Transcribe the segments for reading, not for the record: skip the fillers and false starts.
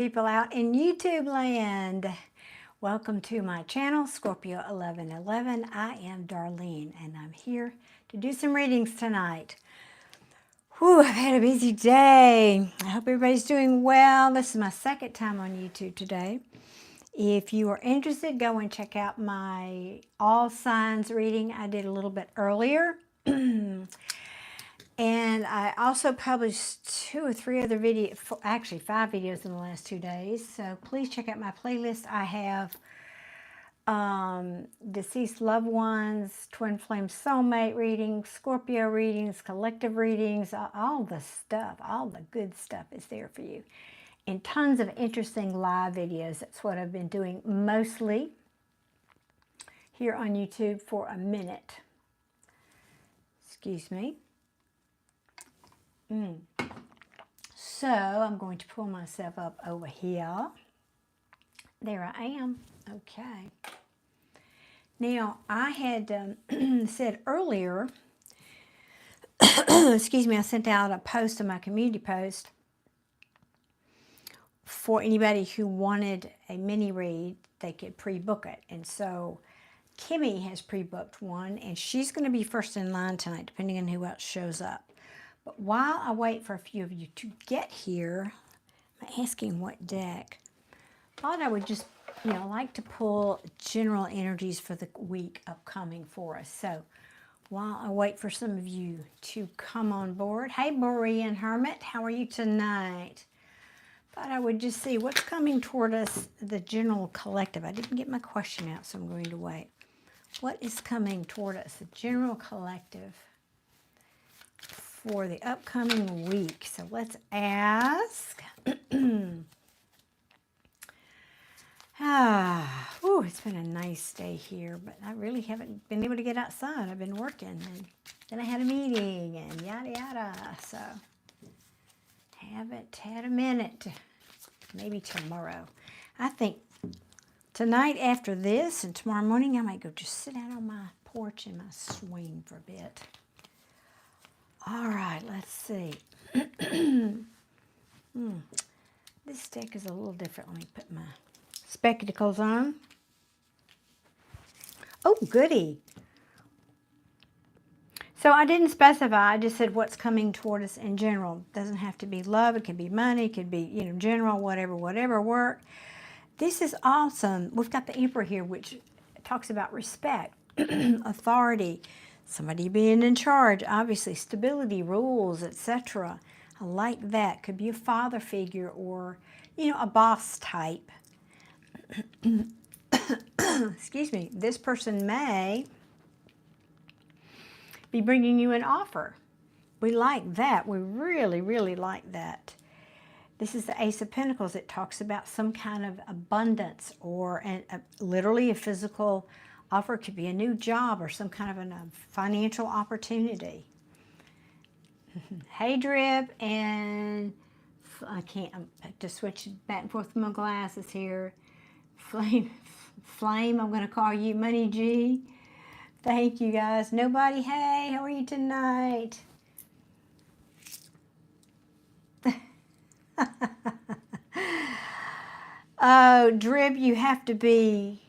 People out in YouTube land. Welcome to my channel, Scorpio 1111. I am Darlene, and I'm here to do some readings tonight. Whew, I've had a busy day. I hope everybody's doing well. This is my second time on YouTube today. If you are interested, go and check out my all signs reading I did a little bit earlier. And I also published 2 or 3 other videos, actually 5 videos in the last 2 days. So please check out my playlist. I have deceased loved ones, twin flame soulmate readings, Scorpio readings, collective readings, all the stuff, all the good stuff is there for you. And tons of interesting live videos. That's what I've been doing mostly here on YouTube for a minute. Excuse me. So I'm going to pull myself up over here. There I am. Okay. Now I had said earlier, excuse me, I sent out a post on my community post for anybody who wanted a mini read, they could pre-book it. And so Kimmy has pre-booked one, and she's going to be first in line tonight, depending on who else shows up. But while I wait for a few of you to get here, I'm asking what deck. Thought I would just, like to pull general energies for the week upcoming for us. So while I wait for some of you to come on board. Hey, Borean Hermit, how are you tonight? Thought I would just see what's coming toward us, the general collective. I didn't get my question out, so I'm going to wait. What is coming toward us, the general collective, for the upcoming week? So let's ask. It's been a nice day here, but I really haven't been able to get outside. I've been working, and then I had a meeting, and yada yada. So haven't had a minute. Maybe tomorrow. I think tonight after this and tomorrow morning, I might go just sit out on my porch in my swing for a bit. All right, let's see. This deck is a little different. Let me put my spectacles on. Oh, goody. So I didn't specify. I just said what's coming toward us in general. It doesn't have to be love. It could be money. It could be, general, whatever work. This is awesome. We've got the Emperor here, which talks about respect, authority, somebody being in charge, obviously, stability, rules, etc. I like that. Could be a father figure or, a boss type. Excuse me. This person may be bringing you an offer. We like that. We really, really like that. This is the Ace of Pentacles. It talks about some kind of abundance or literally a physical offer. It could be a new job or some kind of a financial opportunity. Hey, Drip, and I have to switch back and forth with my glasses here. Flame, I'm going to call you Money G. Thank you, guys. Nobody, hey, how are you tonight? Oh, Drib, you have to be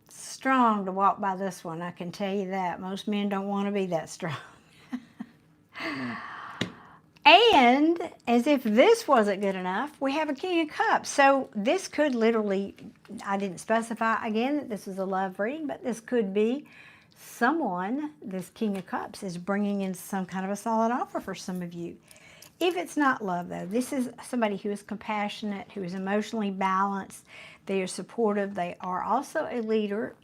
strong to walk by this one. I can tell you that. Most men don't want to be that strong. And as if this wasn't good enough, we have a King of Cups. So this could literally, I didn't specify again that this is a love reading, but this could be someone, this King of Cups, is bringing in some kind of a solid offer for some of you. If it's not love, though, this is somebody who is compassionate, who is emotionally balanced. They are supportive. They are also a leader.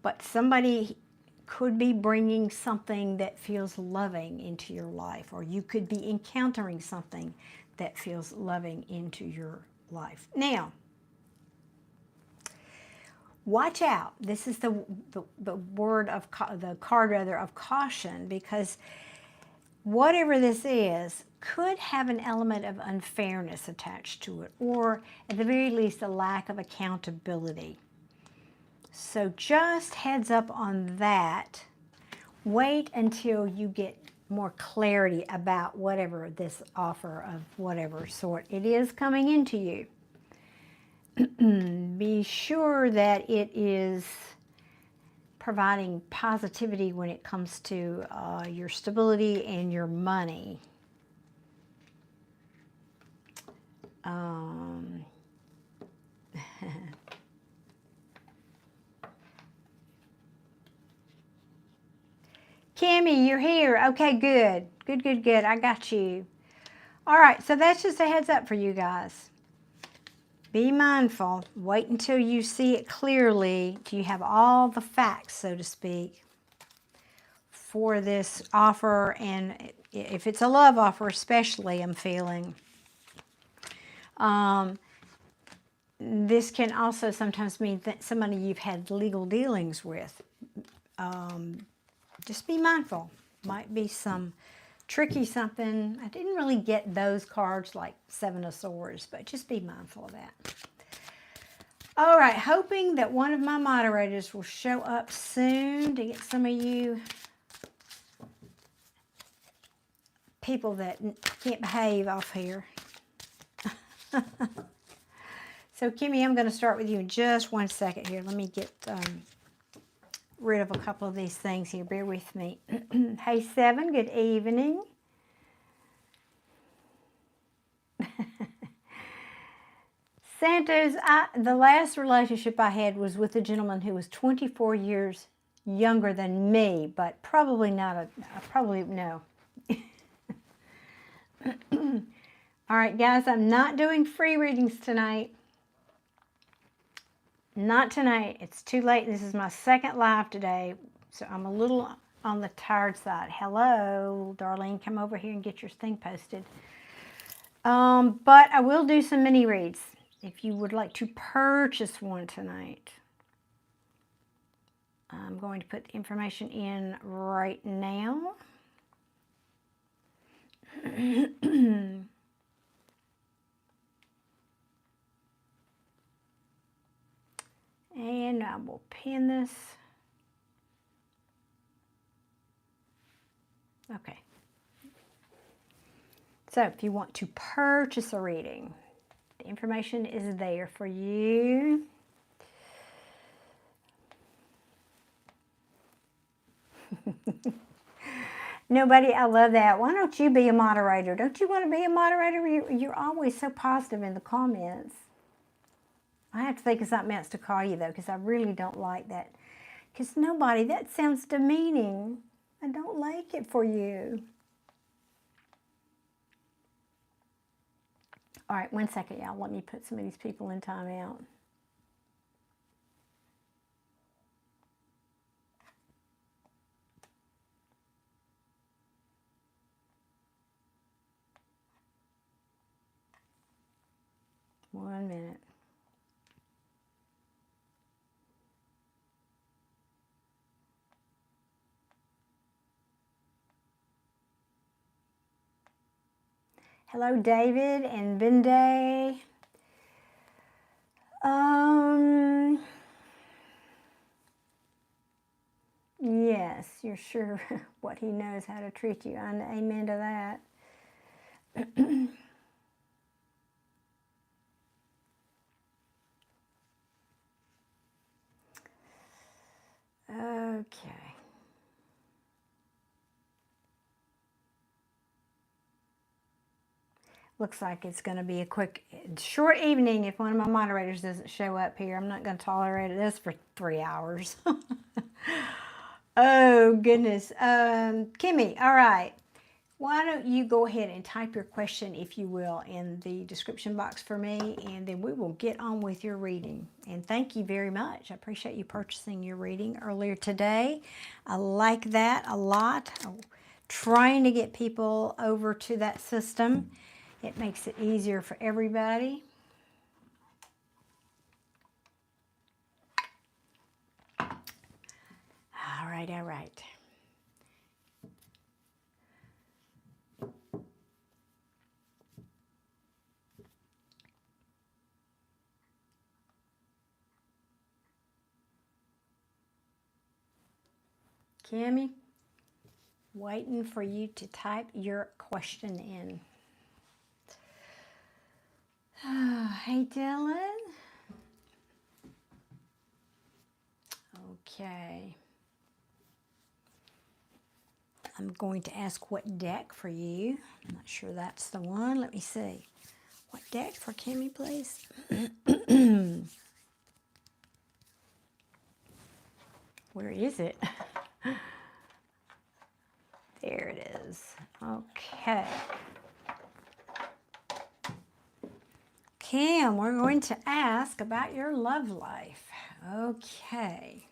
But somebody could be bringing something that feels loving into your life, or you could be encountering something that feels loving into your life. Now, watch out. This is the word of the card rather of caution, because whatever this is could have an element of unfairness attached to it, or at the very least a lack of accountability. So just heads up on that. Wait until you get more clarity about whatever this offer of whatever sort it is coming into you. Be sure that it is providing positivity when it comes to your stability and your money. Kimmy, you're here. Okay, good. Good, good, good. I got you. All right, so that's just a heads up for you guys. Be mindful. Wait until you see it clearly. Do you have all the facts, so to speak, for this offer? And if it's a love offer especially, I'm feeling. This can also sometimes mean that somebody you've had legal dealings with. Just be mindful. Might be some tricky something. I didn't really get those cards like Seven of Swords, but just be mindful of that. All right, hoping that one of my moderators will show up soon to get some of you people that can't behave off here. So, Kimmy, I'm going to start with you in just one second here. Let me get rid of a couple of these things here. Bear with me. Hey, Seven, good evening. Santos, the last relationship I had was with a gentleman who was 24 years younger than me, but probably not probably no. All right, guys, I'm not doing free readings tonight. Not tonight. It's too late. This is my second live today, so I'm a little on the tired side. Hello, Darlene, come over here and get your thing posted. But I will do some mini reads if you would like to purchase one tonight. I'm going to put the information in right now. And I will pin this. Okay. So if you want to purchase a reading, the information is there for you. Nobody, I love that. Why don't you be a moderator? Don't you want to be a moderator? You're always so positive in the comments. I have to think of something else to call you, though, because I really don't like that. Because nobody, that sounds demeaning. I don't like it for you. All right, one second, y'all. Let me put some of these people in timeout. One minute. Hello, David and Binday. Yes, you're sure what he knows how to treat you. Amen to that. Okay. Looks like it's going to be a quick, short evening if one of my moderators doesn't show up here. I'm not going to tolerate this for 3 hours. Oh, goodness. Kimmy, all right. Why don't you go ahead and type your question, if you will, in the description box for me, and then we will get on with your reading. And thank you very much. I appreciate you purchasing your reading earlier today. I like that a lot. I'm trying to get people over to that system. It makes it easier for everybody. All right, all right. Kimmy? Waiting for you to type your question in. Oh, hey, Dylan. Okay. I'm going to ask what deck for you. I'm not sure that's the one. Let me see. What deck for Kimmy, please? Where is it? There it is. Okay. Kim, we're going to ask about your love life. Okay.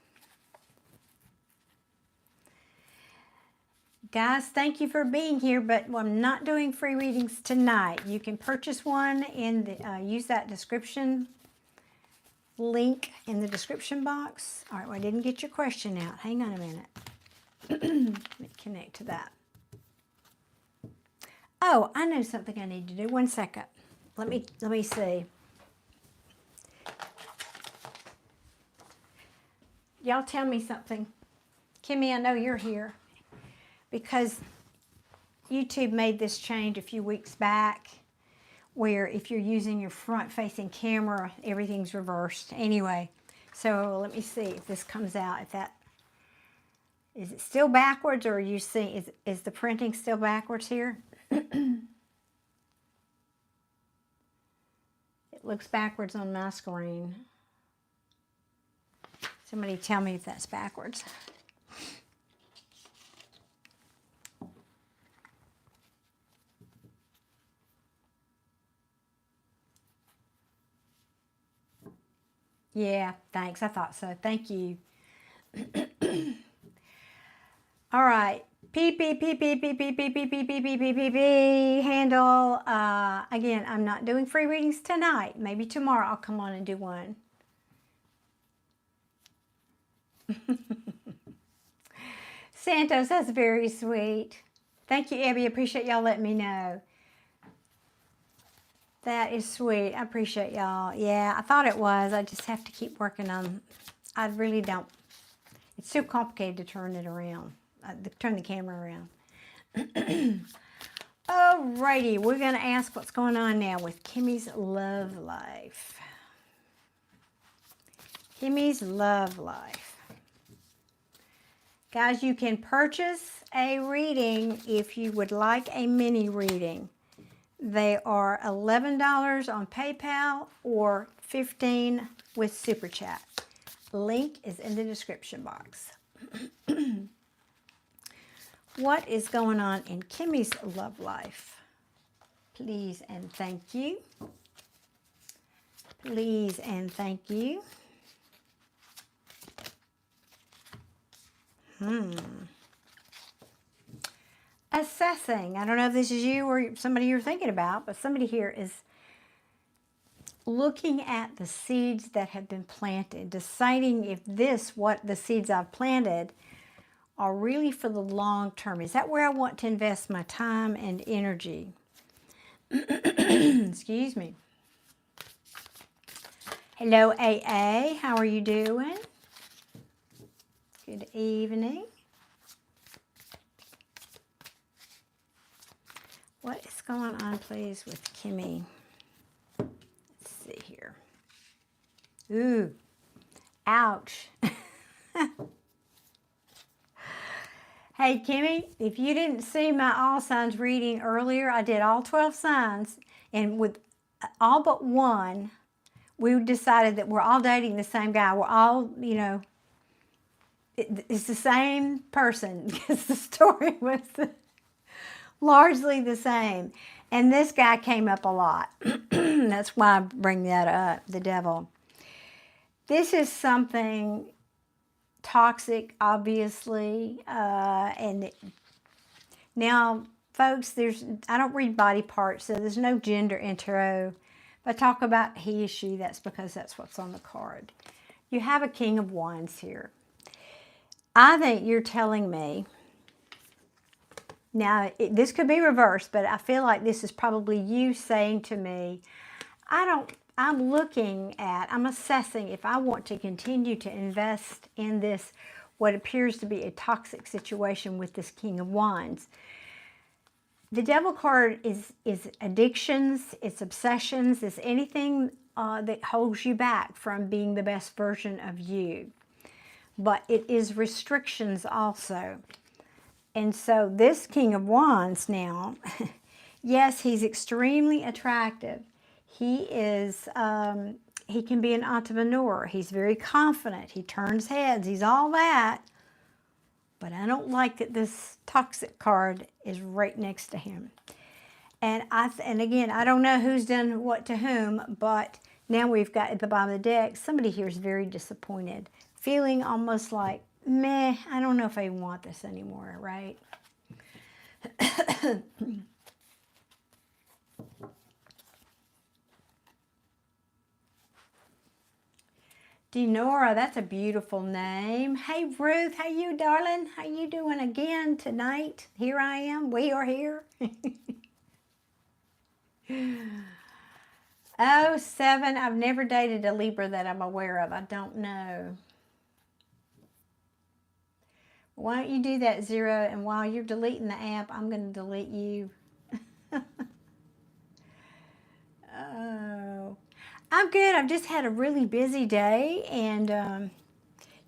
Guys, thank you for being here, but I'm not doing free readings tonight. You can purchase one in the, use that description link in the description box. All right, well, I didn't get your question out. Hang on a minute. Let me connect to that. Oh, I know something I need to do. 1 second. Let me see. Y'all tell me something. Kimmy, I know you're here because YouTube made this change a few weeks back where if you're using your front-facing camera, everything's reversed. Anyway, so let me see if this comes out. If that is it still backwards, or are you see is the printing still backwards here? It looks backwards on my screen. Somebody tell me if that's backwards. Yeah, thanks. I thought so. Thank you. All right. Beep, beep, beep, beep, beep, beep, beep, beep, beep, beep, beep, beep, beep, beep. Handle. Again, I'm not doing free readings tonight. Maybe tomorrow I'll come on and do one. Santos, that's very sweet. Thank you, Abby. Appreciate y'all letting me know. That is sweet. I appreciate y'all. Yeah, I thought it was. I just have to keep working on. I really don't. It's so complicated to turn it around. Turn the camera around. Alrighty, we're going to ask what's going on now with Kimmy's love life. Kimmy's love life. Guys, you can purchase a reading if you would like a mini reading. They are $11 on PayPal or $15 with Super Chat. Link is in the description box. What is going on in Kimmy's love life? Please and thank you. Please and thank you. Assessing. I don't know if this is you or somebody you're thinking about, but somebody here is looking at the seeds that have been planted, deciding if what the seeds I've planted are really for the long term. Is that where I want to invest my time and energy? Excuse me. Hello, AA. How are you doing? Good evening. What is going on, please, with Kimmy? Let's see here. Ooh, ouch. Hey, Kimmy, if you didn't see my all signs reading earlier, I did all 12 signs, and with all but one, we decided that we're all dating the same guy. We're all, you know, it's the same person because the story was largely the same. And this guy came up a lot. That's why I bring that up, the devil. This is something toxic, obviously. And now, folks, I don't read body parts, so there's no gender intro. If I talk about he, she, that's because that's what's on the card. You have a King of Wands here. I think you're telling me, now this could be reversed, but I feel like this is probably you saying to me, I'm assessing if I want to continue to invest in this what appears to be a toxic situation with this King of Wands. The Devil card is addictions, it's obsessions, it's anything that holds you back from being the best version of you. But it is restrictions also. And so this King of Wands now, yes, he's extremely attractive. He is, he can be an entrepreneur. He's very confident. He turns heads. He's all that. But I don't like that this toxic card is right next to him. And again, I don't know who's done what to whom, but now we've got at the bottom of the deck, somebody here is very disappointed, feeling almost like, meh, I don't know if I want this anymore, right? Denora, that's a beautiful name. Hey, Ruth, how you, darling? How you doing again tonight? Here I am. We are here. Oh, 7. I've never dated a Libra that I'm aware of. I don't know. Why don't you do that, 0? And while you're deleting the app, I'm going to delete you. Oh. I'm good. I've just had a really busy day, and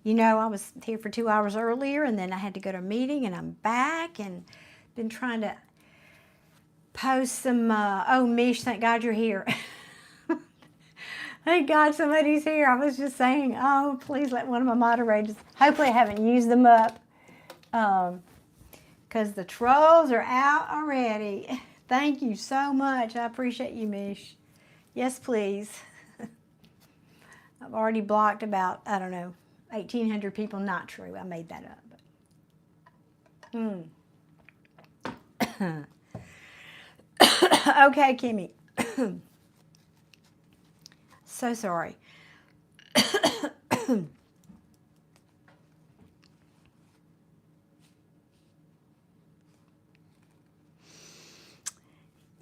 you know, I was here for 2 hours earlier, and then I had to go to a meeting, and I'm back, and been trying to post some, oh, Mish, thank God you're here. Thank God somebody's here. I was just saying, oh, please let one of my moderators, hopefully I haven't used them up, because the trolls are out already. Thank you so much. I appreciate you, Mish. Yes, please. I've already blocked about, I don't know, 1,800 people. Not true. I made that up. Okay, Kimmy. So sorry.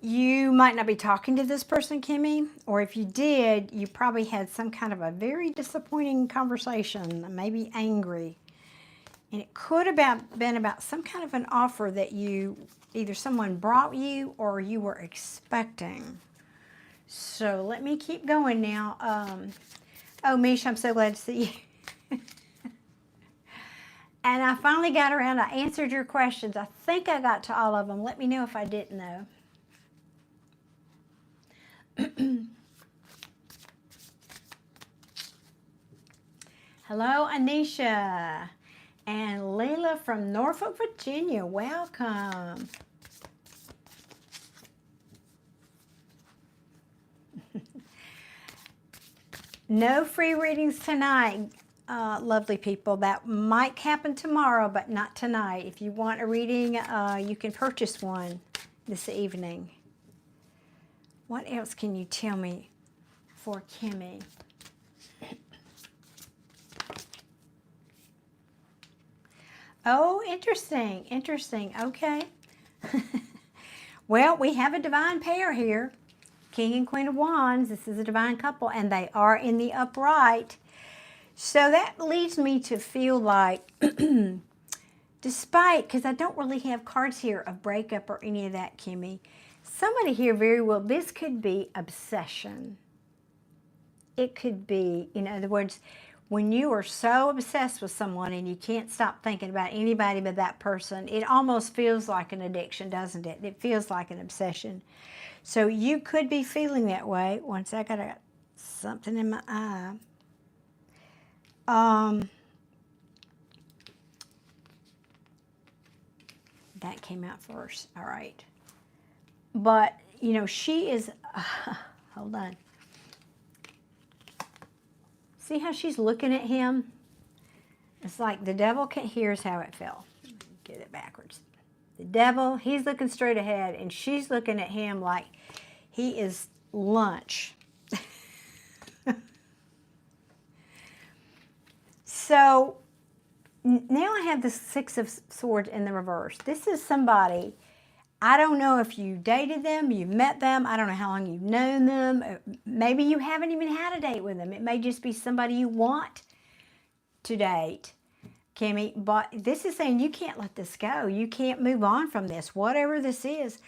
You might not be talking to this person, Kimmy, or if you did, you probably had some kind of a very disappointing conversation, maybe angry. And it could have been about some kind of an offer that either someone brought you or you were expecting. So let me keep going now. Oh, Mish, I'm so glad to see you. And I finally got around. I answered your questions. I think I got to all of them. Let me know if I didn't, though. Hello, Anisha and Layla from Norfolk, Virginia. Welcome. No free readings tonight, lovely people. That might happen tomorrow, but not tonight. If you want a reading, you can purchase one this evening. What else can you tell me for Kimmy? Oh, interesting, interesting. Okay. Well, we have a divine pair here. King and Queen of Wands. This is a divine couple, and they are in the upright. So that leads me to feel like, despite, because I don't really have cards here of breakup or any of that, Kimmy, somebody here very well, this could be obsession. It could be, in other words, when you are so obsessed with someone and you can't stop thinking about anybody but that person, it almost feels like an addiction, doesn't it? It feels like an obsession. So you could be feeling that way. One second, I got something in my eye. That came out first. All right. But, you know, she is, hold on. See how she's looking at him? It's like the devil here's how it fell. Get it backwards. The devil, he's looking straight ahead, and she's looking at him like he is lunch. So now I have the 6 of Swords in the reverse. This is somebody, I don't know if you dated them, you met them, I don't know how long you've known them. Maybe you haven't even had a date with them. It may just be somebody you want to date. Kimmy, but this is saying you can't let this go. You can't move on from this, whatever this is.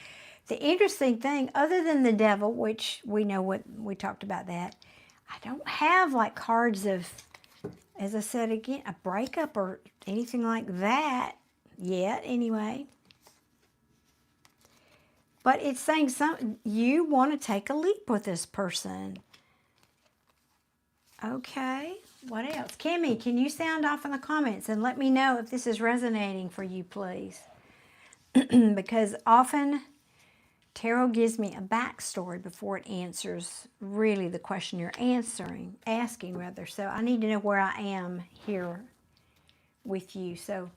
The interesting thing, other than the devil, which we know what we talked about that, I don't have like cards of, as I said again, a breakup or anything like that yet anyway. But it's saying you want to take a leap with this person. Okay, what else? Kimmy, can you sound off in the comments and let me know if this is resonating for you, please? Because often tarot gives me a backstory before it answers really the question you're asking rather. So I need to know where I am here with you. So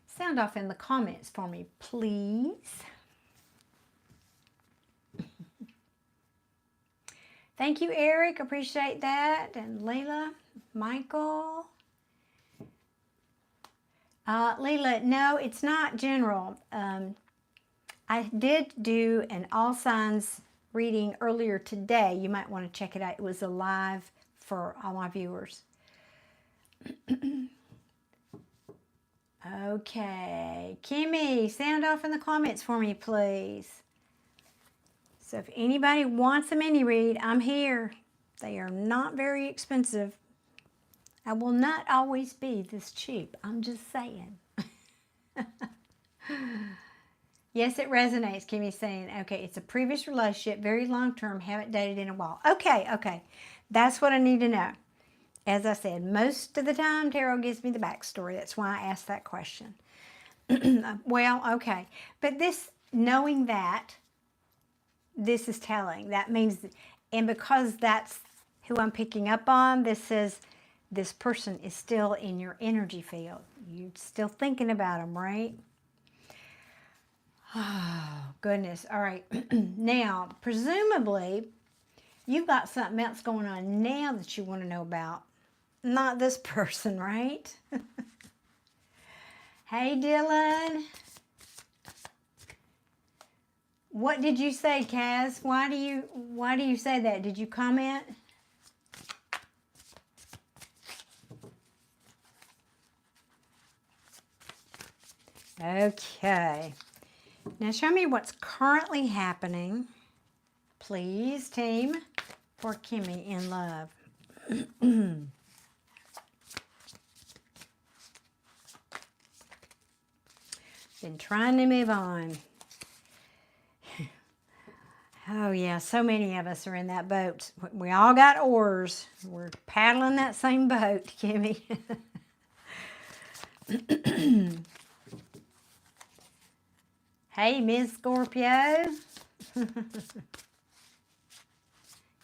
sound off in the comments for me, please. Thank you, Eric. Appreciate that. And Leila, Michael. Leila, no, it's not general. I did do an all signs reading earlier today. You might want to check it out. It was a live for all my viewers. Okay. Kimmy, sound off in the comments for me, please. So if anybody wants a mini read, I'm here. They are not very expensive. I will not always be this cheap. I'm just saying. Yes, it resonates, Kimmy's saying. Okay, it's a previous relationship, very long-term, haven't dated in a while. Okay. That's what I need to know. As I said, most of the time, tarot gives me the backstory. That's why I asked that question. Well, okay. But this, knowing that, this is telling. That means, and because that's who I'm picking up on, this says this person is still in your energy field. You're still thinking about them, right? Oh, goodness. All right. Now, presumably, you've got something else going on now that you want to know about. Not this person, right? Hey, Dylan. What did you say, Kaz? Why do you say that? Did you comment? Okay. Now show me what's currently happening, please, team, for Kimmy in love. Been trying to move on. Oh yeah, so many of us are in that boat. We all got oars. We're paddling that same boat, Kimmy. Hey, Ms. Scorpio.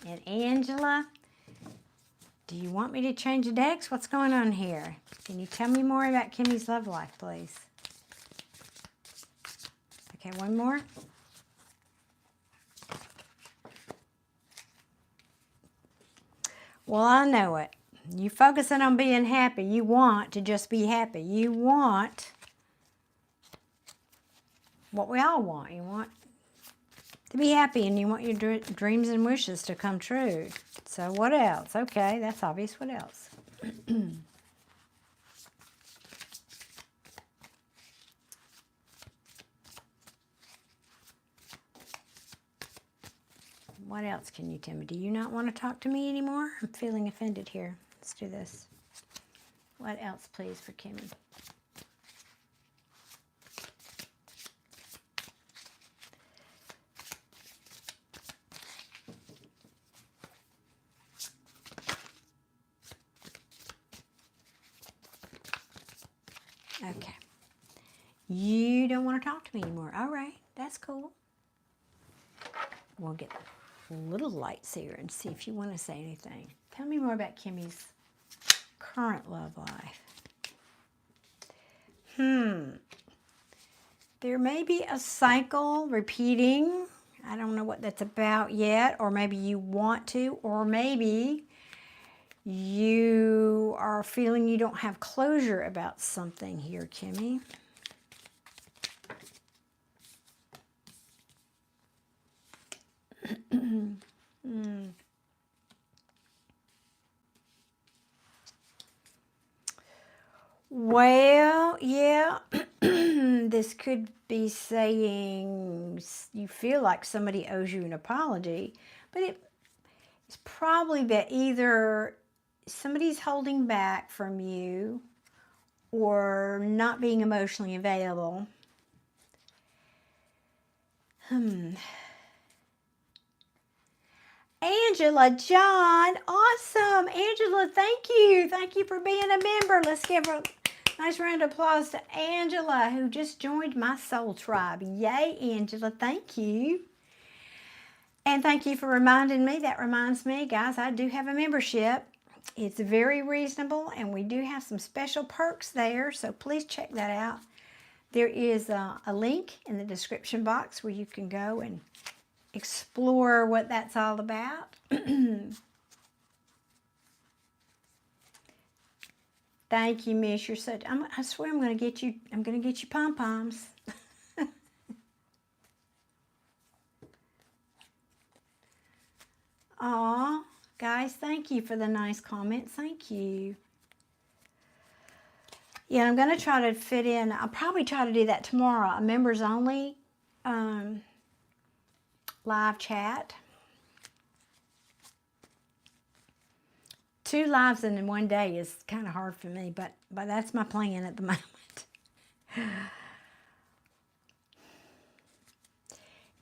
And Angela. Do you want me to change the decks? What's going on here? Can you tell me more about Kimmy's love life, please? Okay, one more. Well, I know it. You focusing on being happy. You want to just be happy. You want what we all want. You want to be happy, and you want your dreams and wishes to come true. So what else? Okay, that's obvious. What else? What else can you tell me? Do you not want to talk to me anymore? I'm feeling offended here. Let's do this. What else, please, for Kimmy? Okay. You don't want to talk to me anymore. All right. That's cool. We'll get little lights here and see if you want to say anything. Tell me more about Kimmy's current love life. There may be a cycle repeating. I don't know what that's about yet, or maybe you want to, or maybe you are feeling you don't have closure about something here, Kimmy. Well, yeah, this could be saying you feel like somebody owes you an apology, but it's probably that either somebody's holding back from you or not being emotionally available. Angela, John, awesome. Angela, thank you. Thank you for being a member. Let's give a nice round of applause to Angela, who just joined my soul tribe. Yay, Angela, thank you. And thank you for reminding me. That reminds me, guys, I do have a membership. It's very reasonable, and we do have some special perks there, so please check that out. There is a link in the description box where you can go and explore what that's all about. Thank you, Miss. You're such. I swear I'm going to get you. I'm going to get you pom poms. Aw, guys, thank you for the nice comments. Thank you. Yeah, I'm going to try to fit in. I'll probably try to do that tomorrow. A members only live chat. 2 lives in one day is kind of hard for me, but that's my plan at the moment.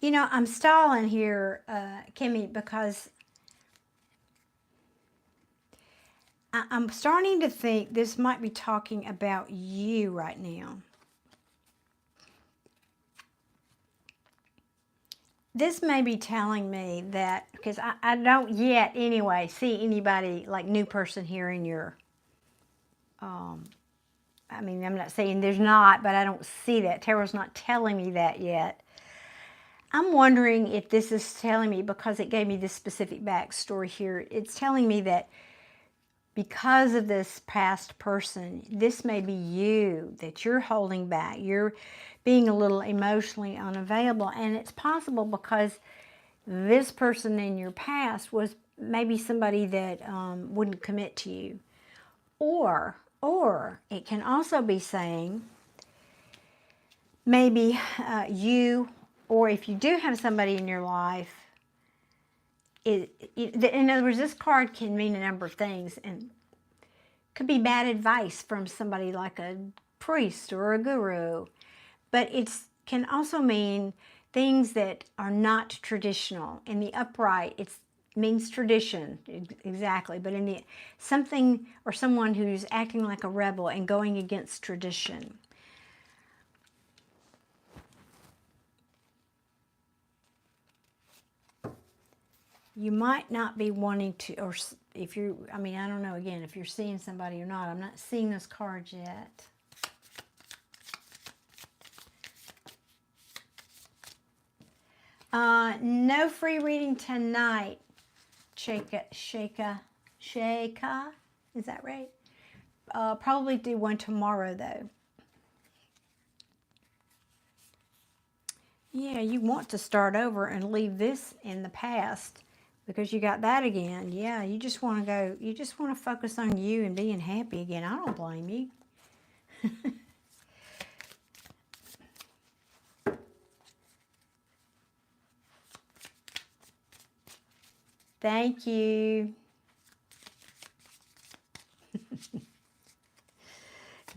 You know, I'm stalling here, Kimmy, because I'm starting to think this might be talking about you right now. This may be telling me that, because I don't yet anyway see anybody like new person here in your, I mean, I'm not saying there's not, but I don't see that. Tarot's not telling me that yet. I'm wondering if this is telling me, because it gave me this specific backstory here, it's telling me that because of this past person, this may be you, that you're holding back. You're being a little emotionally unavailable. And it's possible because this person in your past was maybe somebody that wouldn't commit to you. Or it can also be saying maybe you, or if you do have somebody in your life, in other words, this card can mean a number of things, and could be bad advice from somebody like a priest or a guru, but it can also mean things that are not traditional. In the upright, it means tradition, exactly, but in the something or someone who's acting like a rebel and going against tradition. You might not be wanting to, or if you, I mean, I don't know, again, if you're seeing somebody or not. I'm not seeing those cards yet. No free reading tonight. Shaka. Is that right? Probably do one tomorrow, though. Yeah, you want to start over and leave this in the past, because you got that again. Yeah, you just want to go, you just want to focus on you and being happy again. I don't blame you. Thank you.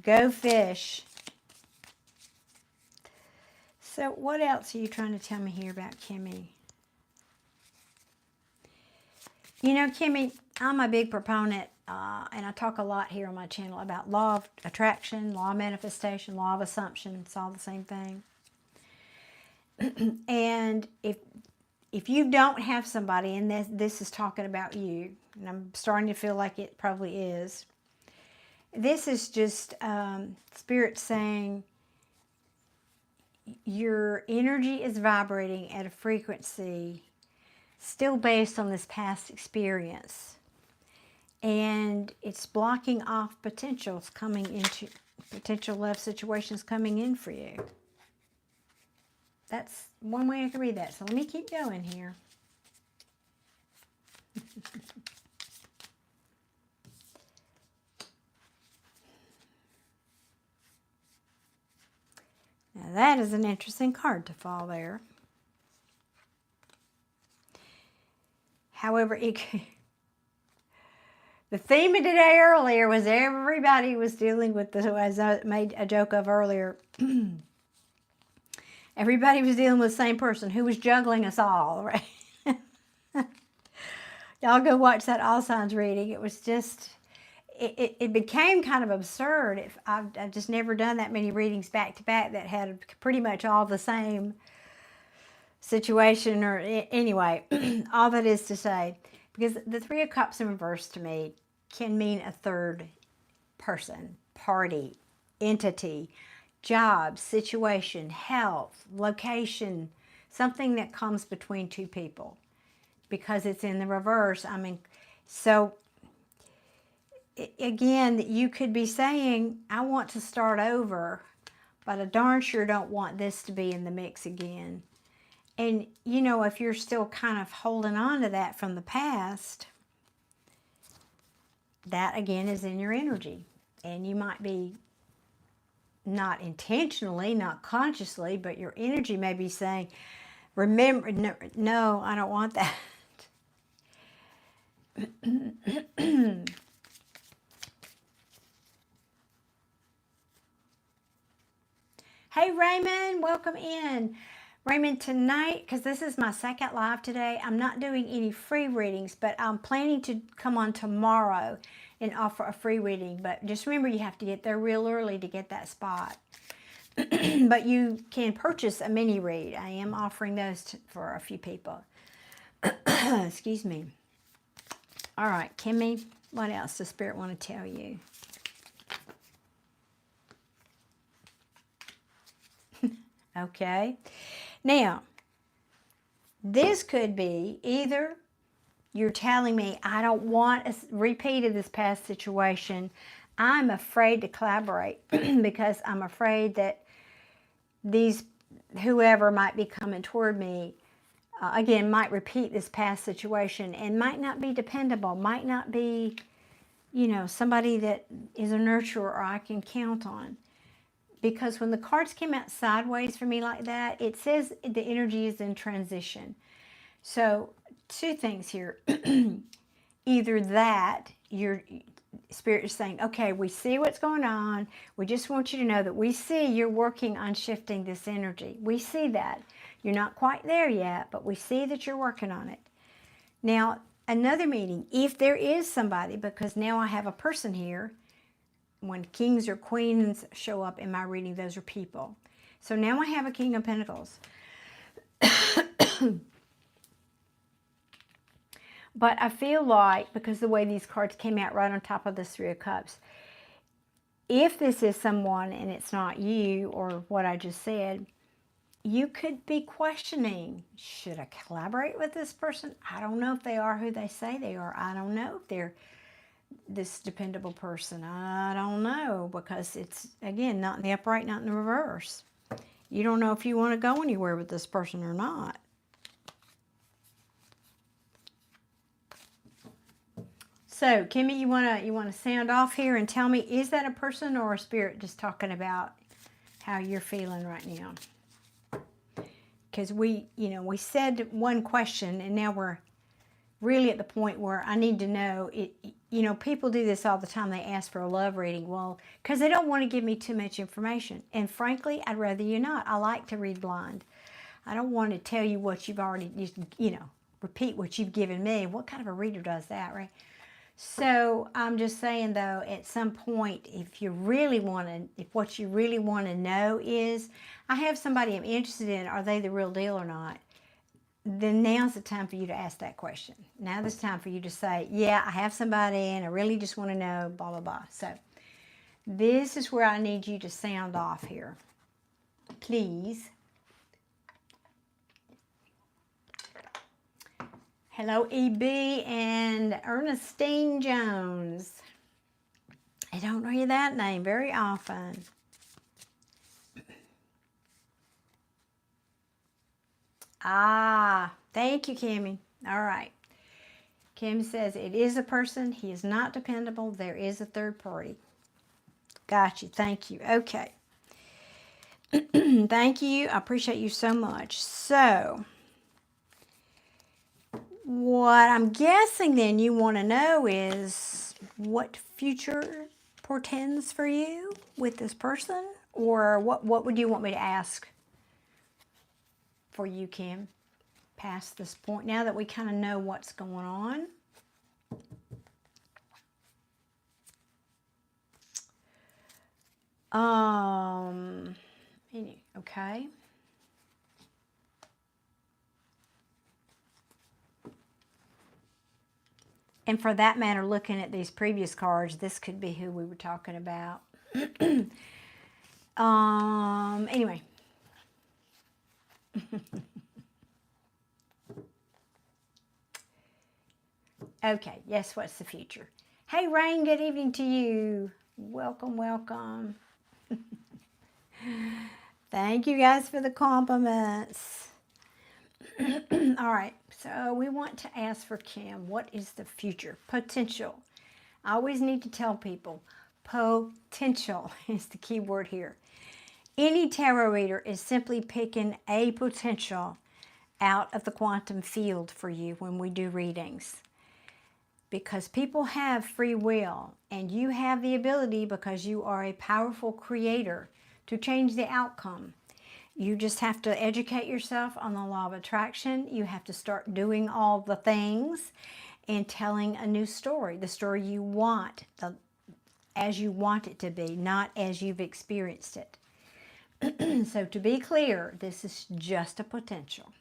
Go fish. So what else are you trying to tell me here about Kimmy? You know, Kimmy, I'm a big proponent, and I talk a lot here on my channel about law of attraction, law of manifestation, law of assumption. It's all the same thing. And if you don't have somebody, and this is talking about you, and I'm starting to feel like it probably is, this is just Spirit saying your energy is vibrating at a frequency still based on this past experience, and it's blocking off potentials coming into potential love situations coming in for you. That's one way I can read that. So let me keep going here. That is an interesting card to fall there. However, the theme of today earlier was everybody was dealing with this, as I made a joke of earlier. Everybody was dealing with the same person who was juggling us all, right? Y'all go watch that All Signs reading. It was just, it became kind of absurd. I've just never done that many readings back to back that had pretty much all the same situation, or anyway, all that is to say, because the Three of Cups in reverse to me can mean a third person, party, entity, job, situation, health, location, something that comes between two people. Because it's in the reverse, I mean, so again, you could be saying, I want to start over, but I darn sure don't want this to be in the mix again. And, you know, if you're still kind of holding on to that from the past, that again is in your energy. And you might be not intentionally, not consciously, but your energy may be saying, remember, no, I don't want that. Hey Raymond, welcome in. Raymond, tonight, because this is my second live today, I'm not doing any free readings, but I'm planning to come on tomorrow and offer a free reading. But just remember, you have to get there real early to get that spot. But you can purchase a mini read. I am offering those for a few people. Excuse me. All right, Kimmy, what else does Spirit want to tell you? Okay. Now, this could be either you're telling me, I don't want a repeat of this past situation. I'm afraid to collaborate because I'm afraid that whoever might be coming toward me, again, might repeat this past situation and might not be dependable, might not be, you know, somebody that is a nurturer or I can count on. Because when the cards came out sideways for me like that, it says the energy is in transition. So, two things here. Either that, your Spirit is saying, okay, we see what's going on. We just want you to know that we see you're working on shifting this energy. We see that. You're not quite there yet, but we see that you're working on it. Now, another meaning, if there is somebody, because now I have a person here, when kings or queens show up in my reading, those are people. So now I have a King of Pentacles. But I feel like, because the way these cards came out right on top of this Three of Cups, if this is someone and it's not you or what I just said, you could be questioning, should I collaborate with this person? I don't know if they are who they say they are. I don't know if they're this dependable person. I don't know, because it's, again, not in the upright, not in the reverse. You don't know if you want to go anywhere with this person or not. So, Kimmy, you want to sound off here and tell me, is that a person or a spirit just talking about how you're feeling right now? Because we said one question and now we're really at the point where I need to know it. You know, people do this all the time. They ask for a love reading. Well, because they don't want to give me too much information. And frankly, I'd rather you not. I like to read blind. I don't want to tell you what you've already, repeat what you've given me. What kind of a reader does that, right? So I'm just saying, though, at some point, if what you really want to know is, I have somebody I'm interested in, are they the real deal or not? Then now's the time for you to ask that question. Now it's time for you to say, yeah, I have somebody and I really just want to know, blah, blah, blah. So this is where I need you to sound off here. Please. Hello, E.B. and Ernestine Jones. I don't hear that name very often. Ah, thank you, Kimmy. All right. Kim says, it is a person. He is not dependable. There is a third party. Got you. Thank you. Okay. Thank you. I appreciate you so much. So, what I'm guessing then you want to know is what future portends for you with this person? Or what would you want me to ask for you, Kim, past this point, now that we kind of know what's going on? Okay. And for that matter, looking at these previous cards, this could be who we were talking about. Anyway. Okay, yes, what's the future? Hey, Rain, good evening to you. Welcome, welcome. Thank you guys for the compliments. All right, so we want to ask for Kim, what is the future? Potential. I always need to tell people, potential is the key word here. Any tarot reader is simply picking a potential out of the quantum field for you when we do readings. Because people have free will, and you have the ability, because you are a powerful creator, to change the outcome. You just have to educate yourself on the law of attraction. You have to start doing all the things and telling a new story, the story you want, as you want it to be, not as you've experienced it. So to be clear, this is just a potential.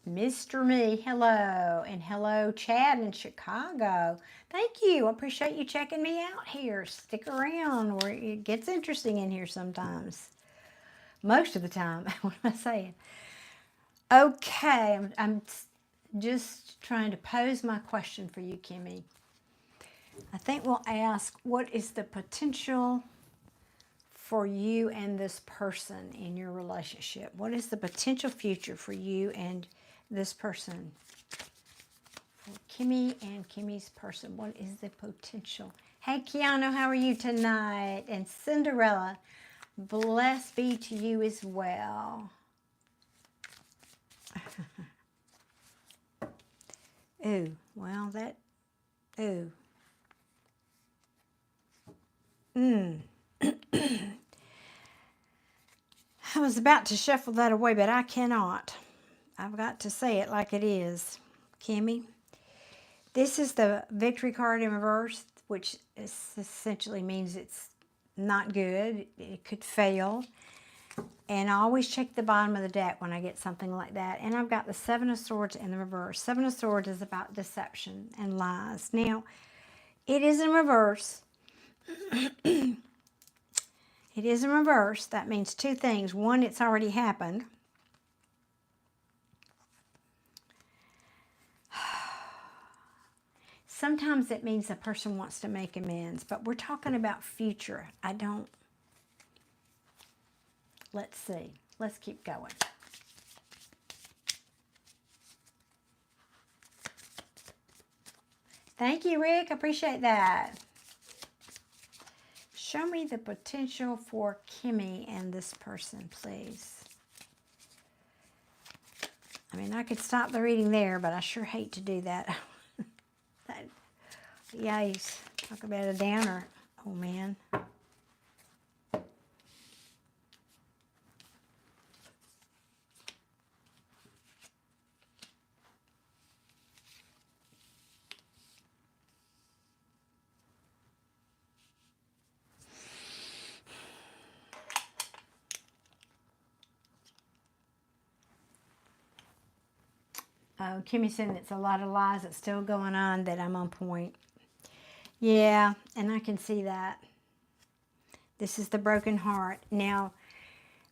Mr. Me, hello. And hello, Chad in Chicago. Thank you. I appreciate you checking me out here. Stick around, or it gets interesting in here sometimes. Most of the time. What am I saying? Okay, I'm just trying to pose my question for you, Kimmy. I think we'll ask, what is the potential for you and this person in your relationship? What is the potential future for you and this person? For Kimmy and Kimmy's person, what is the potential? Hey, Keanu, how are you tonight? And Cinderella, blessed be to you as well. Ooh, well, that, ooh. I was about to shuffle that away, but I cannot. I've got to say it like it is. Kimmy, this is the victory card in reverse, which essentially means it's not good. It could fail. And I always check the bottom of the deck when I get something like that. And I've got the Seven of Swords in the reverse. Seven of Swords is about deception and lies. Now, it is in reverse. It is in reverse. That means two things. One, it's already happened. Sometimes it means a person wants to make amends, but we're talking about future. Let's see. Let's keep going. Thank you, Rick. I appreciate that. Show me the potential for Kimmy and this person, please. I mean, I could stop the reading there, but I sure hate to do that. Yikes. Talk about a downer. Oh, man. Kimmy said it's a lot of lies that's still going on, that I'm on point. Yeah, and I can see that. This is the broken heart. Now,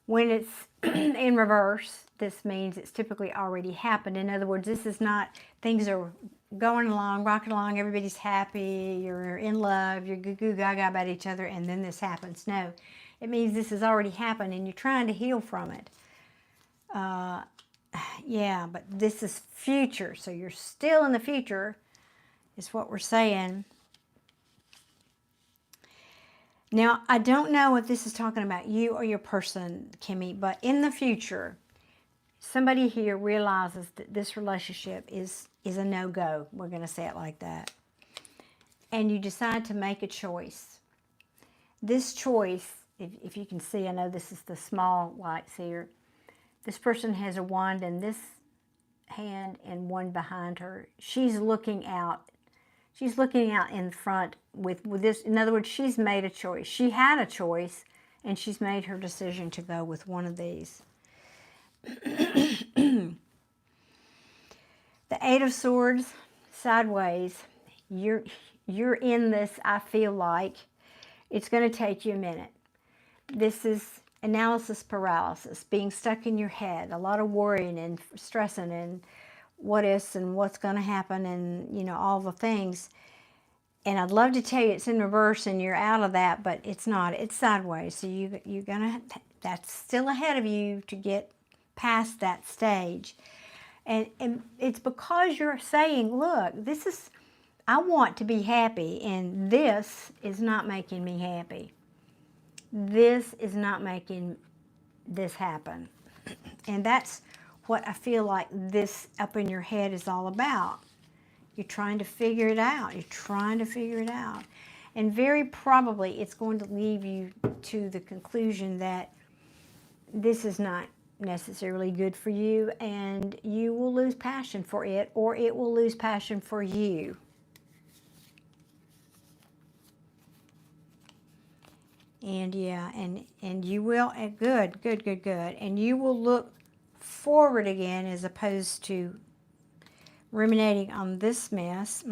when it's in reverse, this means it's typically already happened. In other words, this is not, things are going along, rocking along, everybody's happy, you're in love, you're goo-goo gaga about each other, and then this happens. No, it means this has already happened and you're trying to heal from it. Yeah, but this is future, so you're still in the future, is what we're saying. Now, I don't know if this is talking about you or your person, Kimmy, but in the future, somebody here realizes that this relationship is a no-go. We're going to say it like that. And you decide to make a choice. This choice, if you can see, I know this is the small lights here. This person has a wand in this hand and one behind her. She's looking out. She's looking out in front with this. In other words, she's made a choice. She had a choice, and she's made her decision to go with one of these. The Eight of Swords, sideways. You're in this, I feel like. It's going to take you a minute. This is analysis paralysis, being stuck in your head, a lot of worrying and stressing and what ifs and what's going to happen and, you know, all the things. And I'd love to tell you it's in reverse and you're out of that, but it's not. It's sideways. So you're going to, that's still ahead of you to get past that stage. And it's because you're saying, look, this is, I want to be happy, and this is not making me happy. This is not making this happen. And that's what I feel like this up in your head is all about. You're trying to figure it out. You're trying to figure it out. And very probably it's going to lead you to the conclusion that this is not necessarily good for you, and you will lose passion for it, or it will lose passion for you. And yeah, and you will, good. And you will look forward again as opposed to ruminating on this mess.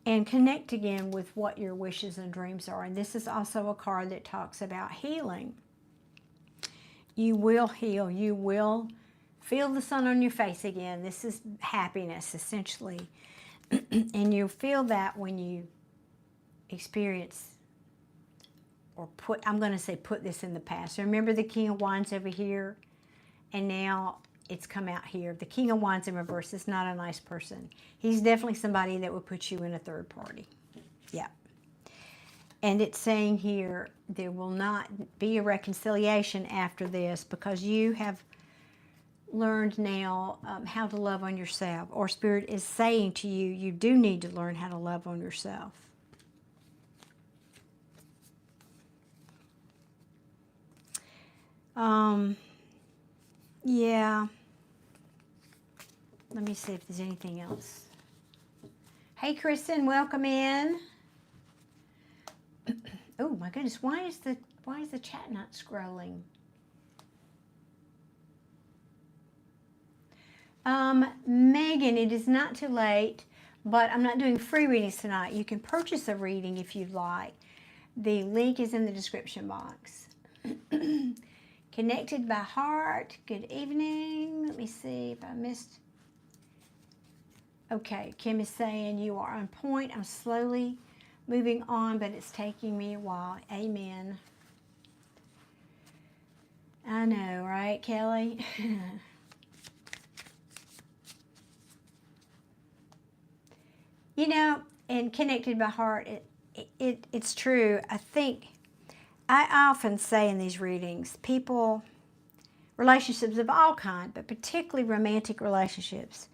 And connect again with what your wishes and dreams are. And this is also a card that talks about healing. You will heal. You will feel the sun on your face again. This is happiness, essentially. And you'll feel that when you experience, or I'm going to say put this in the past. So remember the King of Wands over here? And now it's come out here. The King of Wands in reverse is not a nice person. He's definitely somebody that would put you in a third party. Yeah. And it's saying here, there will not be a reconciliation after this because you have learned now how to love on yourself. Or Spirit is saying to you, you do need to learn how to love on yourself. Yeah. Let me see if there's anything else. Hey, Kristen, welcome in. Oh my goodness, why is the chat not scrolling? Megan, it is not too late, but I'm not doing free readings tonight. You can purchase a reading if you'd like. The link is in the description box. Connected by heart. Good evening. Let me see if I missed. Okay, Kim is saying you are on point. I'm slowly moving on, but it's taking me a while. Amen. I know, right, Kelly? You know, and connected by heart, it's true. I think, I often say in these readings, people, relationships of all kinds, but particularly romantic relationships,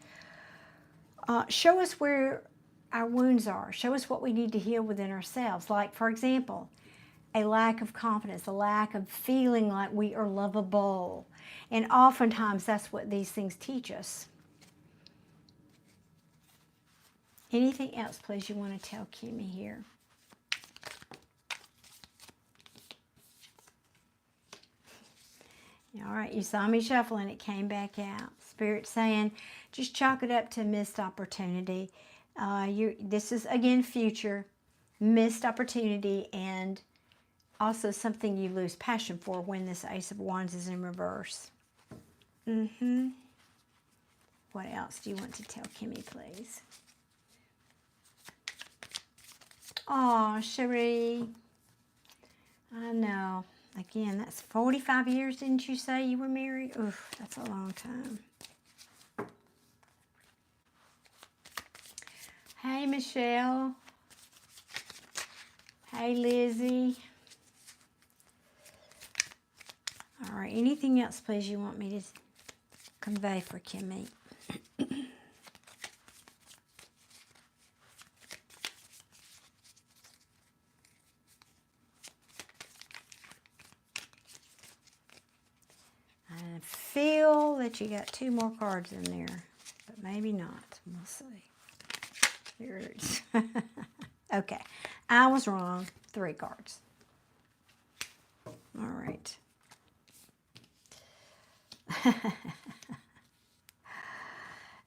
show us where our wounds are. Show us what we need to heal within ourselves. Like, for example, a lack of confidence, a lack of feeling like we are lovable. And oftentimes that's what these things teach us. Anything else, please, you want to tell Kimmy here? All right, you saw me shuffling, it came back out. Spirit saying, just chalk it up to missed opportunity. This is, again, future, missed opportunity, and also something you lose passion for when this Ace of Wands is in reverse. What else do you want to tell Kimmy, please? Oh, Cherie. I know. Again, that's 45 years, didn't you say you were married? Oof, that's a long time. Hey, Michelle. Hey, Lizzie. All right, anything else, please, you want me to convey for Kimmy? I feel that you got 2 more cards in there, but maybe not. We'll see. Here it is. Okay, I was wrong. 3 cards. All right.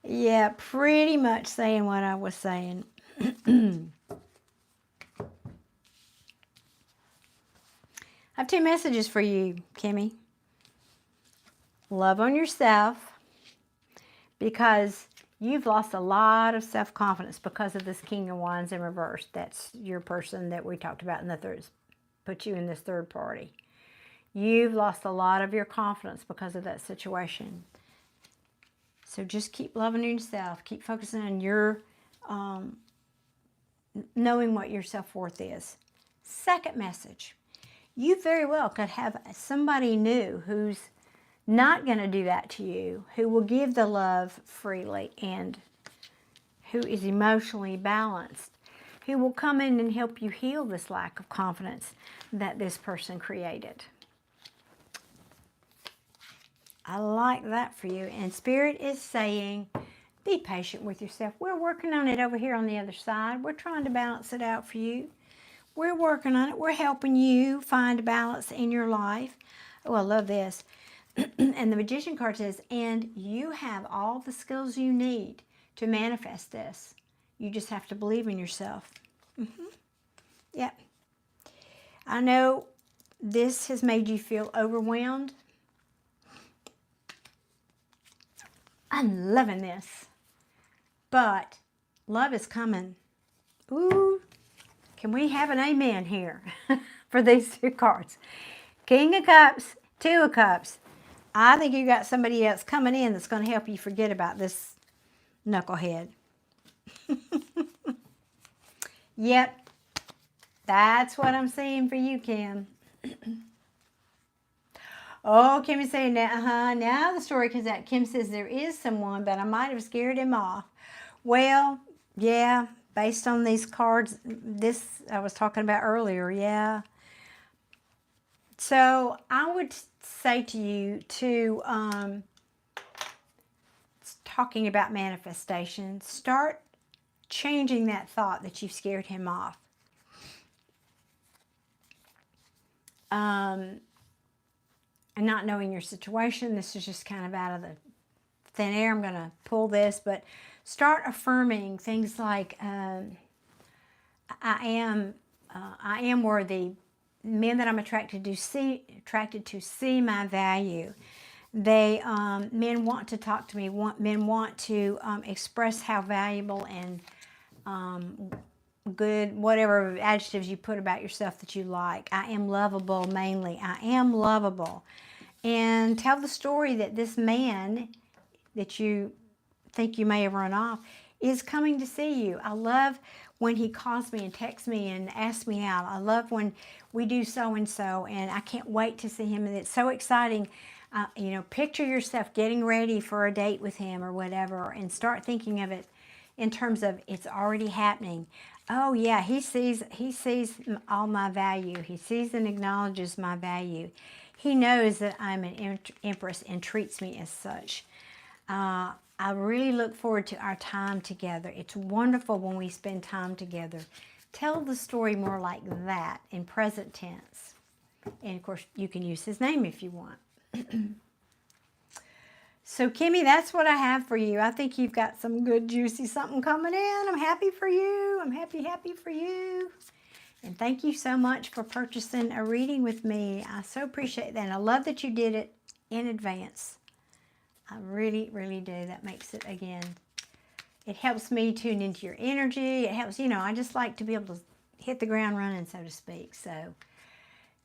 Yeah, pretty much saying what I was saying. I have 2 messages for you, Kimmy. Love on yourself, because you've lost a lot of self-confidence because of this King of Wands in reverse. That's your person that we talked about in the third, put you in this third party. You've lost a lot of your confidence because of that situation. So just keep loving yourself. Keep focusing on your, knowing what your self-worth is. Second message. You very well could have somebody new who's not going to do that to you, who will give the love freely and who is emotionally balanced, who will come in and help you heal this lack of confidence that this person created. I like that for you. And Spirit is saying, be patient with yourself. We're working on it over here on the other side. We're trying to balance it out for you. We're working on it. We're helping you find balance in your life. Oh, I love this. And the Magician card says, and you have all the skills you need to manifest this. You just have to believe in yourself. Yep. I know this has made you feel overwhelmed. I'm loving this. But love is coming. Ooh. Can we have an amen here for these 2 cards? King of Cups, 2 of Cups. I think you got somebody else coming in that's going to help you forget about this knucklehead. Yep. That's what I'm seeing for you, Kim. Oh, Kim is saying, now the story comes out. Kim says there is someone, but I might have scared him off. Well, yeah, based on these cards, this I was talking about earlier, yeah. So I would say to you to, talking about manifestation, start changing that thought that you've scared him off. And not knowing your situation, this is just kind of out of the thin air. I'm going to pull this, but start affirming things like, I am worthy. Men that I'm attracted to see my value. They men want to talk to me. Men want to express how valuable and good, whatever adjectives you put about yourself that you like. I am lovable, mainly. I am lovable. And tell the story that this man that you think you may have run off is coming to see you. I love when he calls me and texts me and asks me out. I love when we do so-and-so, and I can't wait to see him. And it's so exciting. You know, picture yourself getting ready for a date with him or whatever, and start thinking of it in terms of it's already happening. Oh yeah, he sees all my value. He sees and acknowledges my value. He knows that I'm an empress and treats me as such. I really look forward to our time together. It's wonderful when we spend time together. Tell the story more like that in present tense. And of course, you can use his name if you want. So Kimmy, that's what I have for you. I think you've got some good juicy something coming in. I'm happy for you. I'm happy for you. And thank you so much for purchasing a reading with me. I so appreciate that. And I love that you did it in advance. I really, really do. That makes it, again, it helps me tune into your energy. It helps, you know, I just like to be able to hit the ground running, so to speak. So,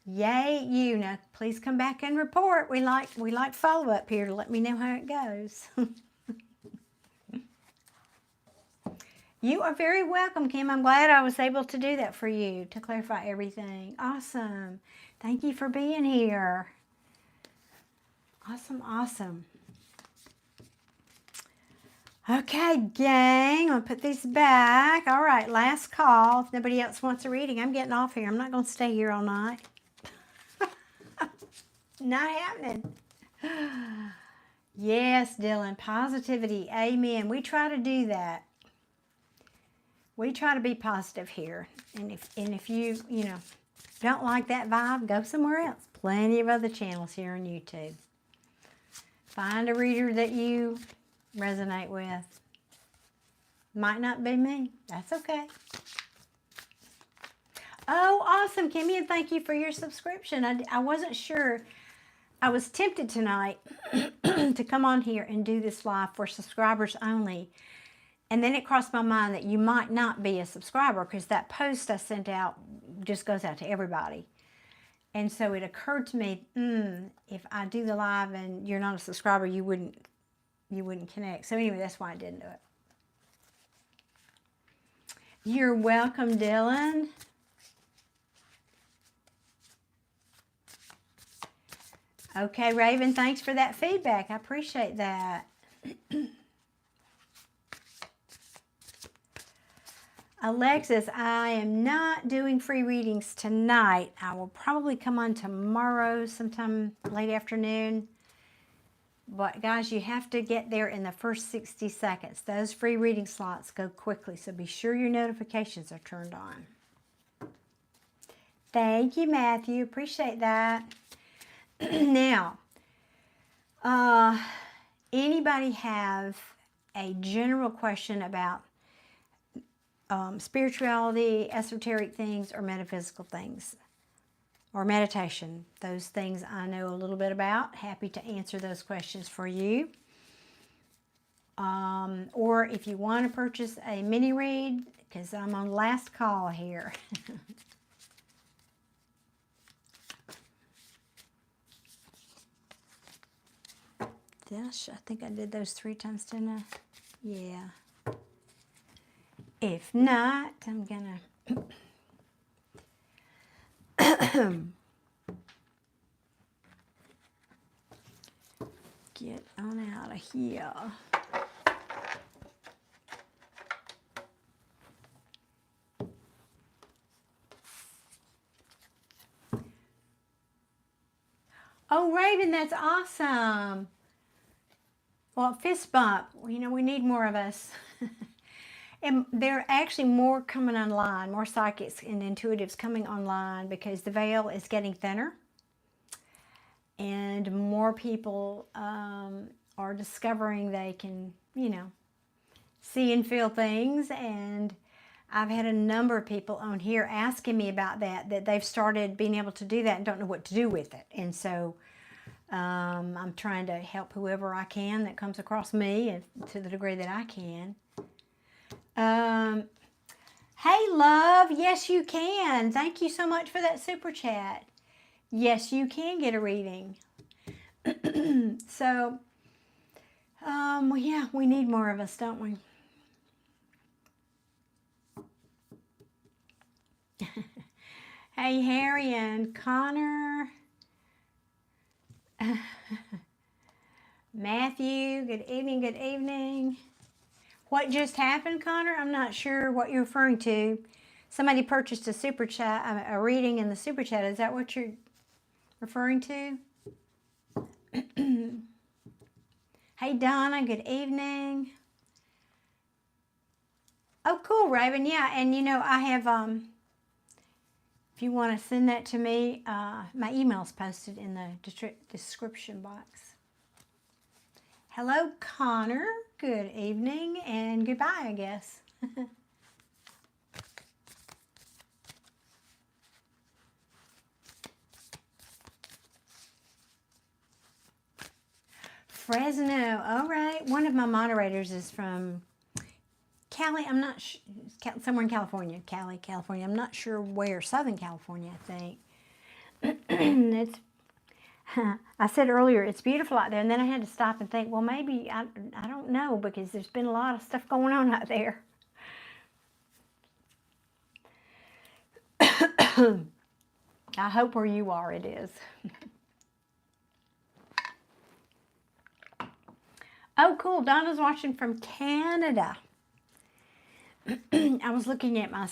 yay, you. Now, please come back and report. We like follow-up here to let me know how it goes. You are very welcome, Kim. I'm glad I was able to do that for you, to clarify everything. Awesome. Thank you for being here. Awesome, awesome. Okay, gang, I'm going to put these back. All right, last call. If nobody else wants a reading, I'm getting off here. I'm not going to stay here all night. Not happening. Yes, Dylan, positivity. Amen. We try to do that. We try to be positive here. And if you don't like that vibe, go somewhere else. Plenty of other channels here on YouTube. Find a reader that you resonate with. Might not be me. That's okay. Oh, awesome, Kimmy, and thank you for your subscription. I wasn't sure. I was tempted tonight to come on here and do this live for subscribers only. And then it crossed my mind that you might not be a subscriber because that post I sent out just goes out to everybody. And so it occurred to me, if I do the live and you're not a subscriber, you wouldn't connect. So anyway, that's why I didn't do it. You're welcome, Dylan. Okay, Raven, thanks for that feedback. I appreciate that. Alexis, I am not doing free readings tonight. I will probably come on tomorrow sometime late afternoon. But guys, you have to get there in the first 60 seconds. Those free reading slots go quickly, so be sure your notifications are turned on. Thank you, Matthew. Appreciate that. Now, anybody have a general question about spirituality, esoteric things, or metaphysical things, or meditation? Those things I know a little bit about. Happy to answer those questions for you. Or if you want to purchase a mini read, because I'm on last call here. I think I did those 3 times, didn't I? Yeah. If not, I'm gonna get on out of here. Oh, Raven, that's awesome. Well, fist bump. We need more of us. And there are actually more coming online, more psychics and intuitives coming online because the veil is getting thinner. And more people are discovering they can, see and feel things. And I've had a number of people on here asking me about that they've started being able to do that and don't know what to do with it. And so I'm trying to help whoever I can that comes across me, and to the degree that I can. Hey, love. Yes, you can. Thank you so much for that super chat. Yes, you can get a reading. So, well, yeah, we need more of us, don't we? Hey, Harry and Connor. Matthew, good evening, good evening. What just happened, Connor? I'm not sure what you're referring to. Somebody purchased a super chat, a reading in the super chat. Is that what you're referring to? Hey, Donna, good evening. Oh, cool, Raven. Yeah, and I have, if you want to send that to me, my email's posted in the description box. Hello, Connor. Good evening and goodbye, I guess. Fresno. All right. One of my moderators is from Cali. I'm not sure. Somewhere in California. Cali, California. I'm not sure where. Southern California, I think. I said earlier, it's beautiful out there, and then I had to stop and think, well, maybe, I don't know, because there's been a lot of stuff going on out there. I hope where you are it is. Oh, cool. Donna's watching from Canada. I was looking at my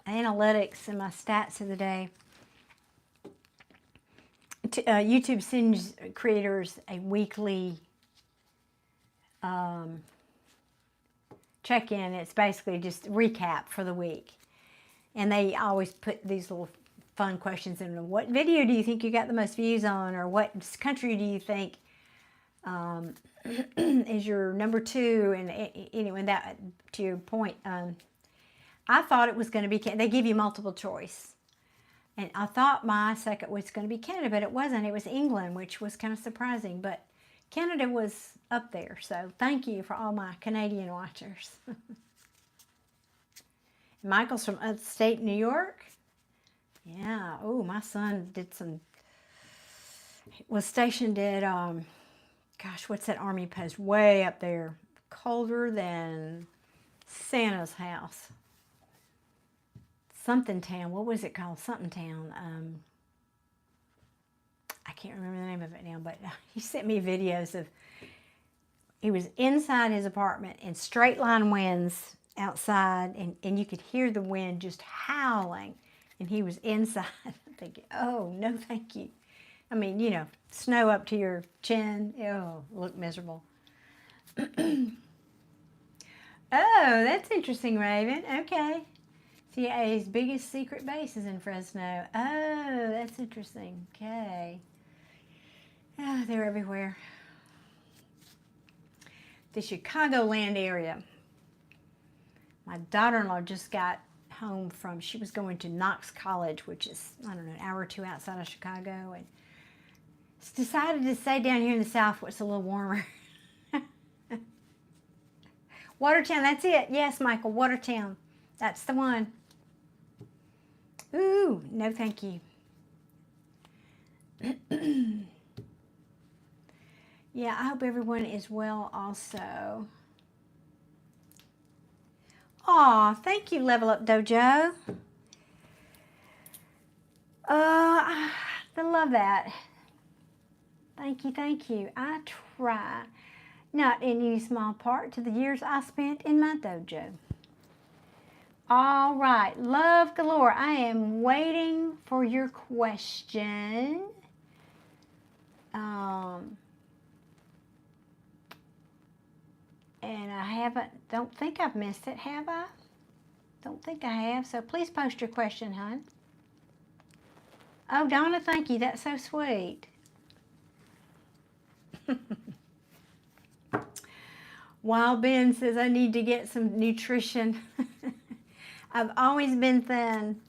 analytics and my stats of the day. YouTube sends creators a weekly check-in. It's basically just a recap for the week. And they always put these little fun questions in. What video do you think you got the most views on? Or what country do you think is your number 2? And anyway, that to your point, I thought it was going to be, they give you multiple choice. And I thought my second was going to be Canada, but it wasn't. It was England, which was kind of surprising. But Canada was up there. So thank you for all my Canadian watchers. Michael's from upstate New York. Yeah. Oh, my son was stationed at, gosh, what's that army post? Way up there. Colder than Santa's house. Something town. What was it called? Something town. I can't remember the name of it now, but he sent me videos of, he was inside his apartment in straight line winds outside, and you could hear the wind just howling, and he was inside. I'm thinking, oh, no thank you. I mean, you know, snow up to your chin. Oh, look miserable. Oh, that's interesting, Raven. Okay. CIA's biggest secret base is in Fresno. Oh, that's interesting. Okay. Oh, they're everywhere. The Chicagoland area. My daughter-in-law just got home from, she was going to Knox College, which is, I don't know, an hour or two outside of Chicago, and decided to stay down here in the South where it's a little warmer. Watertown, that's it. Yes, Michael, Watertown. That's the one. Ooh, no thank you. Yeah, I hope everyone is well also. Aw, thank you, Level Up Dojo. I love that. Thank you, thank you. I try, not in any small part, to the years I spent in my dojo. All right, love galore. I am waiting for your question. And I don't think I've missed it, have I? Don't think I have, so please post your question, hon. Oh, Donna, thank you. That's so sweet. Wild Ben says I need to get some nutrition. I've always been thin,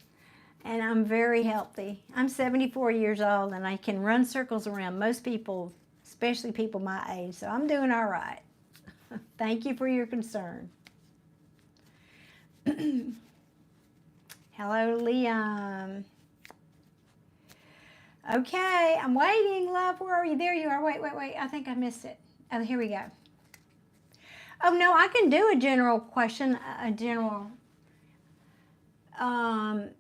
and I'm very healthy. I'm 74 years old, and I can run circles around most people, especially people my age, so I'm doing all right. Thank you for your concern. Hello, Liam. Okay, I'm waiting, love. Where are you? There you are. Wait. I think I missed it. Oh, here we go. Oh, no, I can do a general question, a general...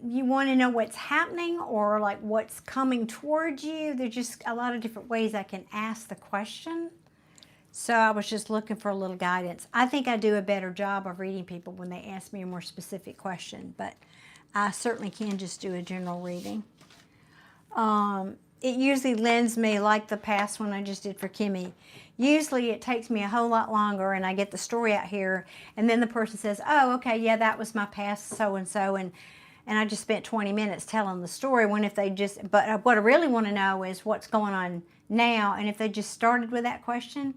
you want to know what's happening or like what's coming towards you. There's just a lot of different ways I can ask the question. So I was just looking for a little guidance. I think I do a better job of reading people when they ask me a more specific question, but I certainly can just do a general reading. It usually lends me, like the past one I just did for Kimmy, usually it takes me a whole lot longer and I get the story out here and then the person says, oh, okay, yeah, that was my past so-and-so, and I just spent 20 minutes telling the story, when if they just, but what I really want to know is what's going on now, and if they just started with that question,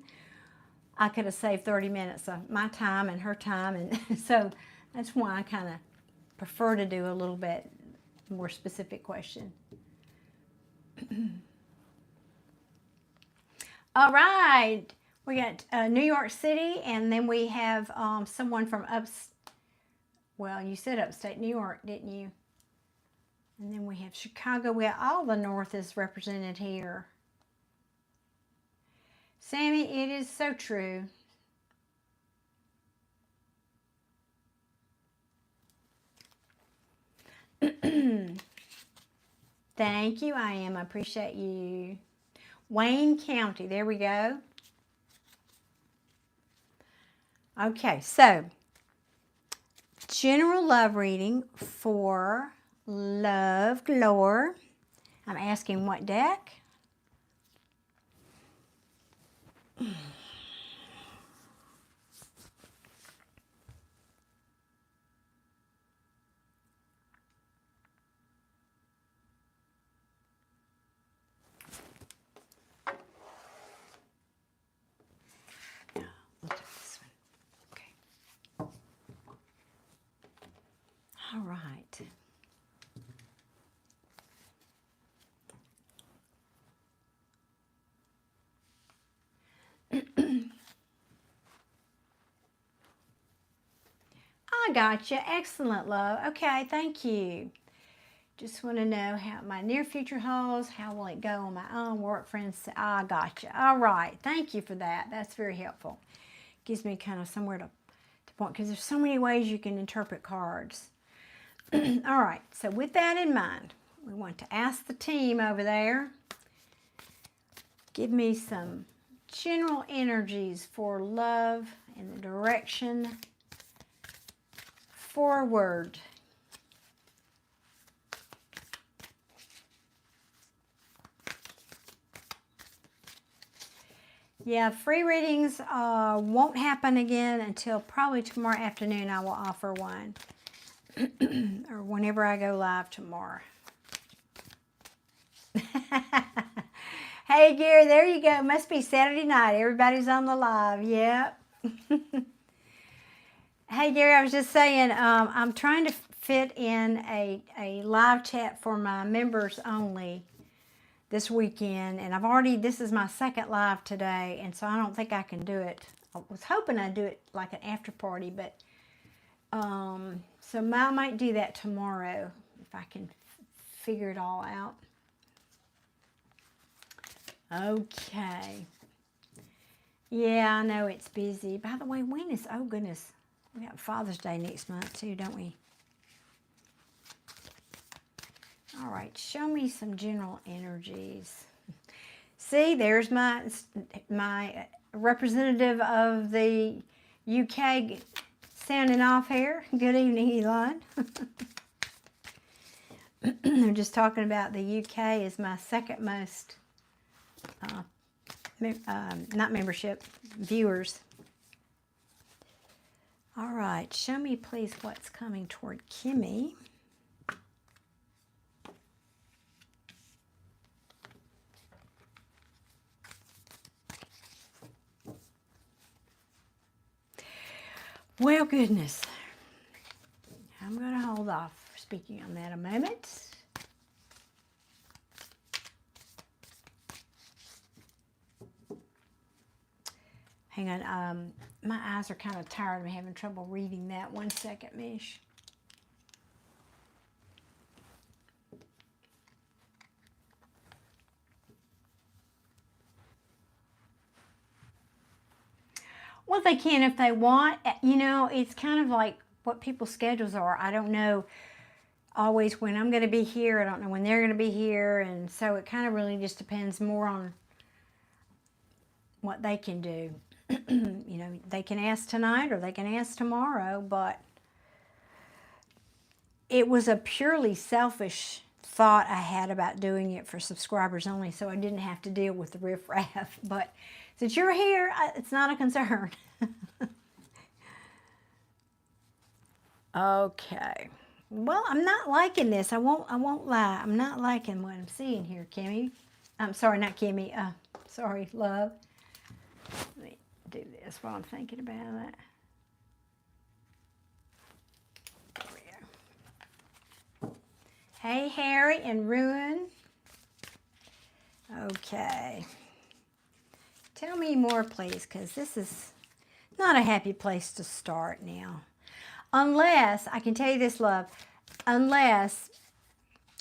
I could have saved 30 minutes of my time and her time, and so that's why I kind of prefer to do a little bit more specific question. All right, we got New York City, and then we have someone from well, you said upstate New York, didn't you? And then we have Chicago. We have all the North is represented here. Sammy, it is so true. Thank you, I am. I appreciate you. Wayne County. There we go. Okay, so general love reading for Love Galore. I'm asking what deck? We'll take this one. Okay. All right. I got you. Excellent, love. Okay, thank you. Just want to know how my near future holds. How will it go on my own work friends? I got you. All right. Thank you for that. That's very helpful. Gives me kind of somewhere to point, because there's so many ways you can interpret cards. All right. So with that in mind, we want to ask the team over there, give me some general energies for love in the direction forward. Yeah, free readings won't happen again until probably tomorrow afternoon. I will offer one. Or whenever I go live tomorrow. Hey, Gary, there you go. Must be Saturday night. Everybody's on the live. Yep. Hey, Gary, I was just saying, I'm trying to fit in a live chat for my members only this weekend, and this is my second live today, and so I don't think I can do it. I was hoping I'd do it like an after party, but so I might do that tomorrow if I can figure it all out. Okay. Yeah, I know it's busy. By the way, when is, oh goodness, we got Father's Day next month too, don't we? All right, show me some general energies. See, there's my representative of the UK sounding off here. Good evening, Elon. I'm just talking about the UK is my second most, not membership, viewers. All right, show me please what's coming toward Kimmy. Well, goodness. I'm going to hold off speaking on that a moment. Hang on. My eyes are kind of tired. I'm having trouble reading that. 1 second, Mish. Well, they can if they want. You know, it's kind of like what people's schedules are. I don't know always when I'm going to be here. I don't know when they're going to be here. And so it kind of really just depends more on what they can do. You know, they can ask tonight or they can ask tomorrow, but it was a purely selfish thought I had about doing it for subscribers only, so I didn't have to deal with the riffraff. But since you're here, it's not a concern. Okay. Well, I'm not liking this. I won't lie. I'm not liking what I'm seeing here, Kimmy. I'm sorry, not Kimmy. Sorry, love. Let me do this while I'm thinking about it. There we go. Hey, Harry and Ruin. Okay. Tell me more, please, because this is not a happy place to start now. Unless, I can tell you this, love, unless,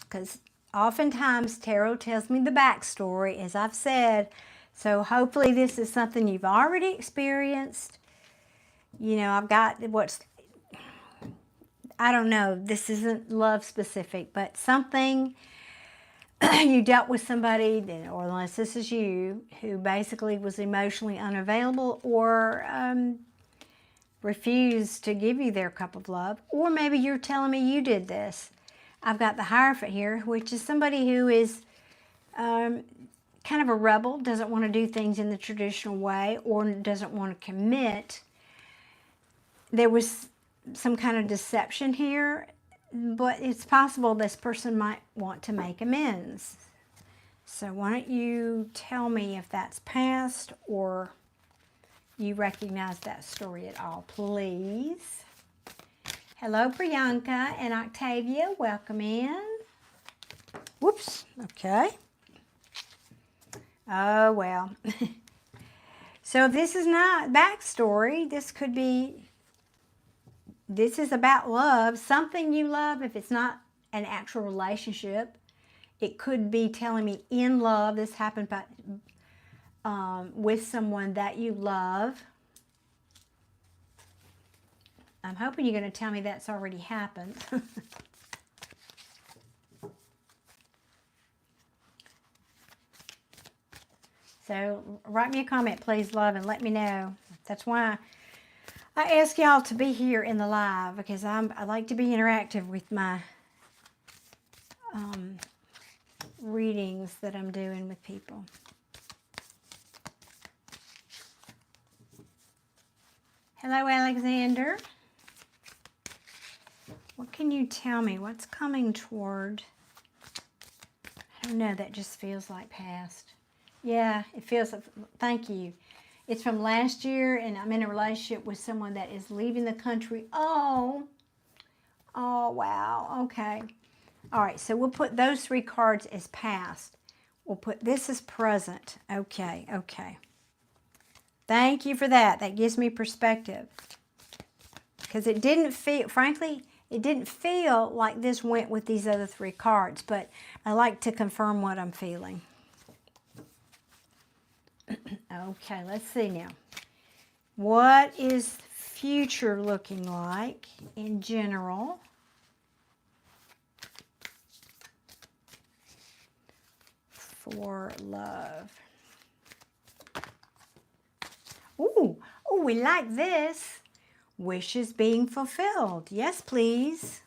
because oftentimes tarot tells me the backstory, as I've said, so hopefully this is something you've already experienced. You know, I've got I don't know, this isn't love specific, but something you dealt with somebody, or unless this is you, who basically was emotionally unavailable or refused to give you their cup of love. Or maybe you're telling me you did this. I've got the Hierophant here, which is somebody who is kind of a rebel, doesn't want to do things in the traditional way, or doesn't want to commit. There was some kind of deception here, but it's possible this person might want to make amends. So why don't you tell me if that's past or you recognize that story at all, please. Hello, Priyanka and Octavia. Welcome in. Whoops. Okay. Oh, well. So if this is not backstory, this could be, this is about love, something you love. If it's not an actual relationship, it could be telling me in love. This happened by, with someone that you love. I'm hoping you're going to tell me that's already happened. So write me a comment, please, love, and let me know. That's why I ask y'all to be here in the live, because I like to be interactive with my readings that I'm doing with people. Hello, Alexander. What can you tell me? What's coming toward? I don't know, that just feels like past. Yeah, it feels, thank you. It's from last year, and I'm in a relationship with someone that is leaving the country. Oh, wow, okay. All right, so we'll put those 3 cards as past. We'll put this as present. Okay, okay. Thank you for that. That gives me perspective. Because it didn't feel, frankly, it didn't feel like this went with these other 3 cards, but I like to confirm what I'm feeling. Okay, let's see now. What is future looking like in general? For love. Ooh, we like this. Wishes being fulfilled. Yes, please.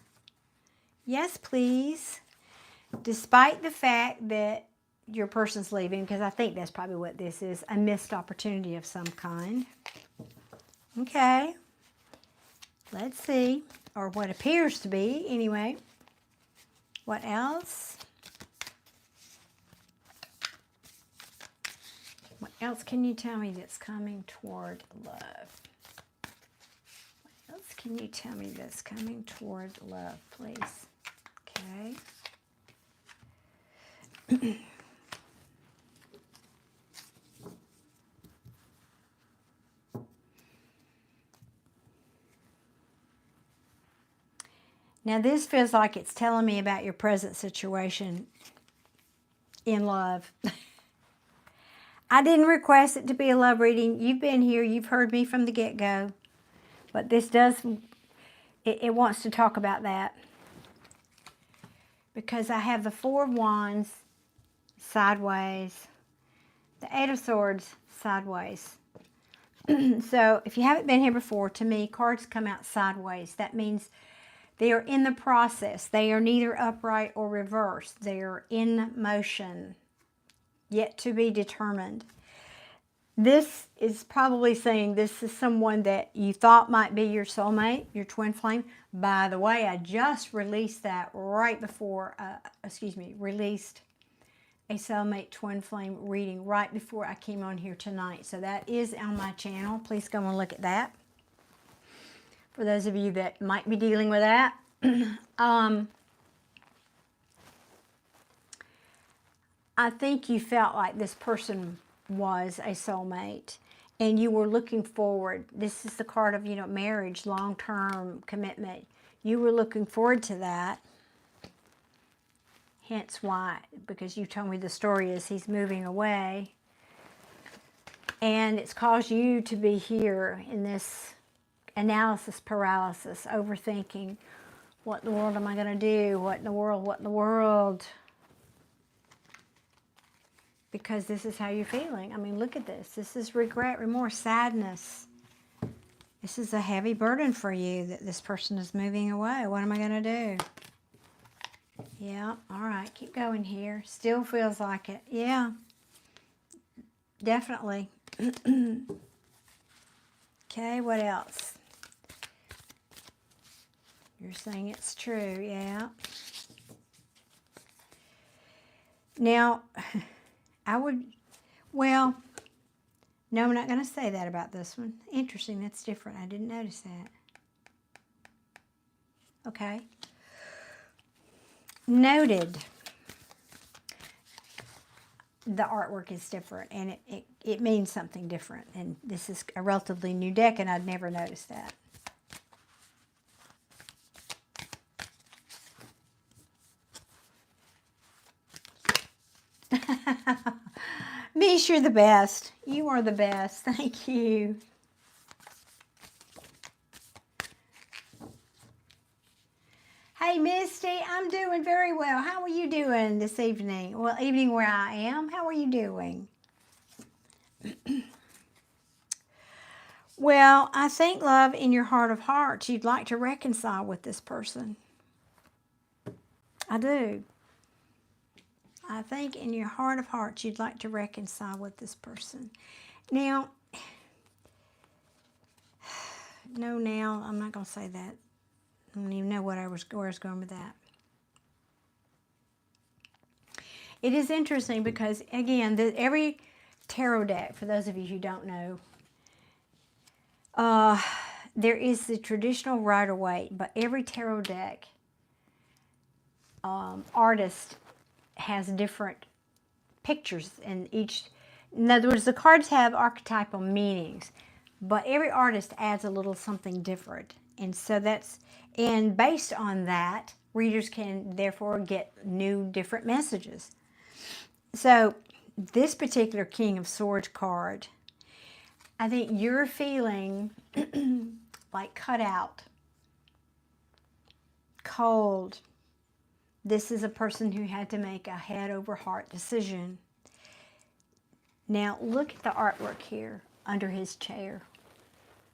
Yes, please. Despite the fact that your person's leaving, because I think that's probably what this is, a missed opportunity of some kind. Okay. Let's see. Or what appears to be, anyway. What else? What else can you tell me that's coming toward love? What else can you tell me that's coming toward love, please? Okay. Now this feels like it's telling me about your present situation in love. I didn't request it to be a love reading. You've been here. You've heard me from the get-go. But this does, it wants to talk about that. Because I have the 4 of Wands sideways, the 8 of Swords sideways. So if you haven't been here before, to me, cards come out sideways. That means they are in the process. They are neither upright or reversed. They are in motion, yet to be determined. This is probably saying this is someone that you thought might be your soulmate, your twin flame. By the way, I just released that right before, released a soulmate twin flame reading right before I came on here tonight. So that is on my channel. Please go and look at that. For those of you that might be dealing with that. I think you felt like this person was a soulmate and you were looking forward. This is the card of, marriage, long-term commitment. You were looking forward to that. Hence why, because you told me the story is he's moving away. And it's caused you to be here in this analysis paralysis, overthinking, what in the world am I going to do? What in the world? What in the world? because this is how you're feeling. I mean, look at this. This is regret, remorse, sadness. This is a heavy burden for you that this person is moving away. What am I going to do? Yeah, all right, keep going here. Still feels like it. Yeah, definitely. Okay, what else? You're saying it's true, yeah. Now, well, no, I'm not going to say that about this one. Interesting, that's different. I didn't notice that. Okay. Noted. The artwork is different, and it means something different. And this is a relatively new deck, and I'd never noticed that. Mish, you're the best. You are the best. Thank you. Hey, Misty, I'm doing very well. How are you doing this evening? Well, evening where I am. How are you doing? Well, I think, love, in your heart of hearts, you'd like to reconcile with this person. I do. I think in your heart of hearts, you'd like to reconcile with this person. Now, no, now, I'm not going to say that. I don't even know where I was going with that. It is interesting because, again, every tarot deck, for those of you who don't know, there is the traditional Rider-Waite, but every tarot deck artist has different pictures in each. In other words, the cards have archetypal meanings, but every artist adds a little something different. And so and based on that, readers can therefore get new, different messages. So this particular King of Swords card, I think you're feeling like cut out, cold. This is a person who had to make a head over heart decision. Now look at the artwork here under his chair.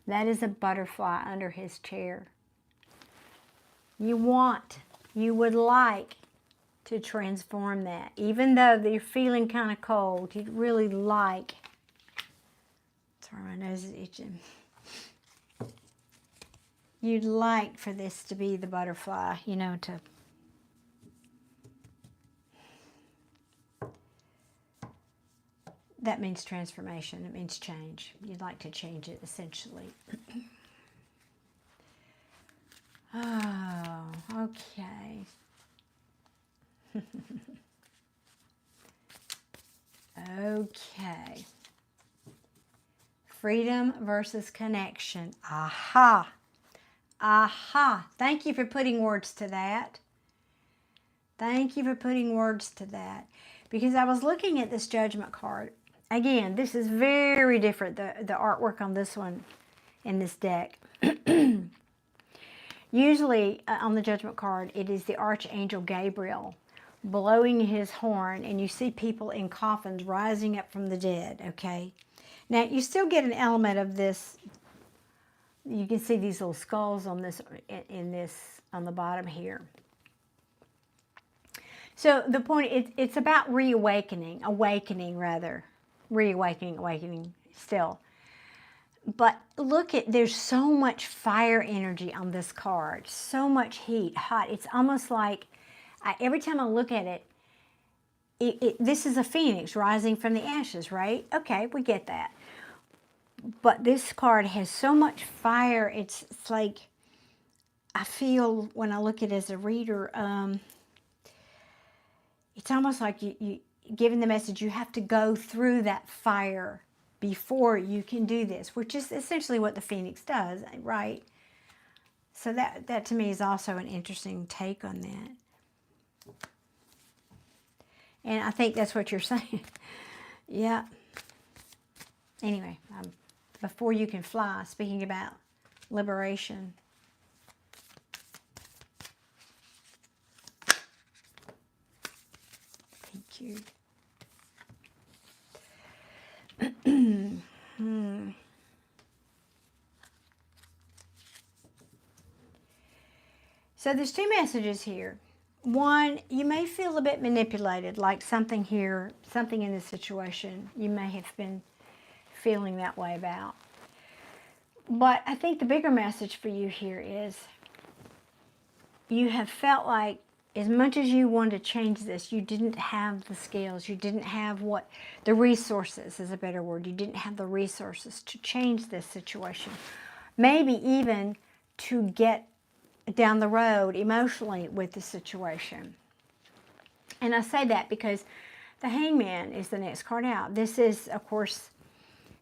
That is a butterfly under his chair. You would like to transform that. Even though you're feeling kind of cold, you'd really like, sorry, my nose is itching. You'd like for this to be the butterfly, you know, that means transformation. It means change. You'd like to change it, essentially. Oh, okay. Okay. Freedom versus connection. Aha. Aha. Thank you for putting words to that. Thank you for putting words to that. Because I was looking at this Judgment card. Again, this is very different, the artwork on this one in this deck. Usually on the Judgment card, it is the Archangel Gabriel blowing his horn, and you see people in coffins rising up from the dead, okay? Now, you still get an element of this. You can see these little skulls on this, on the bottom here. So the point, it's about reawakening, awakening still. But look there's so much fire energy on this card, so much heat, hot. It's almost like, every time I look at it, this is a phoenix rising from the ashes, right? Okay, we get that. But this card has so much fire, it's like, I feel when I look at it as a reader, it's almost like you giving the message, you have to go through that fire before you can do this, which is essentially what the phoenix does, right? So that to me is also an interesting take on that. And I think that's what you're saying. Yeah. Anyway, before you can fly, speaking about liberation. Thank you. So there's two messages here. One, you may feel a bit manipulated, like something here, something in this situation you may have been feeling that way about. But I think the bigger message for you here is you have felt like as much as you wanted to change this, you didn't have the skills, you didn't have the resources is a better word. You didn't have the resources to change this situation. Maybe even to get down the road emotionally with the situation. And I say that because the Hangman is the next card out. This is, of course,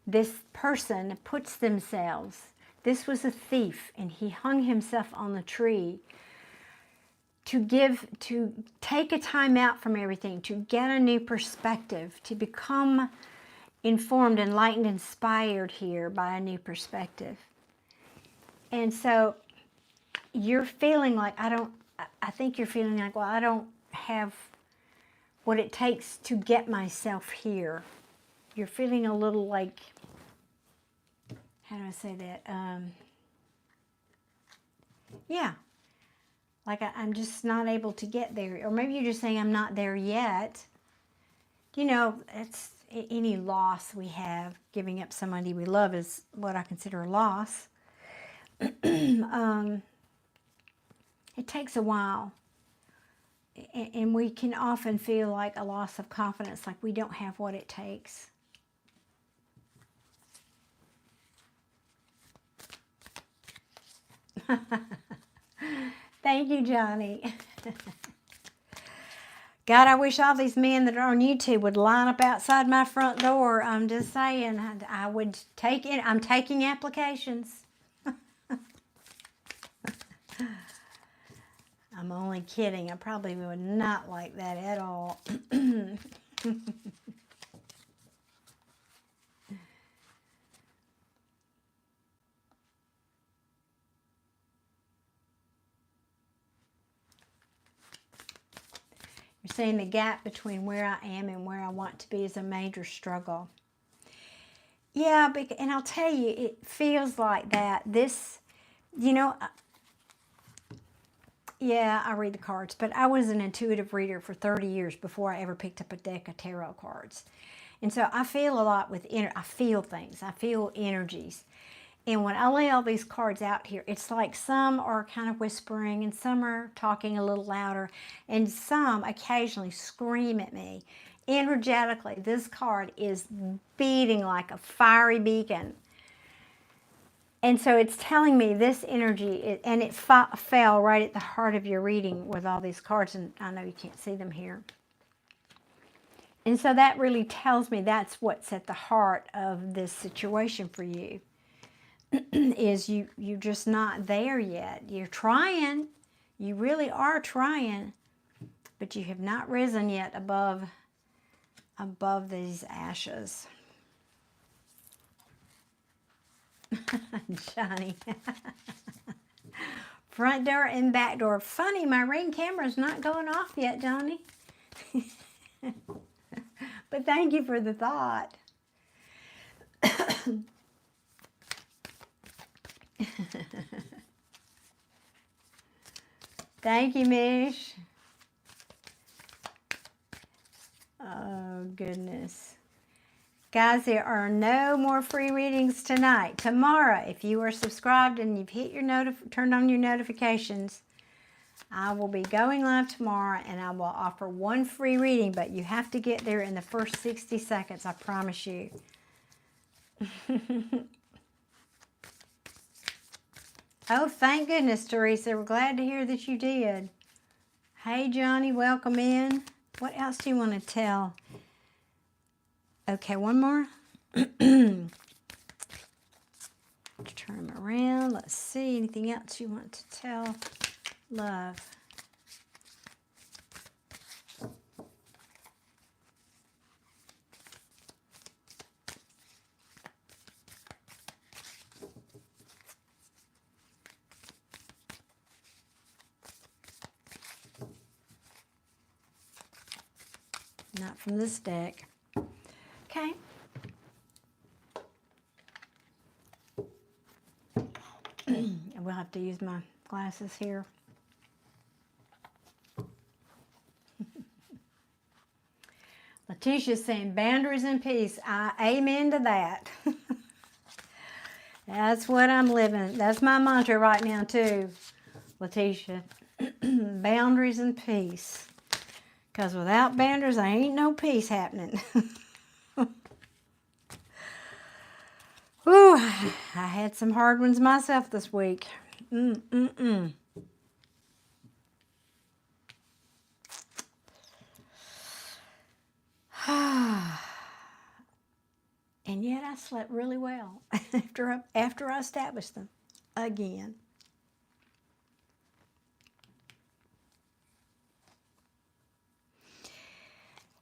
this person puts themselves, this was a thief, and he hung himself on the tree to take a time out from everything, to get a new perspective, to become informed, enlightened, inspired here by a new perspective. And so you're feeling like, I think you're feeling like, well, I don't have what it takes to get myself here. You're feeling a little like, how do I say that? Yeah, like I'm just not able to get there. Or maybe you're just saying I'm not there yet. You know, it's any loss we have. Giving up somebody we love is what I consider a loss. It takes a while. And we can often feel like a loss of confidence, like we don't have what it takes. Thank you, Johnny. God, I wish all these men that are on YouTube would line up outside my front door. I'm just saying, I would take it. I'm taking applications. I'm only kidding. I probably would not like that at all. You're saying the gap between where I am and where I want to be is a major struggle. Yeah, and I'll tell you, it feels like that. This, you know, yeah, I read the cards, but I was an intuitive reader for 30 years before I ever picked up a deck of tarot cards. And so I feel a lot with, I feel things, I feel energies. And when I lay all these cards out here, it's like some are kind of whispering and some are talking a little louder and some occasionally scream at me. Energetically, this card is beating like a fiery beacon. And so it's telling me this energy, and it fell right at the heart of your reading with all these cards, and I know you can't see them here. And so that really tells me that's what's at the heart of this situation for you. Is you're just not there yet. You're trying. You really are trying. But you have not risen yet above these ashes. Johnny. Front door and back door. Funny, my Ring camera's not going off yet, Johnny. But thank you for the thought. Thank you, Mish. Oh, goodness. Guys, there are no more free readings tonight. Tomorrow, if you are subscribed and you've hit your turned on your notifications, I will be going live tomorrow and I will offer one free reading, but you have to get there in the first 60 seconds, I promise you. Oh, thank goodness, Teresa. We're glad to hear that you did. Hey, Johnny, welcome in. What else do you want to tell? Okay, one more. Turn them around. Let's see. Anything else you want to tell? Love. Not from this deck. Okay. will have to use my glasses here. Letitia's saying boundaries and peace. Amen to that. That's what I'm living. That's my mantra right now too, Letitia. Boundaries and peace. Because without boundaries, there ain't no peace happening. Whew, I had some hard ones myself this week. And yet I slept really well after I established them again.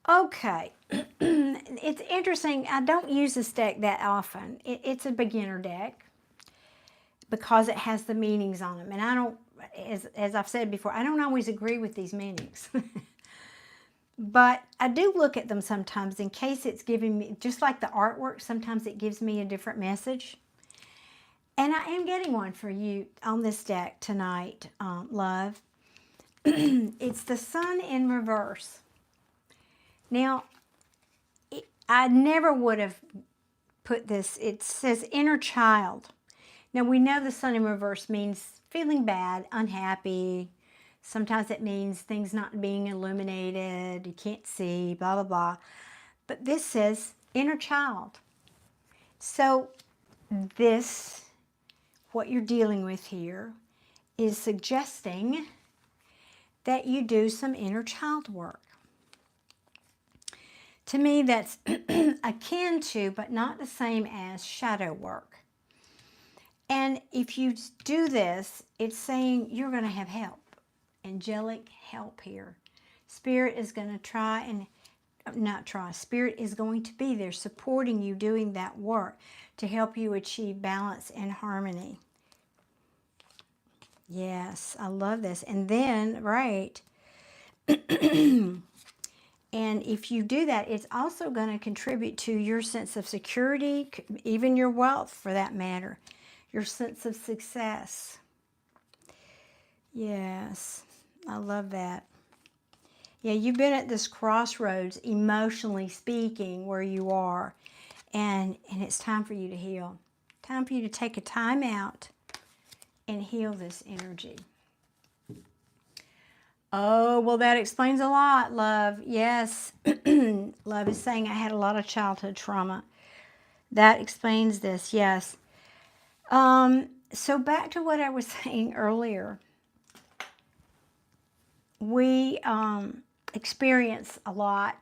Okay, it's interesting. I don't use this deck that often. It's a beginner deck because it has the meanings on them. And I don't, as I've said before, I don't always agree with these meanings. But I do look at them sometimes in case it's giving me, just like the artwork, sometimes it gives me a different message. And I am getting one for you on this deck tonight, love. It's the Sun in reverse. Now, I never would have put this, it says inner child. Now, we know the Sun in reverse means feeling bad, unhappy. Sometimes it means things not being illuminated, you can't see, blah, blah, blah. But this says inner child. So this, what you're dealing with here, is suggesting that you do some inner child work. To me, that's akin to, but not the same as, shadow work. And if you do this, it's saying you're going to have help. Angelic help here. Spirit is going to try and, not try, Spirit is going to be there supporting you doing that work to help you achieve balance and harmony. Yes, I love this. And then, right, and if you do that, it's also going to contribute to your sense of security, even your wealth for that matter, your sense of success. Yes, I love that. Yeah, you've been at this crossroads, emotionally speaking, where you are, and it's time for you to heal. Time for you to take a time out and heal this energy. Oh, well, that explains a lot, love. Yes, love is saying I had a lot of childhood trauma. That explains this, yes. So back to what I was saying earlier. We experience a lot,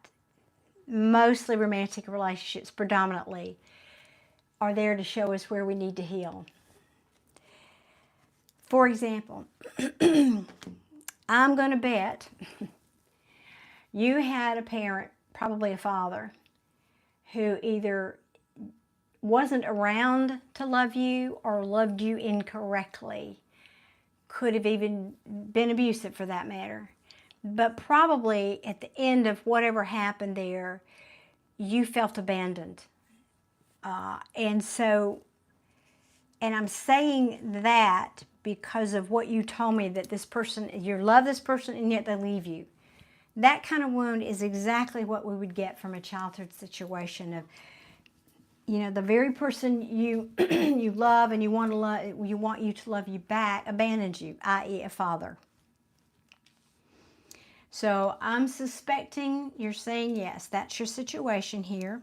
mostly romantic relationships predominantly, are there to show us where we need to heal. For example, I'm going to bet you had a parent, probably a father, who either wasn't around to love you or loved you incorrectly. Could have even been abusive for that matter. But probably at the end of whatever happened there, you felt abandoned. And I'm saying that because of what you told me, that this person, you love this person and yet they leave you. That kind of wound is exactly what we would get from a childhood situation of, you know, the very person you you love and you want you to love you back, abandons you, i.e. a father. So I'm suspecting you're saying yes, that's your situation here.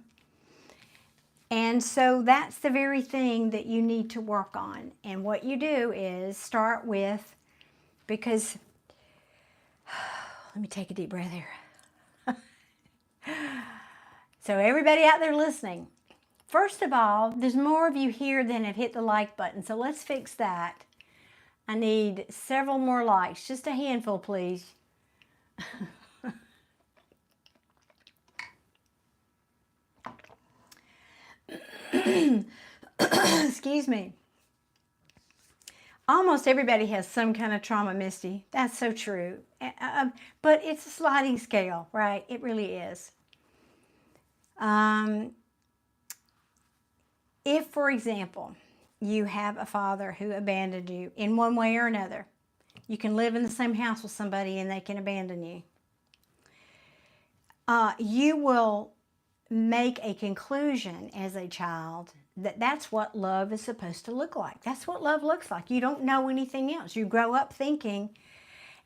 And so that's the very thing that you need to work on. And what you do is start with, because, let me take a deep breath here. So everybody out there listening, first of all, there's more of you here than have hit the like button. So let's fix that. I need several more likes, just a handful, please. Excuse me. Almost everybody has some kind of trauma, Misty. That's so true. But it's a sliding scale, right? It really is. If, for example, you have a father who abandoned you in one way or another. You can live in the same house with somebody and they can abandon you. You will make a conclusion as a child that that's what love is supposed to look like. That's what love looks like. You don't know anything else. You grow up thinking,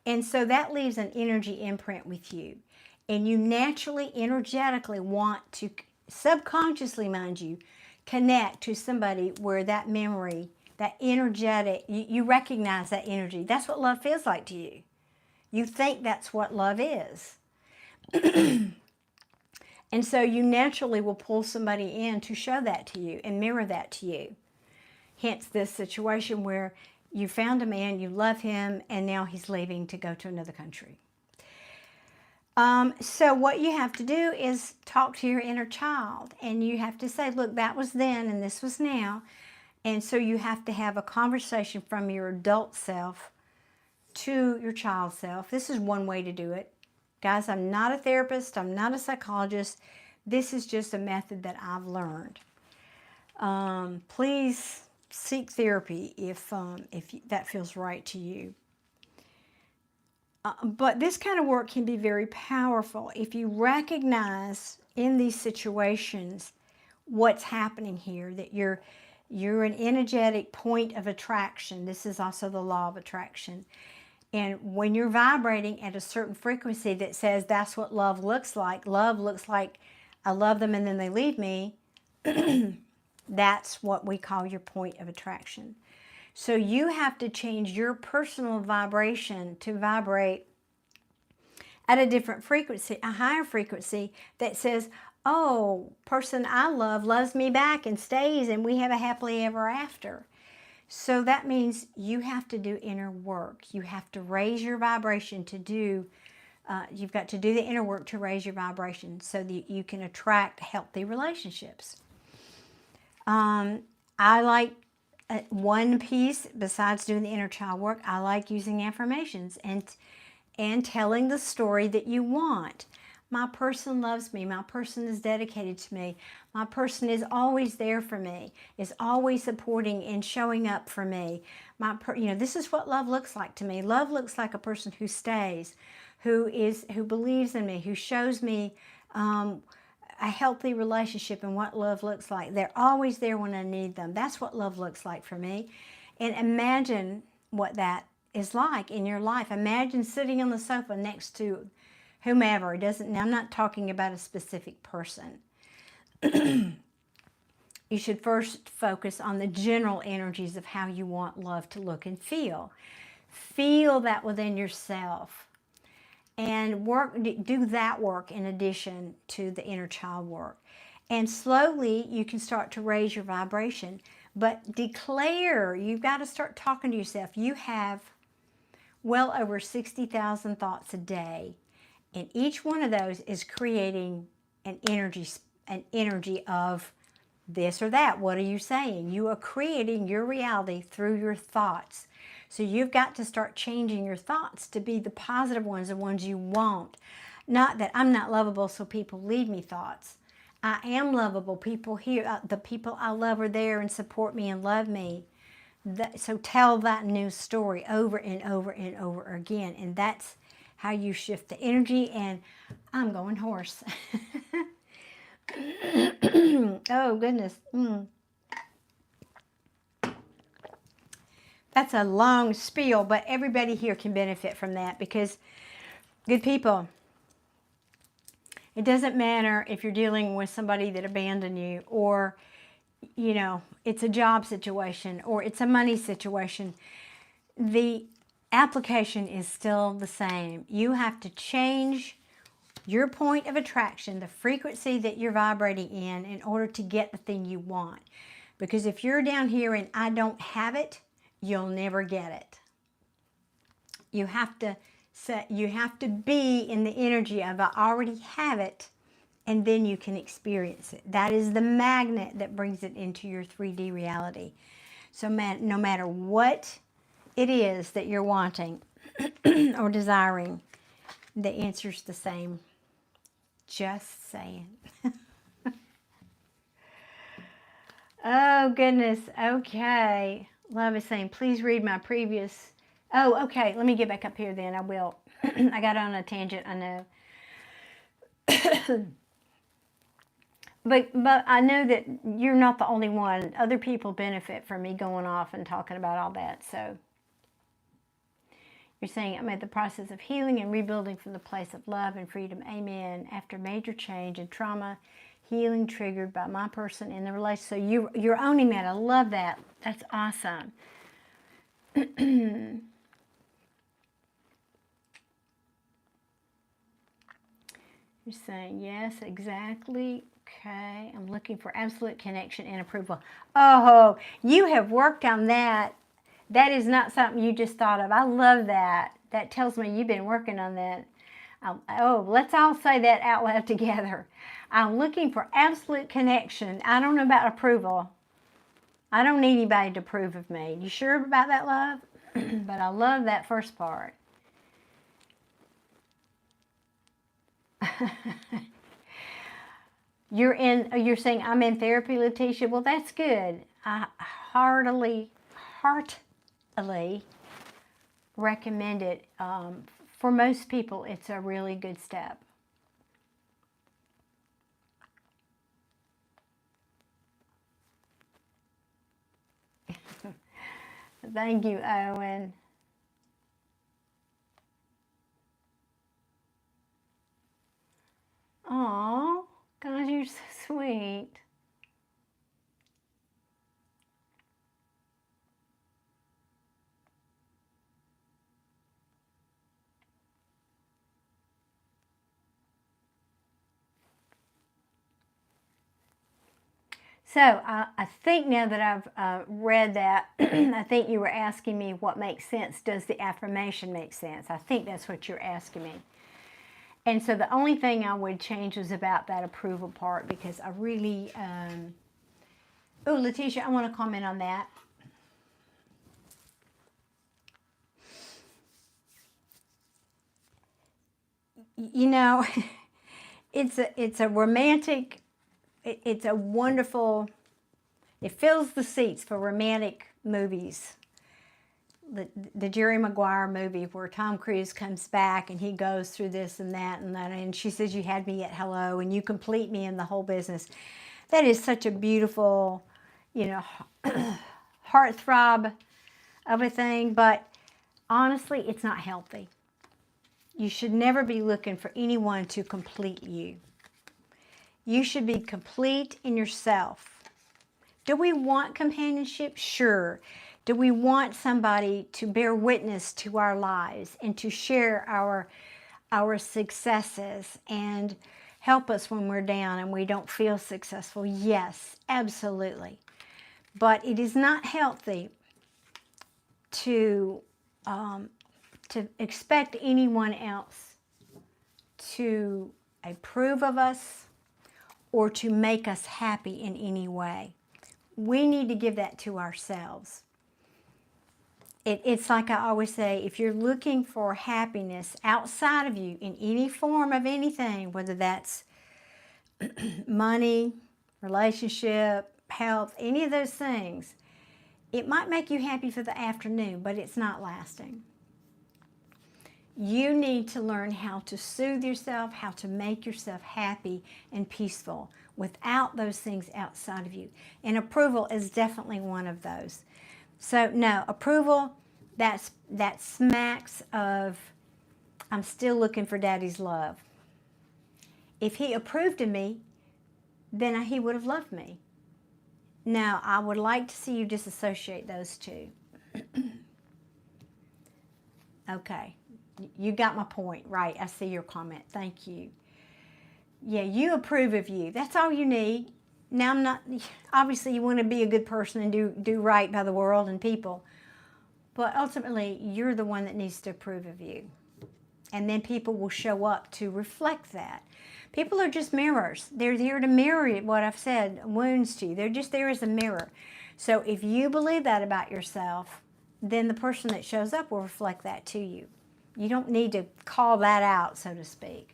and so that leaves an energy imprint with you. And you naturally, energetically want to, subconsciously, mind you, connect to somebody where that memory, that energetic, you recognize that energy. That's what love feels like to you. You think that's what love is. And so you naturally will pull somebody in to show that to you and mirror that to you. Hence this situation where you found a man, you love him, and now he's leaving to go to another country. So what you have to do is talk to your inner child, and you have to say, look, that was then and this was now. And so you have to have a conversation from your adult self to your child self. This is one way to do it. Guys, I'm not a therapist. I'm not a psychologist. This is just a method that I've learned. Please seek therapy if that feels right to you. But this kind of work can be very powerful if you recognize in these situations what's happening here, that you're an energetic point of attraction. This is also the law of attraction. And when you're vibrating at a certain frequency that says that's what love looks like I love them and then they leave me, that's what we call your point of attraction. So you have to change your personal vibration to vibrate at a different frequency, a higher frequency that says, oh, person I love loves me back and stays and we have a happily ever after. So that means you have to do inner work. You have to raise your vibration to do, you've got to do the inner work to raise your vibration so that you can attract healthy relationships. I like one piece, besides doing the inner child work, I like using affirmations and telling the story that you want. My person loves me. My person is dedicated to me. My person is always there for me, is always supporting and showing up for me. This is what love looks like to me. Love looks like a person who stays, who believes in me, who shows me a healthy relationship and what love looks like. They're always there when I need them. That's what love looks like for me. And imagine what that is like in your life. Imagine sitting on the sofa next to whomever. I'm not talking about a specific person. You should first focus on the general energies of how you want love to look and feel. Feel that within yourself. And do that work in addition to the inner child work. And slowly you can start to raise your vibration. But declare, you've got to start talking to yourself. You have well over 60,000 thoughts a day. And each one of those is creating an energy of this or that. What are you saying? You are creating your reality through your thoughts. So you've got to start changing your thoughts to be the positive ones, the ones you want. Not that I'm not lovable so people leave me thoughts. I am lovable. People here, the people I love are there and support me and love me. So tell that new story over and over and over again. And that's how you shift the energy. And I'm going hoarse. Oh, goodness. That's a long spiel, but everybody here can benefit from that because, good people, it doesn't matter if you're dealing with somebody that abandoned you or, it's a job situation or it's a money situation. The application is still the same. You have to change your point of attraction, the frequency that you're vibrating in order to get the thing you want. Because if you're down here and I don't have it, you'll never get it. You have to be in the energy of I already have it, and then you can experience it. That is the magnet that brings it into your 3D reality. So no matter what it is that you're wanting or desiring, the answer's the same. Just saying. Oh, goodness. Okay. Love is saying, please read my previous. Oh, okay. Let me get back up here then. I will. I got on a tangent, I know. But I know that you're not the only one. Other people benefit from me going off and talking about all that. So you're saying I'm at the process of healing and rebuilding from the place of love and freedom. Amen. After major change and trauma, healing triggered by my person in the relationship. So you're owning that. I love that. That's awesome. You're saying, yes, exactly. Okay, I'm looking for absolute connection and approval. Oh, you have worked on that. That is not something you just thought of. I love that. That tells me you've been working on that. Oh, let's all say that out loud together. I'm looking for absolute connection. I don't know about approval. I don't need anybody to approve of me. You sure about that, love? But I love that first part. You're saying I'm in therapy, Letitia. Well, that's good. I heartily recommend it. For most people, it's a really good step. Thank you, Owen. Oh, God, you're so sweet. So I think now that I've read that, I think you were asking me what makes sense. Does the affirmation make sense? I think that's what you're asking me. And so the only thing I would change was about that approval part, because I really, oh, Letitia, I want to comment on that. You know, it's a romantic, it's a wonderful, it fills the seats for romantic movies. The Jerry Maguire movie where Tom Cruise comes back and he goes through this and that and that, and she says, you had me at hello and you complete me in the whole business. That is such a beautiful, you know, heartthrob of a thing, but honestly, it's not healthy. You should never be looking for anyone to complete you. You should be complete in yourself. Do we want companionship? Sure. Do we want somebody to bear witness to our lives and to share our successes and help us when we're down and we don't feel successful? Yes, absolutely. But it is not healthy to expect anyone else to approve of us or to make us happy in any way. We need to give that to ourselves. It's like I always say, if you're looking for happiness outside of you in any form of anything, whether that's money, relationship, health, any of those things, it might make you happy for the afternoon, but it's not lasting. You need to learn how to soothe yourself, how to make yourself happy and peaceful without those things outside of you. And approval is definitely one of those. So no, approval, that smacks of, I'm still looking for Daddy's love. If he approved of me, then he would have loved me. Now, I would like to see you disassociate those two. Okay, you got my point, right? I see your comment. Thank you. Yeah, you approve of you. That's all you need. Now, I'm not, obviously you want to be a good person and do right by the world and people, but ultimately you're the one that needs to approve of you. And then people will show up to reflect that. People are just mirrors. They're there to mirror what I've said, wounds to you. They're just there as a mirror. So if you believe that about yourself, then the person that shows up will reflect that to you. You don't need to call that out, so to speak.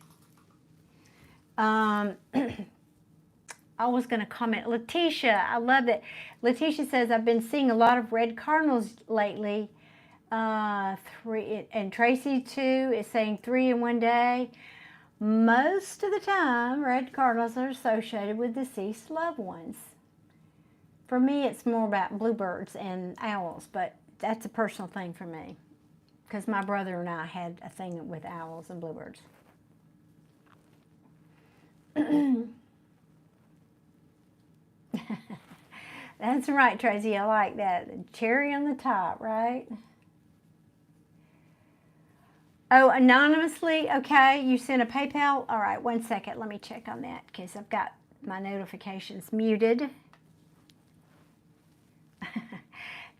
I was going to comment. Letitia, I love it. Letitia says, I've been seeing a lot of red cardinals lately. 3, and Tracy too is saying 3 in one day. Most of the time, red cardinals are associated with deceased loved ones. For me, it's more about bluebirds and owls, but that's a personal thing for me because my brother and I had a thing with owls and bluebirds. That's right, Tracy. I like that. Cherry on the top, right? Oh, anonymously? Okay, you sent a PayPal? All right, 1 second. Let me check on that because I've got my notifications muted.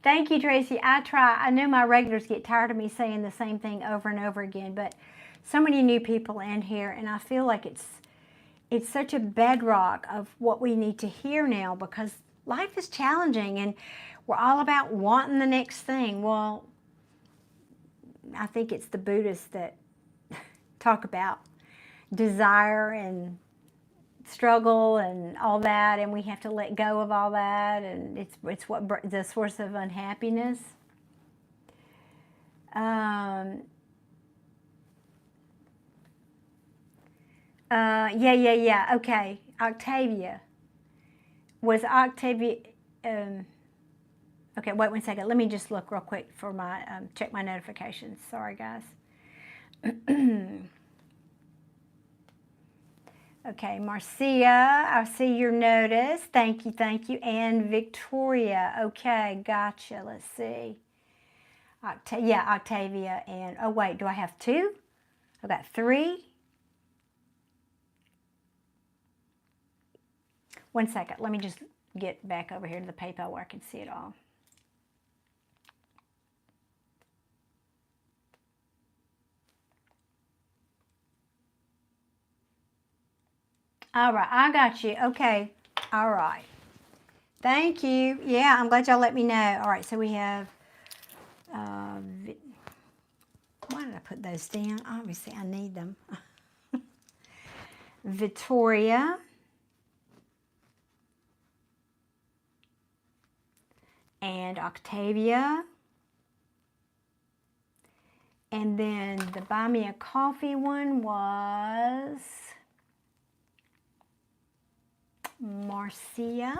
Thank you, Tracy. I try. I know my regulars get tired of me saying the same thing over and over again, but so many new people in here, and I feel like it's such a bedrock of what we need to hear now because life is challenging and we're all about wanting the next thing. Well, I think it's the Buddhists that talk about desire and struggle and all that, and we have to let go of all that, and it's what the source of unhappiness. Yeah. Okay, Octavia. Was Octavia? Okay, wait 1 second. Let me just look real quick for my check my notifications. Sorry, guys. Okay, Marcia, I see your notice. Thank you. And Victoria. Okay, gotcha. Let's see. Octavia and, oh wait, do I have 2? I've got 3. 1 second. Let me just get back over here to the PayPal where I can see it all. All right, I got you. Okay, all right. Thank you. Yeah, I'm glad y'all let me know. All right, so we have, why did I put those down? Obviously, I need them. Victoria. And Octavia. And then the Buy Me a Coffee one was Marcia.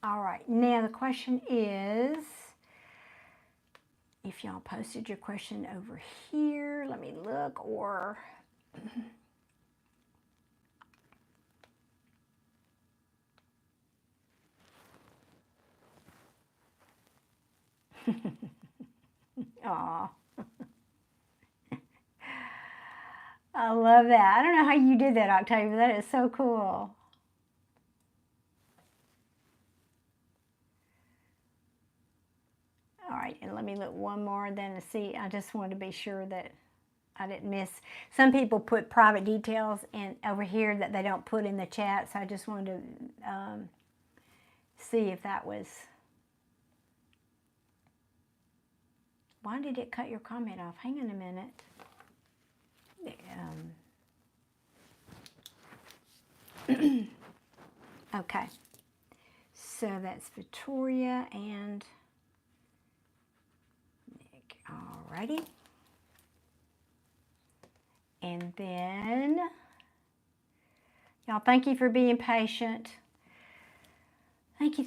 All right, now the question is, if y'all posted your question over here, let me look, or aw. I love that. I don't know how you did that, Octavia. That is so cool. All right, and let me look one more then to see. I just wanted to be sure that I didn't miss. Some people put private details in over here that they don't put in the chat, so I just wanted to see if that was. Why did it cut your comment off? Hang on a minute. Okay, so that's Victoria and Nick. Alrighty. And then, y'all, thank you for being patient. Thank you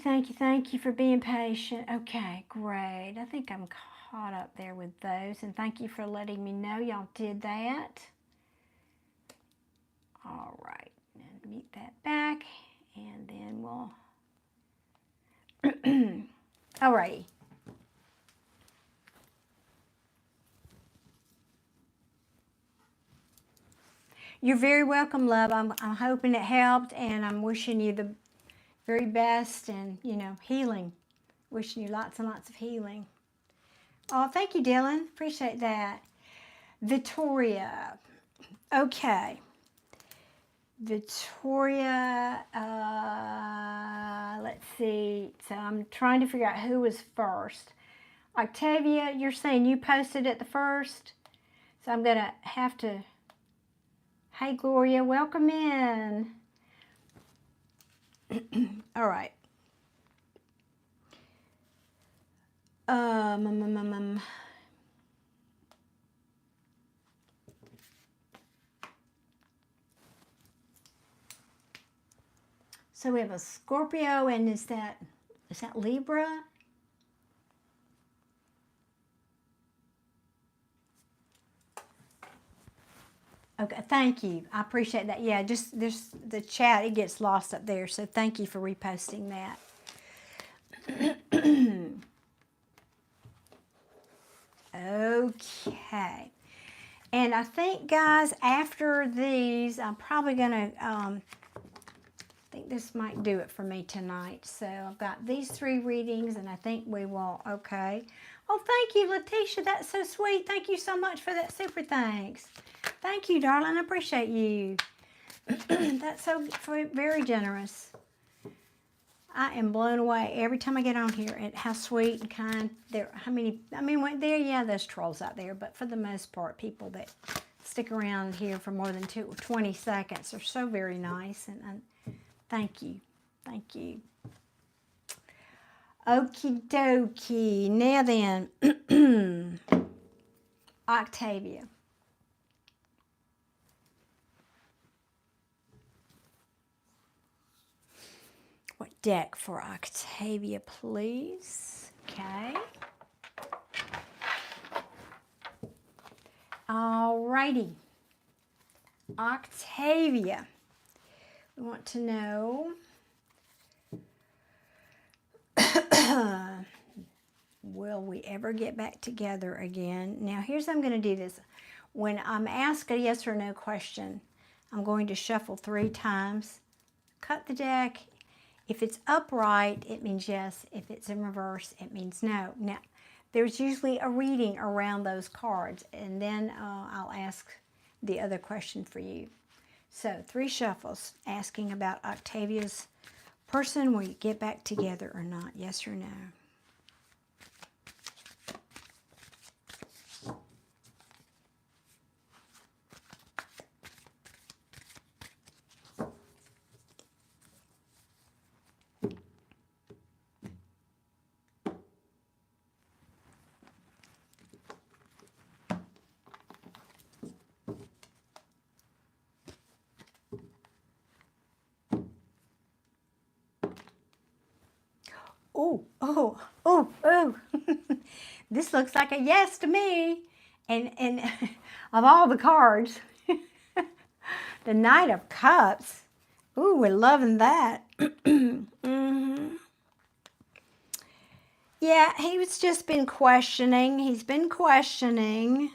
for being patient. Okay, great. I think I'm caught up there with those. And thank you for letting me know y'all did that. All right, and mute that back. And then we'll, all righty. You're very welcome, love. I'm hoping it helped, and I'm wishing you the very best and, you know, healing. Wishing you lots and lots of healing. Oh, thank you, Dylan. Appreciate that. Victoria. Okay. Victoria, let's see. So I'm trying to figure out who was first. Octavia, you're saying you posted it the first? So I'm going to have to, hey Gloria, welcome in. All right. So we have a Scorpio, and is that Libra? Okay, thank you. I appreciate that. Yeah, just there's the chat, it gets lost up there, so thank you for reposting that. Okay. And I think, guys, after these, I'm probably going to, I think this might do it for me tonight. So I've got these 3 readings, and I think we will, okay. Oh, thank you, Letitia. That's so sweet. Thank you so much for that super thanks. Thank you, darling. I appreciate you. That's so very generous. I am blown away every time I get on here at how sweet and kind there. How many? I mean, there, yeah, there's trolls out there, but for the most part, people that stick around here for more than 20 seconds are so very nice. And thank you, thank you. Okie dokie. Now then, Octavia. What deck for Octavia, please? Okay. Alrighty. Octavia. We want to know will we ever get back together again? Now, here's how I'm going to do this. When I'm asked a yes or no question, I'm going to shuffle 3 times, cut the deck. If it's upright, it means yes. If it's in reverse, it means no. Now, there's usually a reading around those cards, and then I'll ask the other question for you. So 3 shuffles asking about Octavia's person. Will you get back together or not? Yes or no? Oh, oh, oh, oh. This looks like a yes to me. And of all the cards, the Knight of Cups. Ooh, we're loving that. Mm-hmm. Yeah, he's just been questioning. He's been questioning.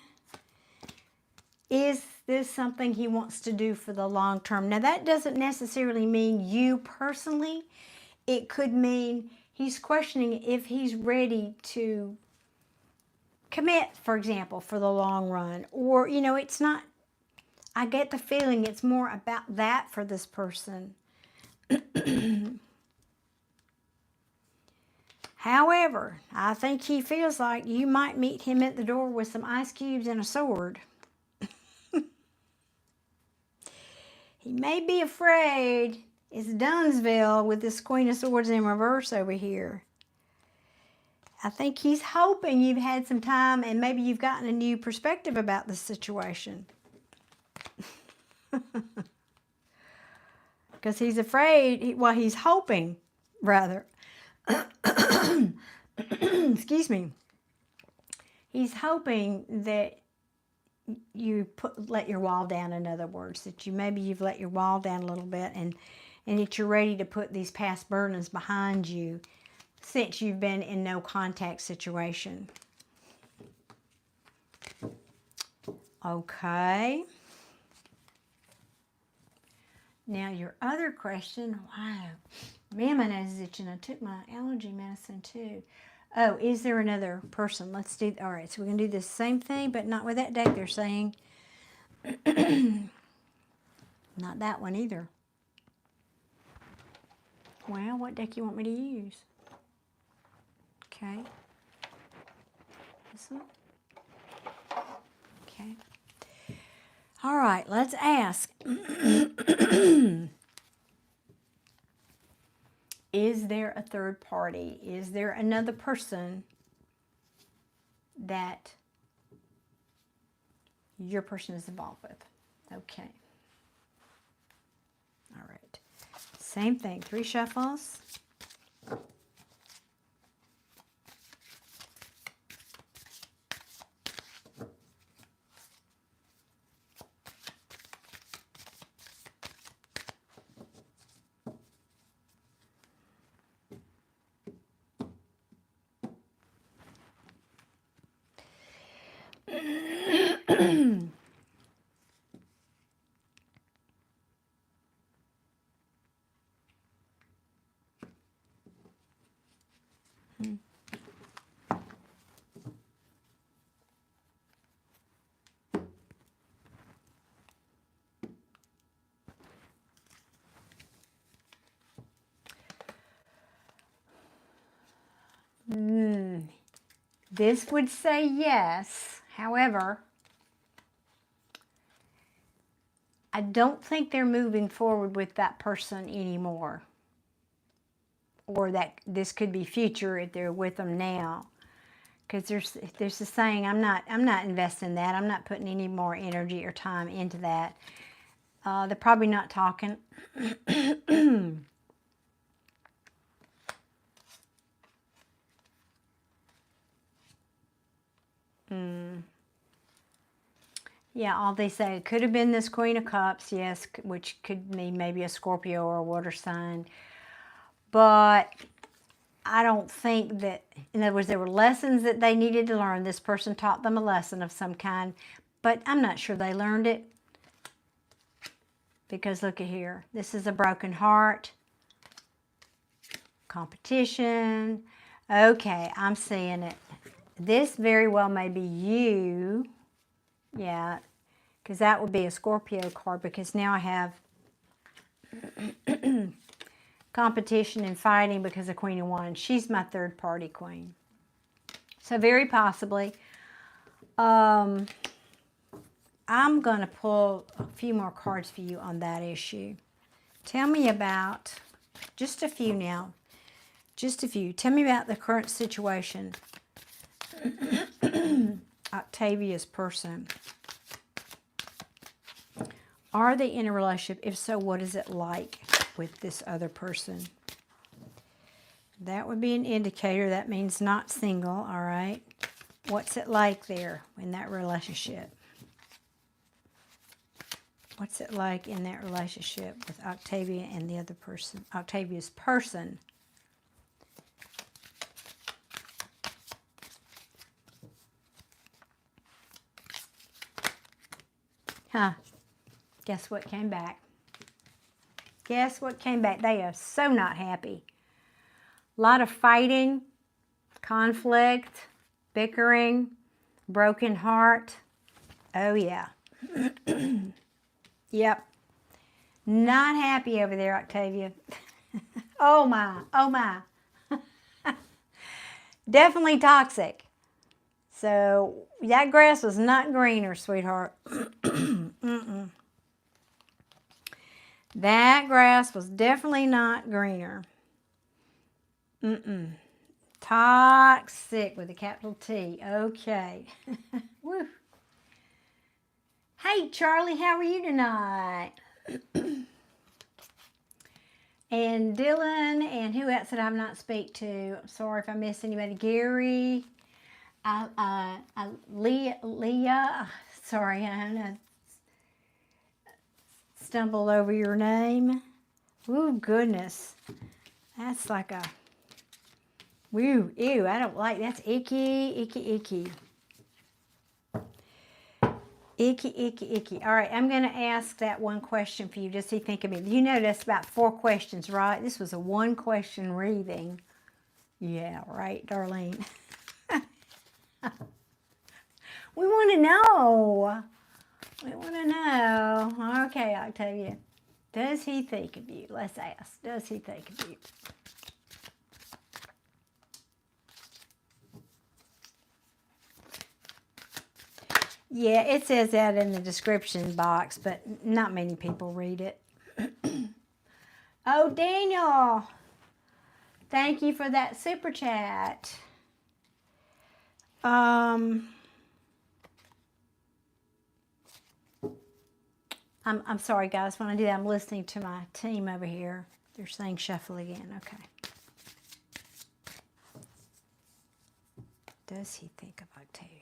Is this something he wants to do for the long term? Now, that doesn't necessarily mean you personally. It could mean he's questioning if he's ready to commit, for example, for the long run. Or, you know, it's not, I get the feeling it's more about that for this person. However, I think he feels like you might meet him at the door with some ice cubes and a sword. He may be afraid it's Dunsville with this Queen of Swords in reverse over here. I think he's hoping you've had some time and maybe you've gotten a new perspective about this situation. Because he's afraid, well, he's hoping, rather. Excuse me. He's hoping that you let your wall down, in other words, that maybe you've let your wall down a little bit and that you're ready to put these past burdens behind you since you've been in no contact situation. Okay. Now your other question, wow, man, my nose is itching. I took my allergy medicine too. Oh, is there another person? Let's do, all right, so we're going to do the same thing, but not with that deck they're saying. Not that one either. Well, what deck you want me to use? Okay. This one? Okay. All right, let's ask. Is there a third party? Is there another person that your person is involved with? Okay. All right. Same thing. 3 shuffles. This would say yes. However, I don't think they're moving forward with that person anymore. Or that this could be future if they're with them now. Because there's a saying, I'm not investing that. I'm not putting any more energy or time into that. They're probably not talking. Yeah, all they say, it could have been this Queen of Cups, yes, which could mean maybe a Scorpio or a water sign. But I don't think that, in other words, there were lessons that they needed to learn. This person taught them a lesson of some kind, but I'm not sure they learned it. Because look at here, this is a broken heart, competition. Okay, I'm seeing it. This very well may be you. Yeah, because that would be a Scorpio card, because now I have competition and fighting because of Queen of Wands. She's my third party queen. So very possibly, I'm going to pull a few more cards for you on that issue. Tell me about, just a few now, just a few. Tell me about the current situation. Octavia's person. Are they in a relationship? If so, what is it like with this other person? That would be an indicator. That means not single, all right? What's it like there in that relationship? What's it like in that relationship with Octavia and the other person? Octavia's person. Huh. Guess what came back? Guess what came back? They are so not happy. A lot of fighting, conflict, bickering, broken heart. Oh, yeah. Yep. Not happy over there, Octavia. Oh, my. Oh, my. Definitely toxic. So that grass was not greener, sweetheart. That grass was definitely not greener. Toxic with a capital T. Okay. Woo. Hey, Charlie, how are you tonight? And Dylan, and who else did I not speak to? I'm sorry if I missed anybody. Gary, Leah. Sorry, I stumbled over your name. Ooh, goodness. That's like a, woo, ew, I don't like, that's icky, icky, icky. Icky, icky, icky. All right, I'm going to ask that one question for you, just so you think of it. You know that's about 4 questions, right? This was a 1-question reading. Yeah, right, Darlene. We want to know. We want to know. Okay, Octavia. Does he think of you? Let's ask. Does he think of you? Yeah, it says that in the description box, but not many people read it. Oh, Daniel, thank you for that super chat. I'm sorry, guys. When I do that, I'm listening to my team over here. They're saying shuffle again. Okay. Does he think of Octavia?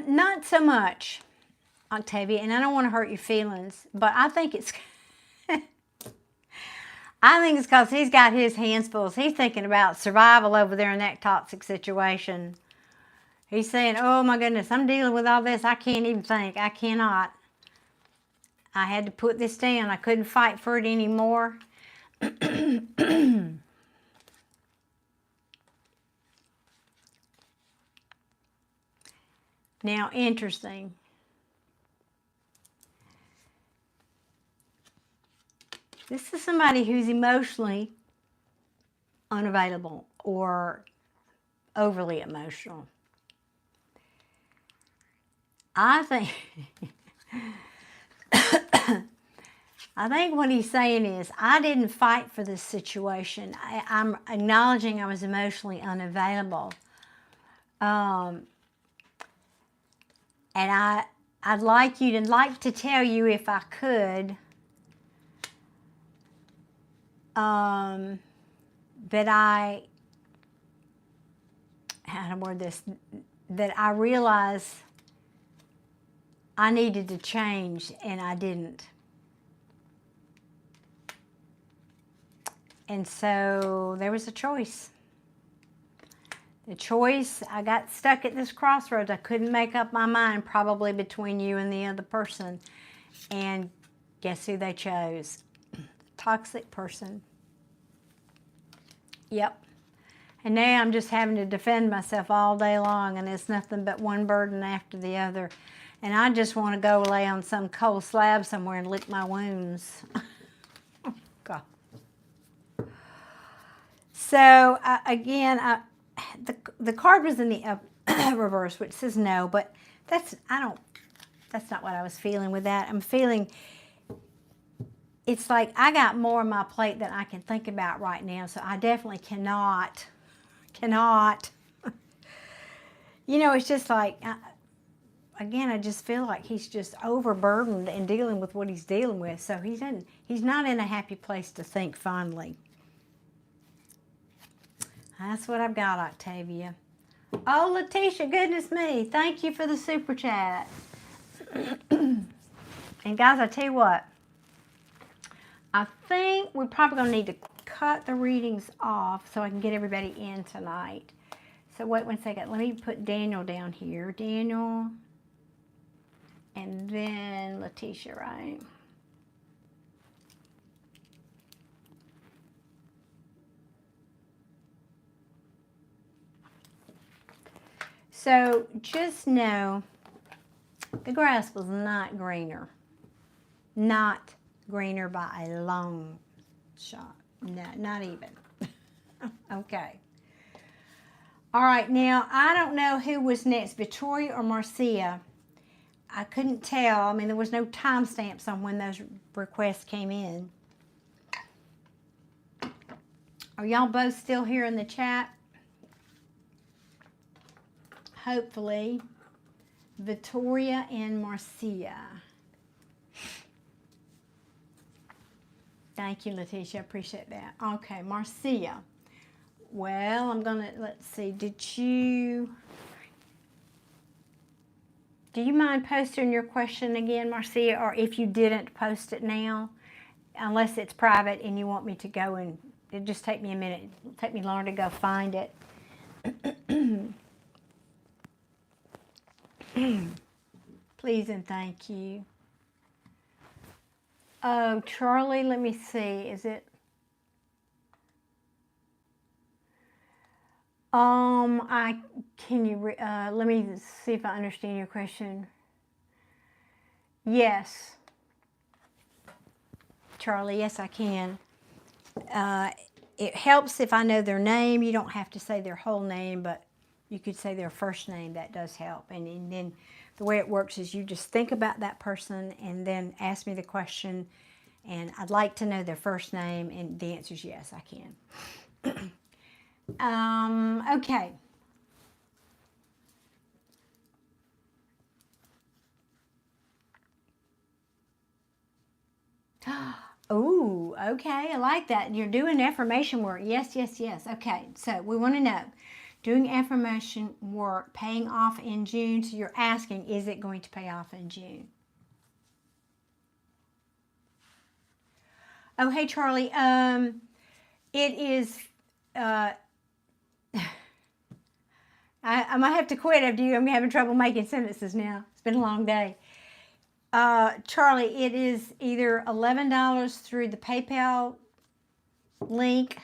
Not so much, Octavia, and I don't want to hurt your feelings, but I think it's I think it's because he's got his hands full. He's thinking about survival over there in that toxic situation. He's saying, oh my goodness, I'm dealing with all this. I can't even think. I cannot. I had to put this down. I couldn't fight for it anymore. Now, interesting. This is somebody who's emotionally unavailable or overly emotional. I think I think what he's saying is, I didn't fight for this situation. I'm acknowledging I was emotionally unavailable. And I'd like to tell you, if I could, that how to word this, that I realized I needed to change and I didn't. And so there was a choice. The choice, I got stuck at this crossroads. I couldn't make up my mind, probably between you and the other person. And guess who they chose? Toxic person. Yep. And now I'm just having to defend myself all day long, and it's nothing but one burden after the other. And I just want to go lay on some cold slab somewhere and lick my wounds. God. So again, the card was in the reverse, which says no, but that's not what I was feeling with that. I'm feeling it's like I got more on my plate than I can think about right now, so I definitely cannot. You know, it's just like, again, I just feel like he's just overburdened and dealing with what he's dealing with, so he's not in a happy place to think fondly. That's what I've got, Octavia. Oh, Letitia, goodness me. Thank you for the super chat. And guys, I tell you what. I think we're probably going to need to cut the readings off so I can get everybody in tonight. So wait one second. Let me put Daniel down here. Daniel. And then Letitia, right? So just know the grass was not greener. Not greener by a long shot. No, not even. Okay. All right, now I don't know who was next, Victoria or Marcia. I couldn't tell. I mean, there was no timestamps on when those requests came in. Are y'all both still here in the chat? Hopefully. Victoria and Marcia. Thank you, Letitia. I appreciate that. Okay, Marcia. Well, I'm going to, let's see. Do you mind posting your question again, Marcia? Or if you didn't, post it now. Unless it's private and you want me to go and, it'll just take me a minute. It'll take me longer to go find it. Please and thank you. Oh, Charlie, let me see. Is it? Let me see if I understand your question. Yes, Charlie, yes, I can. It helps if I know their name. You don't have to say their whole name, but you could say their first name. That does help. And then the way it works is you just think about that person and then ask me the question. And I'd like to know their first name, and the answer is yes, I can. Okay. Oh, okay. I like that. You're doing affirmation work. Yes, yes, yes. Okay. So we want to know, doing affirmation work paying off in June. So you're asking, is it going to pay off in June? Oh, hey, Charlie. It is, I might have to quit after you. I'm having trouble making sentences now. It's been a long day. Charlie, it is either $11 through the PayPal link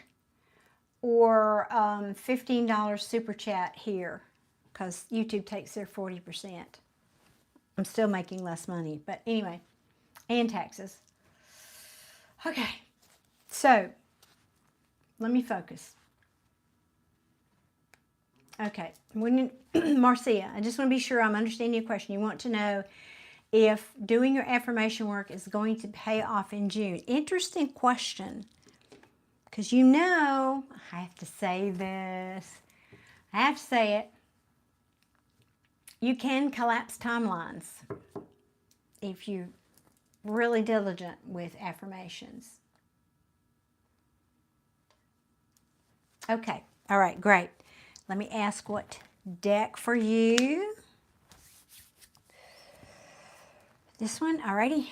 or $15 super chat here, because YouTube takes their 40%. I'm still making less money, but anyway, and taxes. Okay, so let me focus. Okay, Marcia, I just want to be sure I'm understanding your question. You want to know if doing your affirmation work is going to pay off in June. Interesting question, because you know, I have to say this. I have to say it. You can collapse timelines if you're really diligent with affirmations. Okay, all right, great. Let me ask what deck for you. This one, alrighty.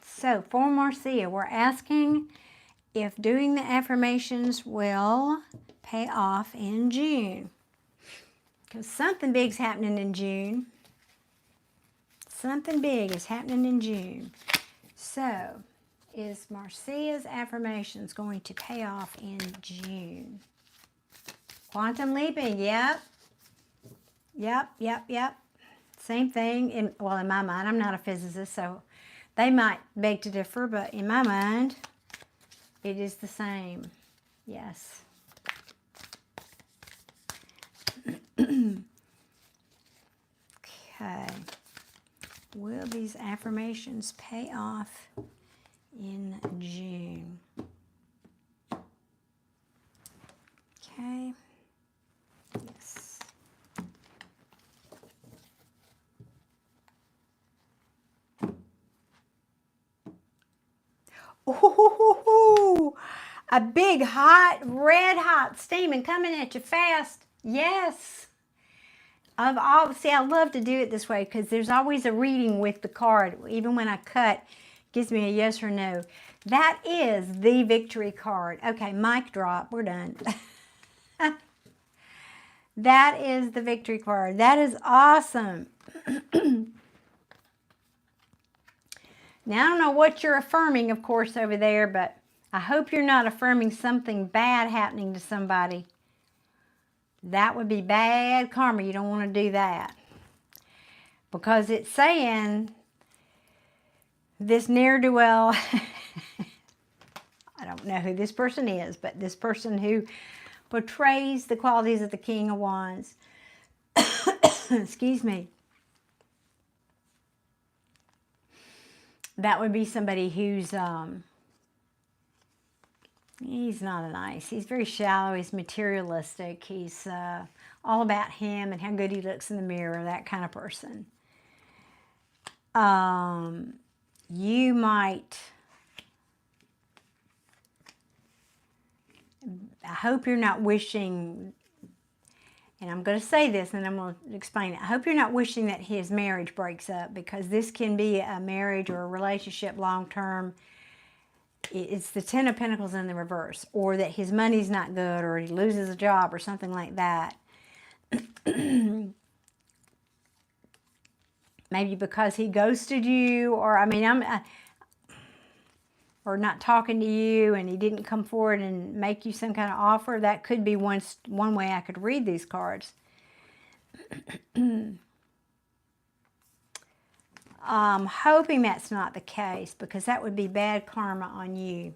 So for Marcia, we're asking if doing the affirmations will pay off in June. Because something big's happening in June. Something big is happening in June. So, is Marcia's affirmations going to pay off in June? Quantum leaping, yep. Yep. Same thing. Well, in my mind, I'm not a physicist, so they might beg to differ, but in my mind, it is the same. Yes. Okay. Will these affirmations pay off in June? Okay. Yes. Ooh, a big hot, red hot steaming coming at you fast. Yes. See, I love to do it this way because there's always a reading with the card. Even when I cut, it gives me a yes or no. That is the victory card. Okay, mic drop. We're done. That is the victory card. That is awesome. Now, I don't know what you're affirming, of course, over there, but I hope you're not affirming something bad happening to somebody. That would be bad karma. You don't want to do that. Because it's saying this ne'er-do-well, I don't know who this person is, but this person who portrays the qualities of the King of Wands, excuse me, that would be somebody who's, he's not nice. He's very shallow. He's materialistic. He's all about him and how good he looks in the mirror, that kind of person. You might, I hope you're not wishing, and I'm going to say this and I'm going to explain it. I hope you're not wishing that his marriage breaks up, because this can be a marriage or a relationship long-term. It's the Ten of Pentacles in the reverse, or that his money's not good, or he loses a job or something like that. Maybe because he ghosted you, or I mean, or not talking to you and he didn't come forward and make you some kind of offer. That could be one way I could read these cards. I'm hoping that's not the case, because that would be bad karma on you.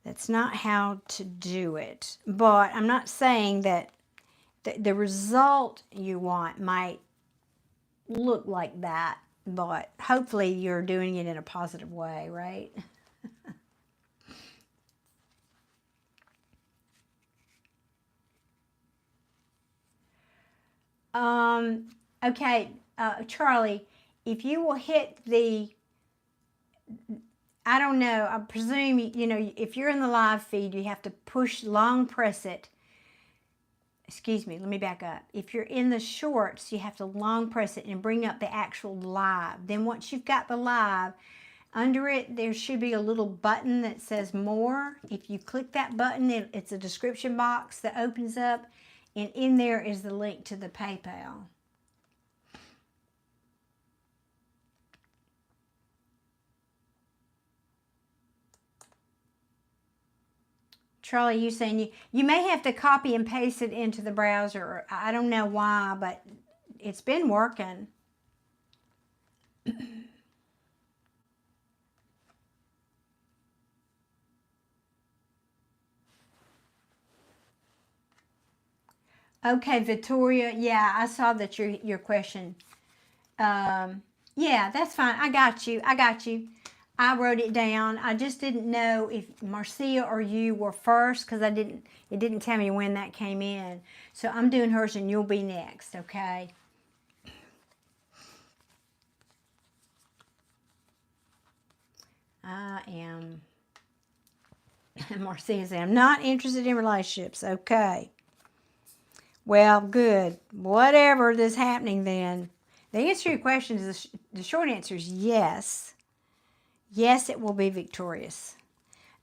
That's not how to do it. But I'm not saying that the result you want might look like that, but hopefully you're doing it in a positive way, right? Okay, Charlie, if you will hit the, I don't know, I presume, you know, if you're in the live feed, you have to long press it. Excuse me, let me back up. If you're in the shorts, you have to long press it and bring up the actual live. Then once you've got the live, under it, there should be a little button that says more. If you click that button, it's a description box that opens up, and in there is the link to the PayPal. Charlie, you saying you may have to copy and paste it into the browser. I don't know why, but it's been working. Okay, Victoria. Yeah, I saw that your question. Yeah, that's fine. I got you. I got you. I wrote it down. I just didn't know if Marcia or you were first, because it didn't tell me when that came in. So I'm doing hers and you'll be next, okay? I am, Marcia said, I'm not interested in relationships. Okay. Well, good. Whatever is happening then. The answer to your question is, the short answer is yes. Yes, it will be victorious.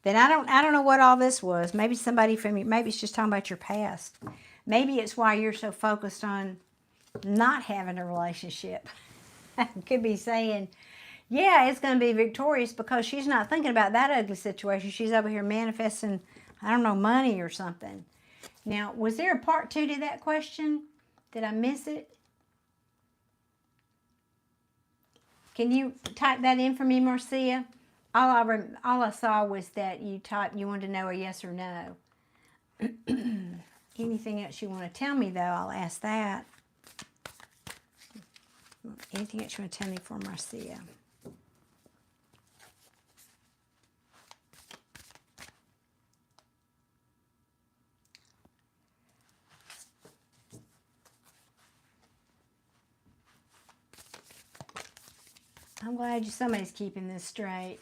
Then I don't know what all this was. Maybe somebody from you, maybe it's just talking about your past. Maybe it's why you're so focused on not having a relationship. Could be saying, yeah, it's going to be victorious, because she's not thinking about that ugly situation. She's over here manifesting, I don't know, money or something. Now, was there a part 2 to that question? Did I miss it? Can you type that in for me, Marcia? All I saw was that you wanted to know a yes or no. Anything else you want to tell me, though, I'll ask that. Anything else you want to tell me for Marcia? I'm glad somebody's keeping this straight.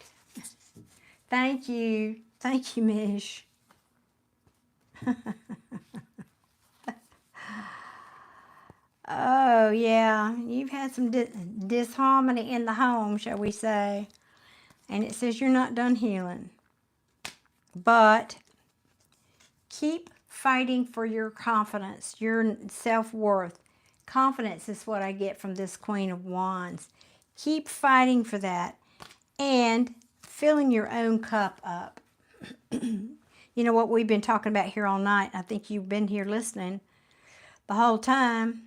Thank you. Thank you, Mish. Oh, yeah. You've had some disharmony in the home, shall we say. And it says you're not done healing. But keep fighting for your confidence, your self-worth. Confidence is what I get from this Queen of Wands. Keep fighting for that and filling your own cup up. You know what we've been talking about here all night? I think you've been here listening the whole time.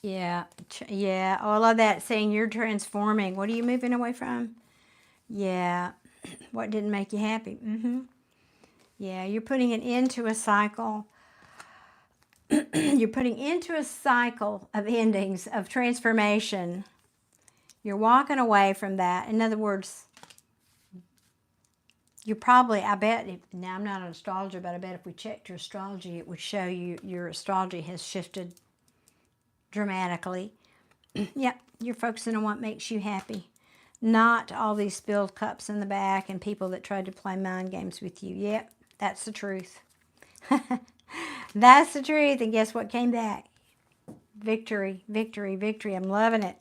Yeah, yeah. Oh, I love that, saying you're transforming. What are you moving away from? Yeah. What didn't make you happy? Yeah, you're putting an end to a cycle. You're putting into a cycle of endings, of transformation. You're walking away from that. In other words, you probably, I bet, now I'm not an astrologer, but I bet if we checked your astrology, it would show you your astrology has shifted dramatically. Yep, you're focusing on what makes you happy. Not all these spilled cups in the back and people that tried to play mind games with you. Yep, that's the truth. That's the truth. And guess what came back? Victory, victory, victory. I'm loving it.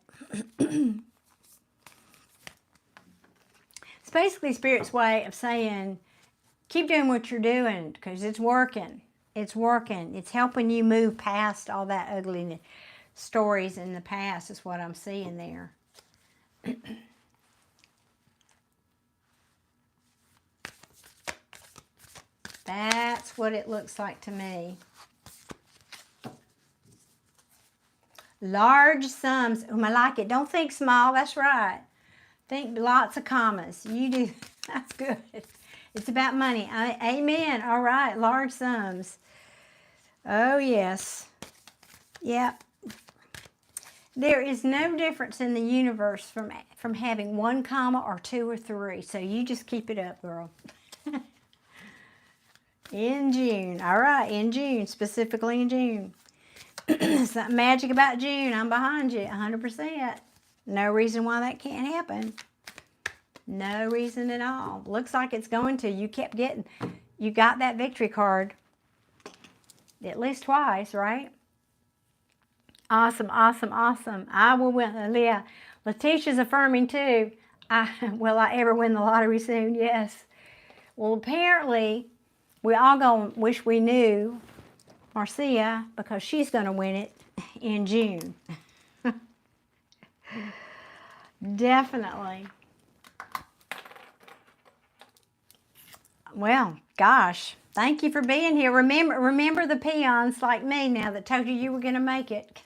It's basically Spirit's way of saying, keep doing what you're doing, because it's working. It's working. It's helping you move past all that ugly stories in the past is what I'm seeing there. That's what it looks like to me. Large sums. Oh, I like it. Don't think small. That's right. Think lots of commas. You do. That's good. It's about money. Amen. All right. Large sums. Oh, yes. Yep. There is no difference in the universe from having 1 comma or 2 or 3. So you just keep it up, girl. In June. All right. In June. Specifically in June. Something magic about June. I'm behind you 100%. No reason why that can't happen. No reason at all. Looks like it's going to. You kept getting, you got that victory card at least twice, right? Awesome, awesome, awesome. I will win. Yeah, Letitia's affirming too. Will I ever win the lottery soon? Yes. Well, apparently, we all gonna wish we knew Marcia because she's gonna win it in June. Definitely. Well, gosh, thank you for being here. Remember the peons like me now that told you were going to make it.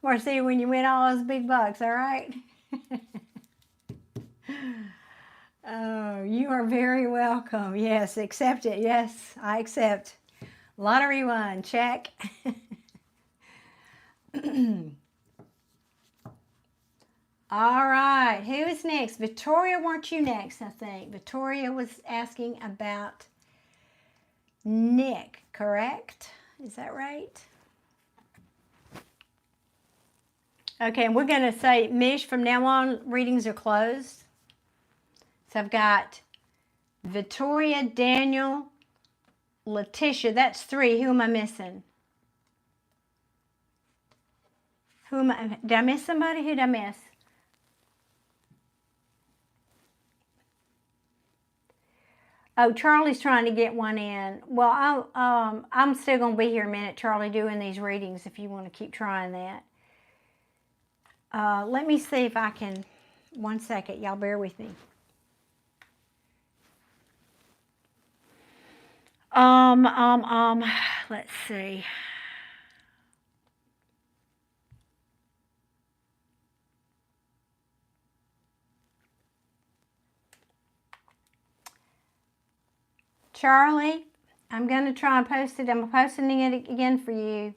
Marcia, when you win all those big bucks, all right? Oh, you are very welcome. Yes, accept it. Yes, I accept. Lottery won. Check. All right, who is next? Victoria, weren't you next, I think? Victoria was asking about Nick, correct? Is that right? Okay, and we're going to say, Mish, from now on, readings are closed. So I've got Victoria, Daniel, Letitia. That's 3. Who am I missing? Did I miss somebody? Who did I miss? Oh, Charlie's trying to get one in. Well, I'm still going to be here a minute, Charlie, doing these readings if you want to keep trying that. Let me see if I can, 1 second, y'all bear with me. Let's see. Charlie, I'm going to try and post it. I'm posting it again for you.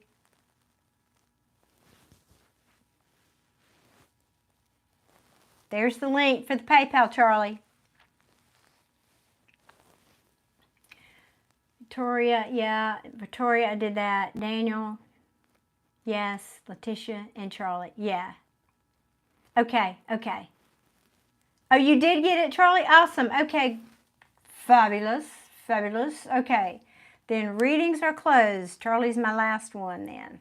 There's the link for the PayPal, Charlie. Victoria, yeah. Victoria, I did that. Daniel, yes. Letitia and Charlie, yeah. Okay, okay. Oh, you did get it, Charlie? Awesome. Okay. Fabulous. Fabulous. Okay. Then readings are closed. Charlie's my last one then.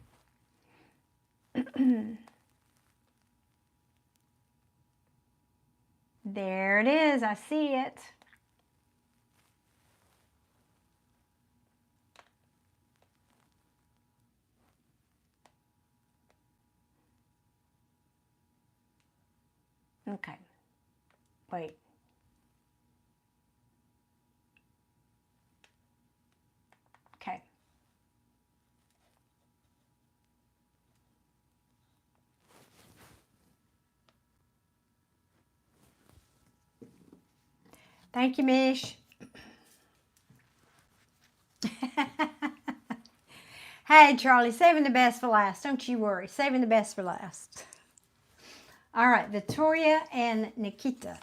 There it is. I see it. Okay. Wait. Okay. Thank you, Mish. Hey, Charlie, saving the best for last. Don't you worry. Saving the best for last. All right, Victoria and Nikita.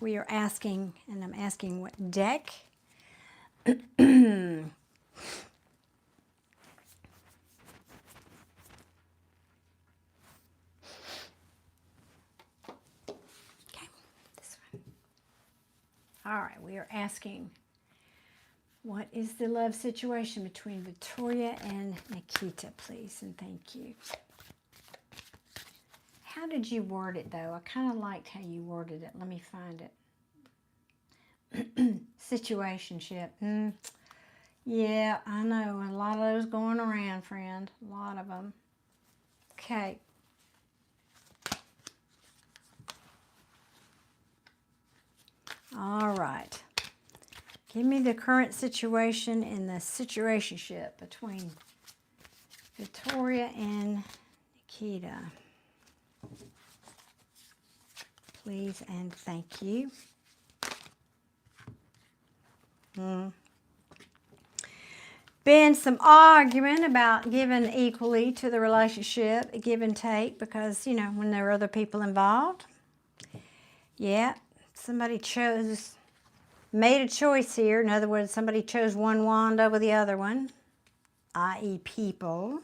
We are asking, and I'm asking what deck? Okay, this one. All right, we are asking, what is the love situation between Victoria and Nikita, please, and thank you. How did you word it, though? I kind of liked how you worded it. Let me find it. Situationship. Yeah, I know. A lot of those going around, friend. A lot of them. Okay. All right. Give me the current situation in the situationship between Victoria and Nikita. Please and thank you. Been some argument about giving equally to the relationship, give and take, because, you know, when there are other people involved. Yeah, somebody made a choice here. In other words, somebody chose one wand over the other one, i.e. people.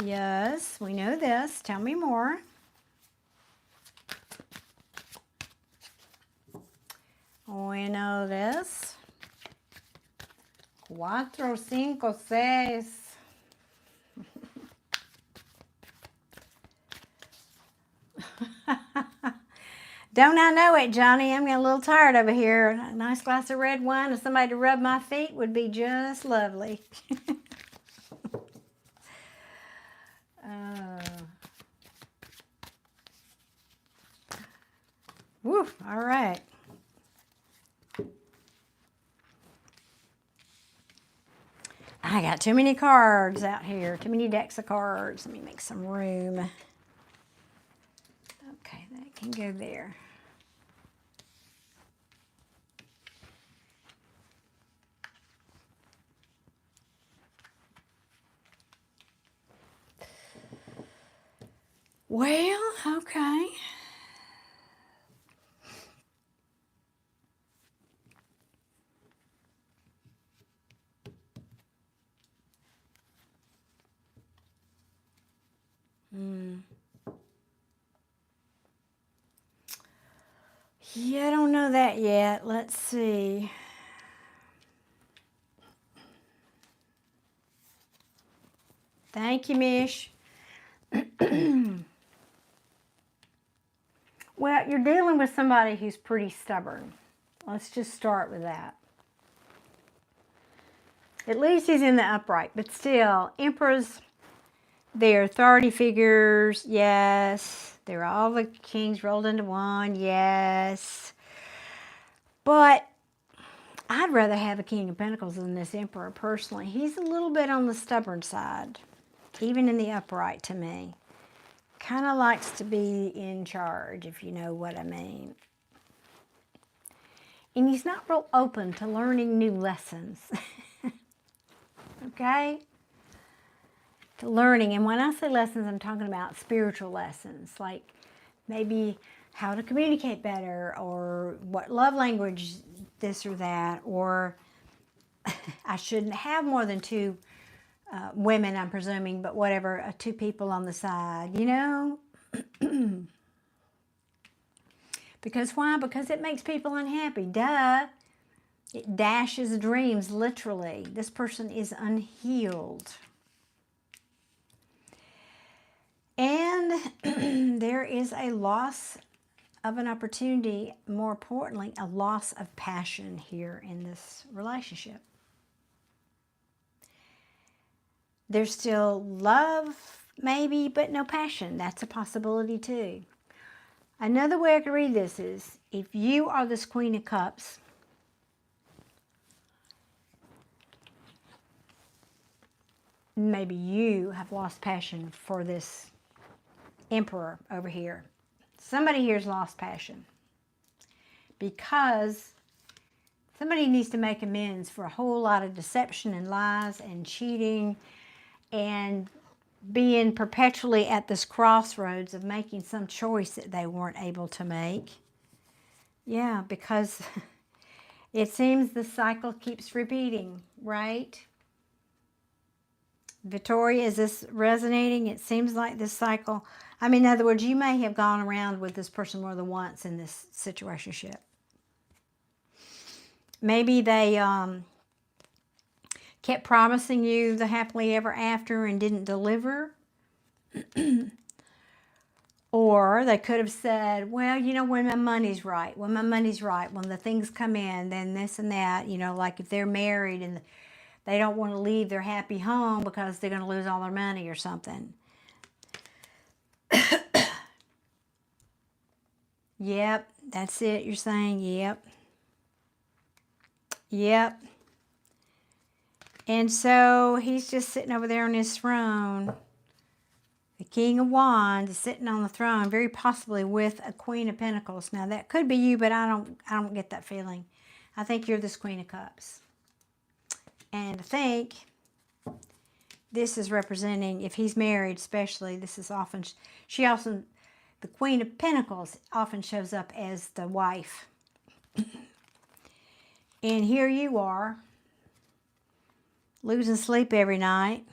Yes, we know this. Tell me more. We know this. 4, 5, 6. Don't I know it, Johnny? I'm getting a little tired over here. A nice glass of red wine and somebody to rub my feet would be just lovely. Woo, all right. I got too many cards out here, too many decks of cards. Let me make some room. Okay, that can go there. Well, okay. Yeah, I don't know that yet. Let's see. Thank you, Mish. Well, you're dealing with somebody who's pretty stubborn. Let's just start with that. At least he's in the upright, but still, Emperors, they're authority figures, yes. They're all the kings rolled into one, yes. But I'd rather have a King of Pentacles than this Emperor, personally. He's a little bit on the stubborn side, even in the upright to me. Kind of likes to be in charge, if you know what I mean. And he's not real open to learning new lessons. Okay? To learning. And when I say lessons, I'm talking about spiritual lessons. Like maybe how to communicate better, or what love language, this or that. Or I shouldn't have more than 2 women, I'm presuming, but whatever, 2 people on the side, you know? Because why? Because it makes people unhappy. Duh. It dashes dreams, literally. This person is unhealed. And there is a loss of an opportunity, more importantly, a loss of passion here in this relationship. There's still love, maybe, but no passion. That's a possibility too. Another way I could read this is, if you are this Queen of Cups, maybe you have lost passion for this Emperor over here. Somebody here's lost passion because somebody needs to make amends for a whole lot of deception and lies and cheating and being perpetually at this crossroads of making some choice that they weren't able to make. Yeah, because it seems the cycle keeps repeating, right? Victoria, is this resonating? It seems like this cycle, I mean, in other words, you may have gone around with this person more than once in this situationship. Maybe they kept promising you the happily ever after and didn't deliver. Or they could have said, well, you know, when my money's right, when the things come in, then this and that, you know, like if they're married and they don't want to leave their happy home because they're going to lose all their money or something. Yep, that's it. You're saying, yep. Yep. And so he's just sitting over there on his throne. The King of Wands is sitting on the throne, very possibly with a Queen of Pentacles. Now that could be you, but I don't get that feeling. I think you're this Queen of Cups. And I think this is representing, if he's married especially, this is often, the Queen of Pentacles often shows up as the wife. And here you are, losing sleep every night.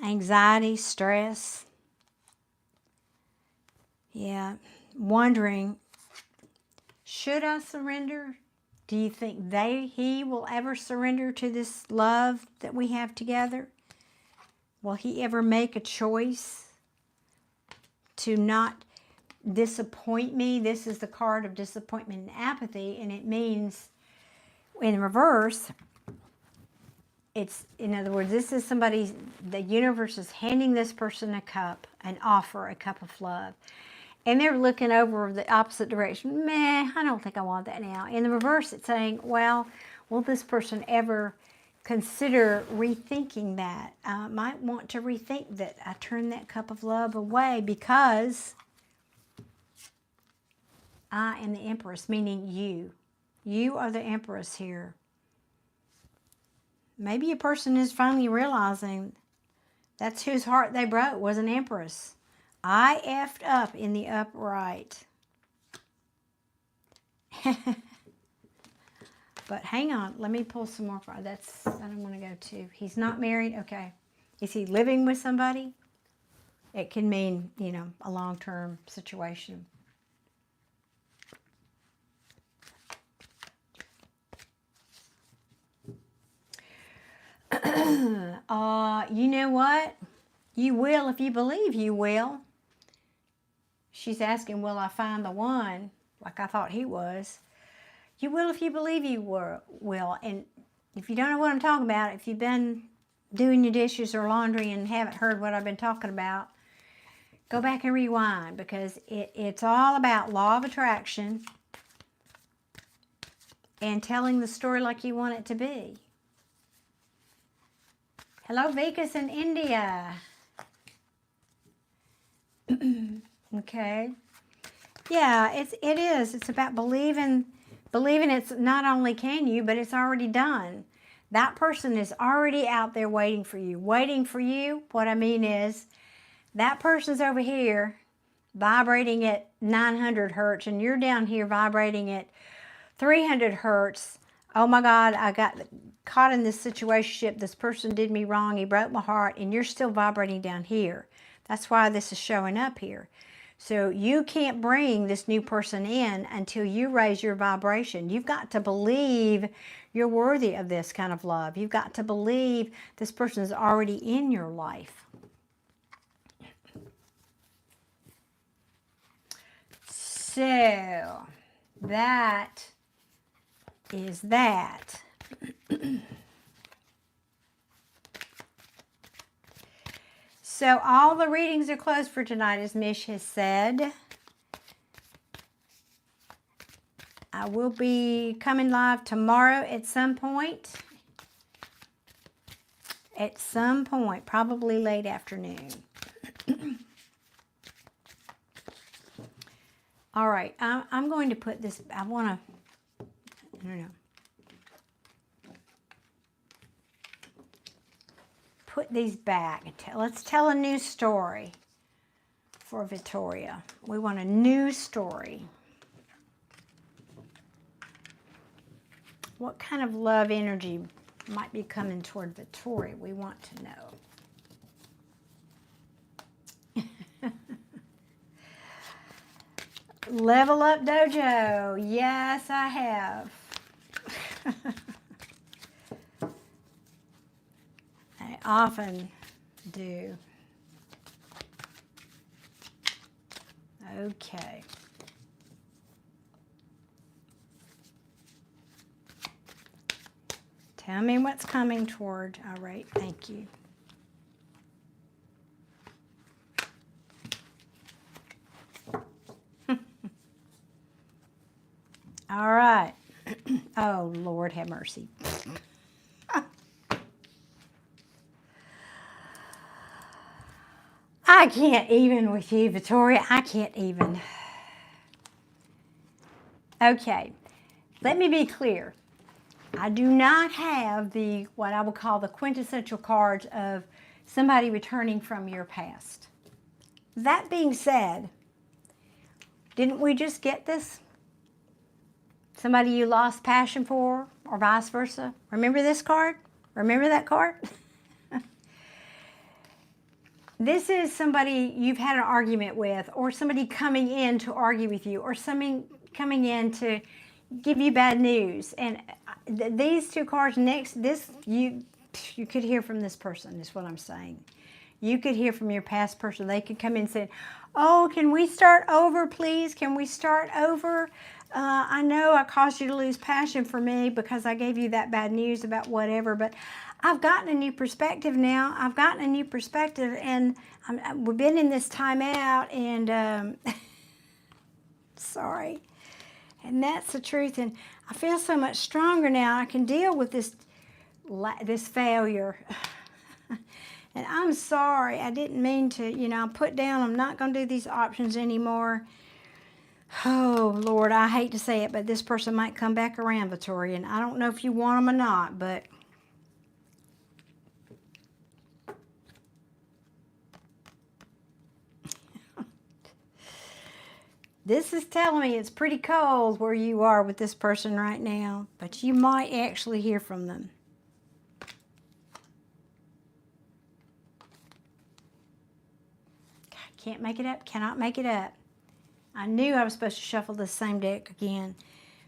Anxiety, stress. Yeah, wondering, should I surrender? Do you think he will ever surrender to this love that we have together? Will he ever make a choice to not disappoint me? This is the card of disappointment and apathy, and it means, in reverse, it's, in other words, this is somebody, the universe is handing this person a cup, an offer, a cup of love. And they're looking over the opposite direction. Meh, I don't think I want that now. In the reverse, it's saying, well, will this person ever consider rethinking that? Might want to rethink that I turned that cup of love away because I am the Empress, meaning you. You are the Empress here. Maybe a person is finally realizing that's whose heart they broke, was an Empress. I effed up in the upright. But hang on, let me pull some more. I don't want to go to. He's not married, okay. Is he living with somebody? It can mean, you know, a long-term situation. You know what? You will if you believe you will. She's asking, will I find the one? Like I thought he was. You will if you believe you will. And if you don't know what I'm talking about, if you've been doing your dishes or laundry and haven't heard what I've been talking about, go back and rewind, because it's all about law of attraction and telling the story like you want it to be. Hello, Vikas in India. Okay. Yeah, it is. It's about believing it's not only can you, but it's already done. That person is already out there waiting for you. Waiting for you, what I mean is, that person's over here vibrating at 900 hertz and you're down here vibrating at 300 hertz. Oh my God, I got caught in this situationship. This person did me wrong. He broke my heart, and you're still vibrating down here. That's why this is showing up here. So you can't bring this new person in until you raise your vibration. You've got to believe you're worthy of this kind of love. You've got to believe this person is already in your life. So that is that. So all the readings are closed for tonight, as Mish has said. I will be coming live tomorrow at some point. At some point, probably late afternoon. All right, I'm going to put this, I don't know. Put these back. Let's tell a new story for Victoria. We want a new story. What kind of love energy might be coming toward Victoria? We want to know. Level Up Dojo. Yes, I have. I often do. Okay. Tell me what's coming toward. All right, thank you. Oh, Lord have mercy. I can't even with you, Victoria. I can't even. Okay, let me be clear. I do not have what I would call the quintessential cards of somebody returning from your past. That being said, didn't we just get this? Somebody you lost passion for, or vice versa? Remember this card? Remember that card? This is somebody you've had an argument with, or somebody coming in to argue with you, or somebody coming in to give you bad news. And these two cards next, you could hear from this person, is what I'm saying. You could hear from your past person. They could come in and say, oh, can we start over, please? Can we start over? I know I caused you to lose passion for me because I gave you that bad news about whatever, but I've gotten a new perspective now. I've gotten a new perspective, and we've been in this time out, and sorry. And that's the truth, and I feel so much stronger now. I can deal with this failure. And I'm sorry, I didn't mean to, put down, I'm not going to do these options anymore. Oh, Lord, I hate to say it, but this person might come back around, Victoria, and I don't know if you want them or not, but this is telling me it's pretty cold where you are with this person right now, but you might actually hear from them. Can't make it up, cannot make it up. I knew I was supposed to shuffle the same deck again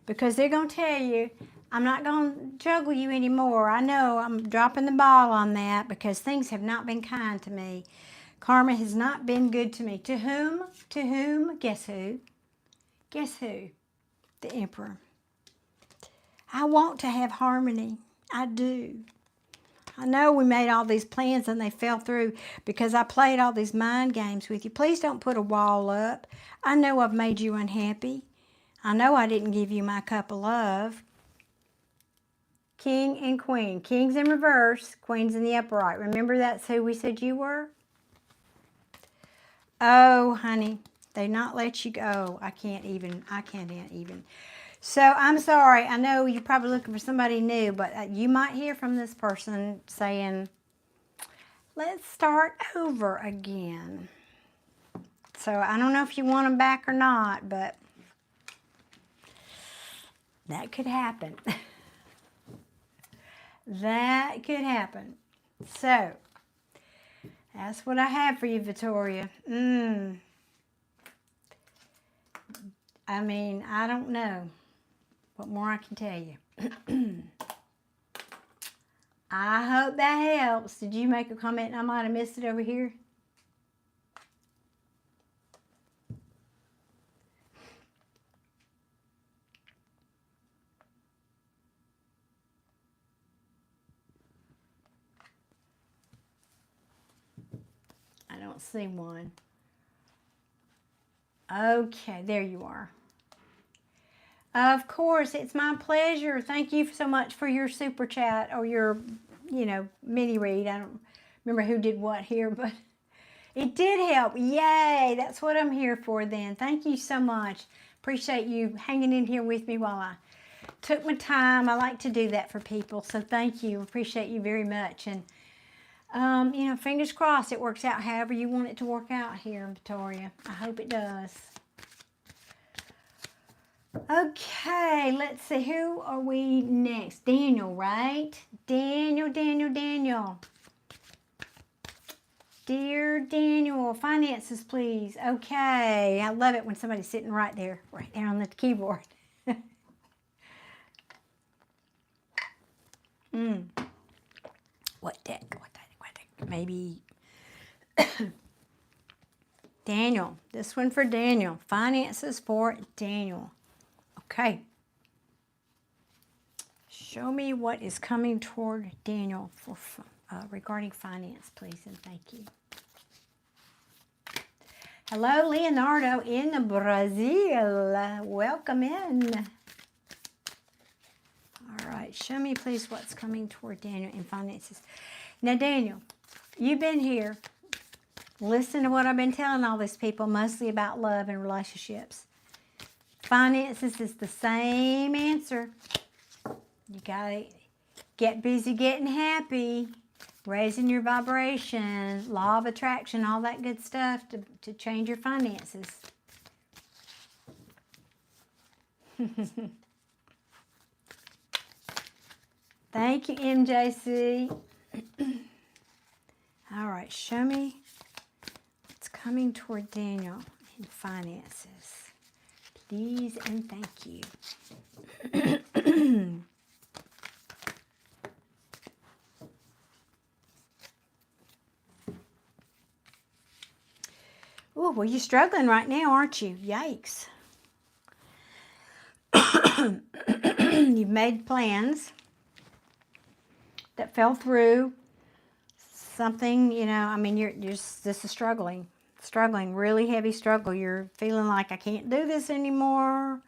because they're going to tell you, I'm not going to juggle you anymore. I know I'm dropping the ball on that because things have not been kind to me. Karma has not been good to me. To whom? To whom? Guess who? Guess who? The Emperor. I want to have harmony. I do. I know we made all these plans and they fell through because I played all these mind games with you. Please don't put a wall up. I know I've made you unhappy. I know I didn't give you my cup of love. King and Queen. King's in reverse, Queen's in the upright. Remember that's who we said you were? Oh, honey, they not let you go. I can't even. So I'm sorry. I know you're probably looking for somebody new, but you might hear from this person saying, let's start over again. So I don't know if you want them back or not, but that could happen. That could happen. So that's what I have for you, Victoria. I mean, I don't know what more I can tell you. I hope that helps. Did you make a comment and I might have missed it over here? I don't see one. Okay, there you are. Of course, it's my pleasure. Thank you so much for your super chat or your, mini read. I don't remember who did what here, but it did help. Yay, that's what I'm here for then. Thank you so much. Appreciate you hanging in here with me while I took my time. I like to do that for people, so thank you. Appreciate you very much. And, fingers crossed it works out however you want it to work out here in Victoria. I hope it does. Okay, let's see. Who are we next? Daniel, right? Daniel. Dear Daniel, finances, please. Okay, I love it when somebody's sitting right there on the keyboard. What deck? Maybe Daniel. This one for Daniel. Finances for Daniel. Okay. Show me what is coming toward Daniel for regarding finance, please, and thank you. Hello, Leonardo in Brazil. Welcome in. right, show me please what's coming toward Daniel in finances. Now, Daniel, you've been here. Listen to what I've been telling all these people, mostly about love and relationships. Finances is the same answer. You gotta get busy getting happy, raising your vibration, law of attraction, all that good stuff to change your finances. Thank you, MJC. All right, show me what's coming toward Daniel in finances. Please and thank you. Oh, well, you're struggling right now, aren't you? Yikes. You've made plans that fell through. Something, you know, I mean, you're just, this is struggling, really heavy struggle. You're feeling like, I can't do this anymore.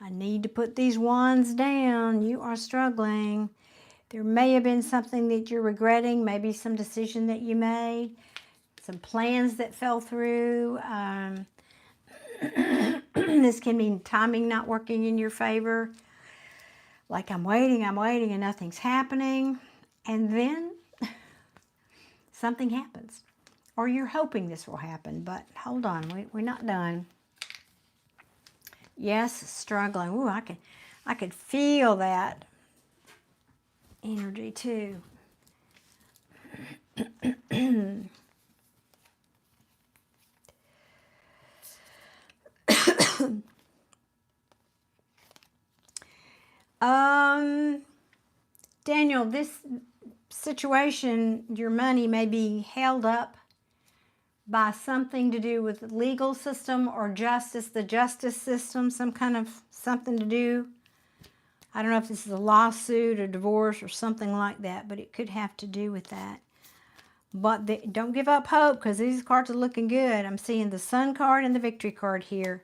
I need to put these wands down. You are struggling. There may have been something that you're regretting, maybe some decision that you made, some plans that fell through. This can mean timing not working in your favor. Like, I'm waiting, and nothing's happening. And then something happens. Or you're hoping this will happen, but hold on, we're not done. Yes, struggling. Ooh, I could feel that energy too. Daniel, this situation, your money may be held up by something to do with the legal system or justice, the justice system, some kind of something to do. I don't know if this is a lawsuit or divorce or something like that, but it could have to do with that. But don't give up hope, because these cards are looking good. I'm seeing the Sun card and the Victory card here.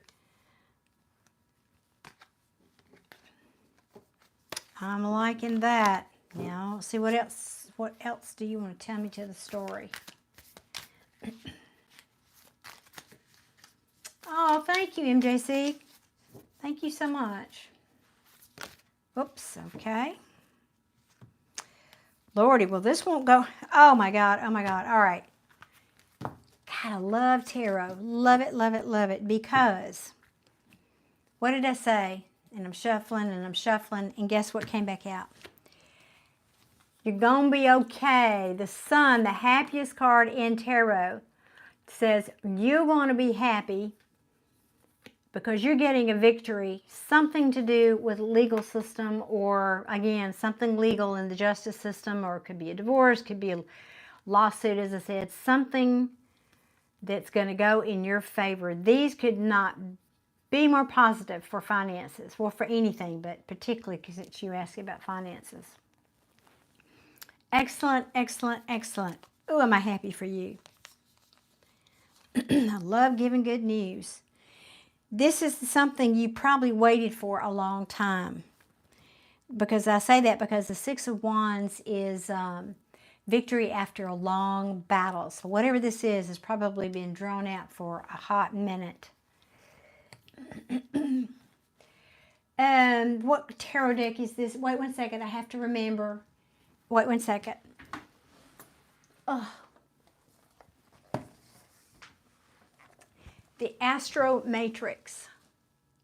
I'm liking that. Now, let's see what else. What else do you want to tell me to the story? Oh, thank you, MJC. Thank you so much. Oops, okay. Lordy, well, this won't go. Oh, my God. Oh, my God. All right. God, I love tarot. Love it, love it, love it. Because, what did I say? And I'm shuffling, and guess what came back out? You're going to be okay. The Sun, the happiest card in tarot, says you're going to be happy because you're getting a victory, something to do with legal system, or again, something legal in the justice system, or it could be a divorce, could be a lawsuit, as I said, something that's going to go in your favor. These could not be more positive for finances, well, for anything, but particularly because you asked about finances. Excellent, excellent, excellent. Oh, am I happy for you. I love giving good news. This is something you probably waited for a long time. Because I say that because the Six of Wands is victory after a long battle. So whatever this is has probably been drawn out for a hot minute. What tarot deck is this? Wait one second, I have to remember. Wait one second. Oh. The Astro Matrix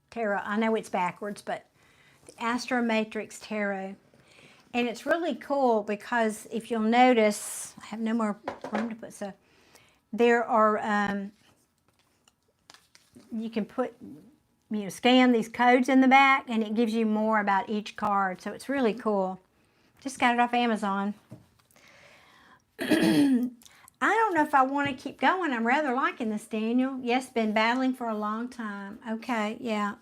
Tarot. I know it's backwards, but the Astro Matrix Tarot. And it's really cool because if you'll notice, I have no more room to put, so there are, you can put, you know, scan these codes in the back and it gives you more about each card. So it's really cool. Just got it off Amazon. I don't know if I want to keep going. I'm rather liking this, Daniel. Yes, been battling for a long time. Okay, yeah.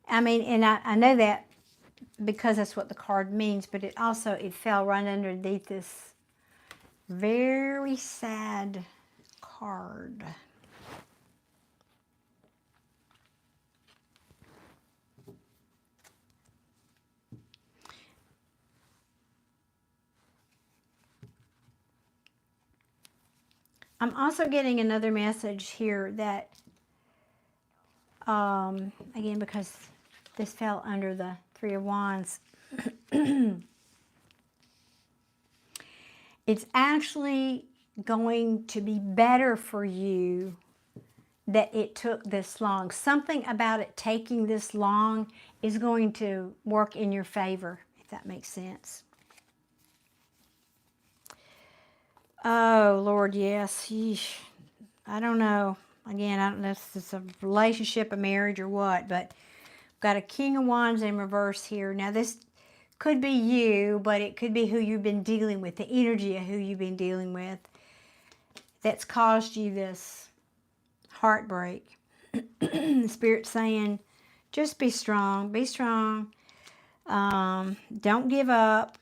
I mean, and I know that because that's what the card means, but it also, it fell right underneath this very sad card. I'm also getting another message here that, again, because this fell under the Three of Wands, it's actually going to be better for you that it took this long. Something about it taking this long is going to work in your favor, if that makes sense. Oh, Lord, yes. Yeesh. I don't know. Again, I don't know if it's a relationship, a marriage, or what, but I've got a King of Wands in reverse here. Now, this could be you, but it could be who you've been dealing with, the energy of who you've been dealing with that's caused you this heartbreak. The Spirit's saying, just be strong, be strong. Don't give up.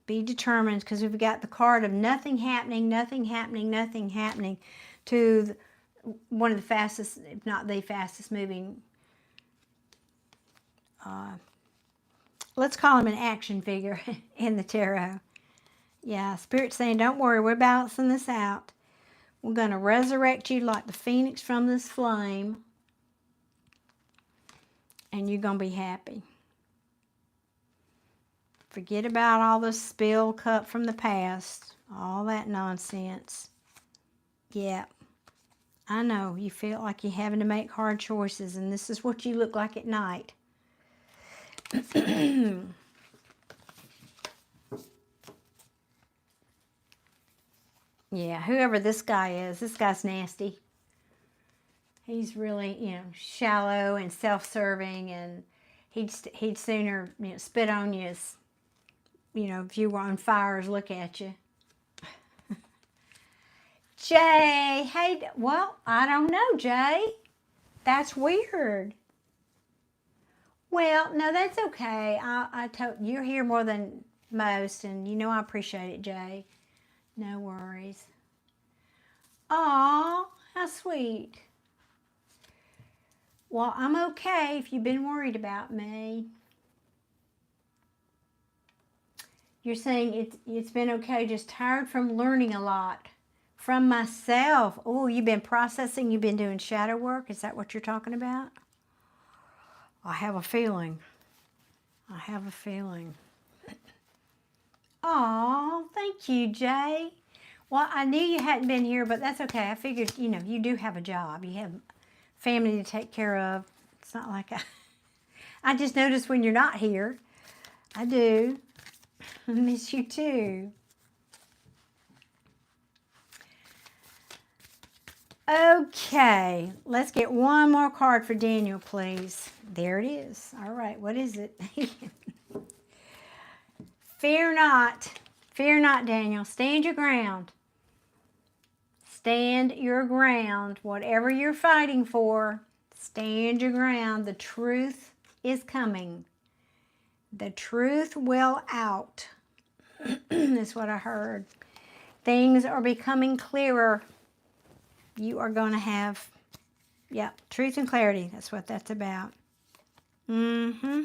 Be determined, because we've got the card of nothing happening, nothing happening, nothing happening to one of the fastest, if not the fastest moving, let's call him an action figure in the tarot. Yeah, Spirit's saying, don't worry, we're balancing this out. We're going to resurrect you like the phoenix from this flame, and you're going to be happy. Forget about all the spilled cup from the past, all that nonsense. Yeah, I know you feel like you're having to make hard choices, and this is what you look like at night. Yeah, whoever this guy is, this guy's nasty. He's really, shallow and self-serving, and he'd sooner, spit on you as, if you were on fire, as look at you. Jay, hey, well, I don't know, Jay. That's weird. Well, no, that's okay. I told you're here more than most, and I appreciate it, Jay. No worries. Aw, how sweet. Well, I'm okay if you've been worried about me. You're saying it's been okay, just tired from learning a lot from myself. Oh, you've been processing, you've been doing shadow work. Is that what you're talking about? I have a feeling. I have a feeling. Oh, thank you, Jay. Well, I knew you hadn't been here, but that's okay. I figured, you do have a job. You have family to take care of. It's not like I just noticed when you're not here. I do. I miss you too. Okay, let's get one more card for Daniel, please. There it is. All right, what is it? Fear not. Fear not, Daniel. Stand your ground. Stand your ground. Whatever you're fighting for, stand your ground. The truth is coming. The truth will out. That's what I heard. Things are becoming clearer. You are going to have, truth and clarity. That's what that's about. I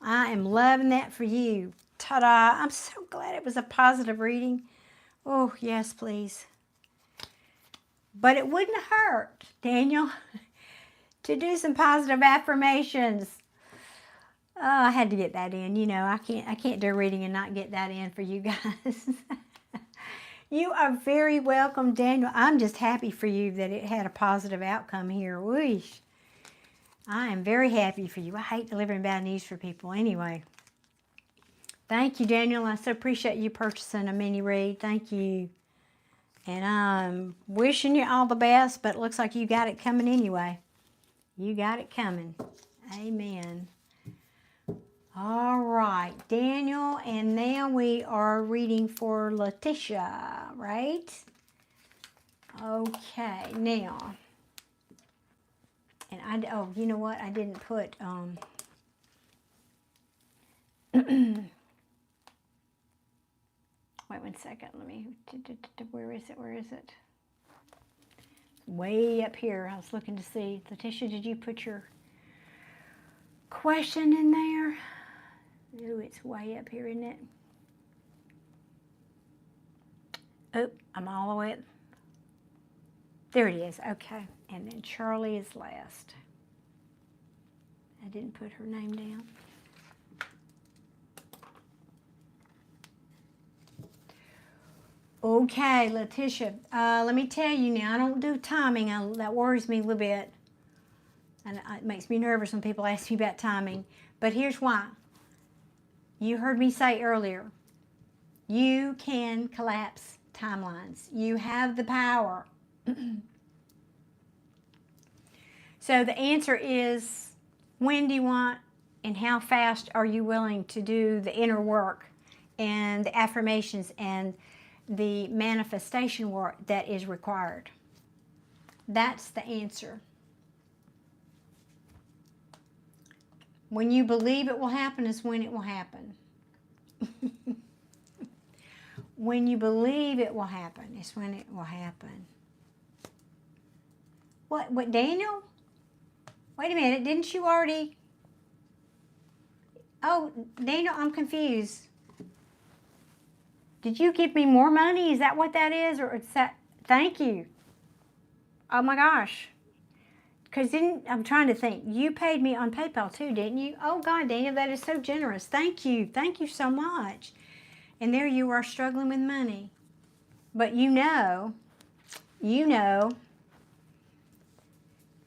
am loving that for you. Ta-da. I'm so glad it was a positive reading. Oh, yes, please. But it wouldn't hurt, Daniel, to do some positive affirmations. Oh, I had to get that in. I can't do a reading and not get that in for you guys. You are very welcome, Daniel. I'm just happy for you that it had a positive outcome here. Whoosh. I am very happy for you. I hate delivering bad news for people anyway. Thank you, Daniel. I so appreciate you purchasing a mini read. Thank you. And I'm wishing you all the best, but it looks like you got it coming anyway. You got it coming. Amen. All right, Daniel, and now we are reading for Letitia, right? Okay, now, and you know what? I didn't put, wait 1 second, let me, where is it? Way up here, I was looking to see. Letitia, did you put your question in there? Ooh, it's way up here, isn't it? Oh, I'm all the way. There it is. Okay. And then Charlie is last. I didn't put her name down. Okay, Letitia. Let me tell you now, I don't do timing. That worries me a little bit. And it makes me nervous when people ask me about timing. But here's why. You heard me say earlier, you can collapse timelines. You have the power. So the answer is, when do you want and how fast are you willing to do the inner work and the affirmations and the manifestation work that is required? That's the answer. When you believe it will happen is when it will happen. When you believe it will happen is when it will happen. What, Daniel? Wait a minute, didn't you already? Oh, Daniel, I'm confused. Did you give me more money? Is that what that is? Or it's that? Thank you. Oh my gosh. Because I'm trying to think. You paid me on PayPal too, didn't you? Oh God, Daniel, that is so generous. Thank you. Thank you so much. And there you are struggling with money. But you know,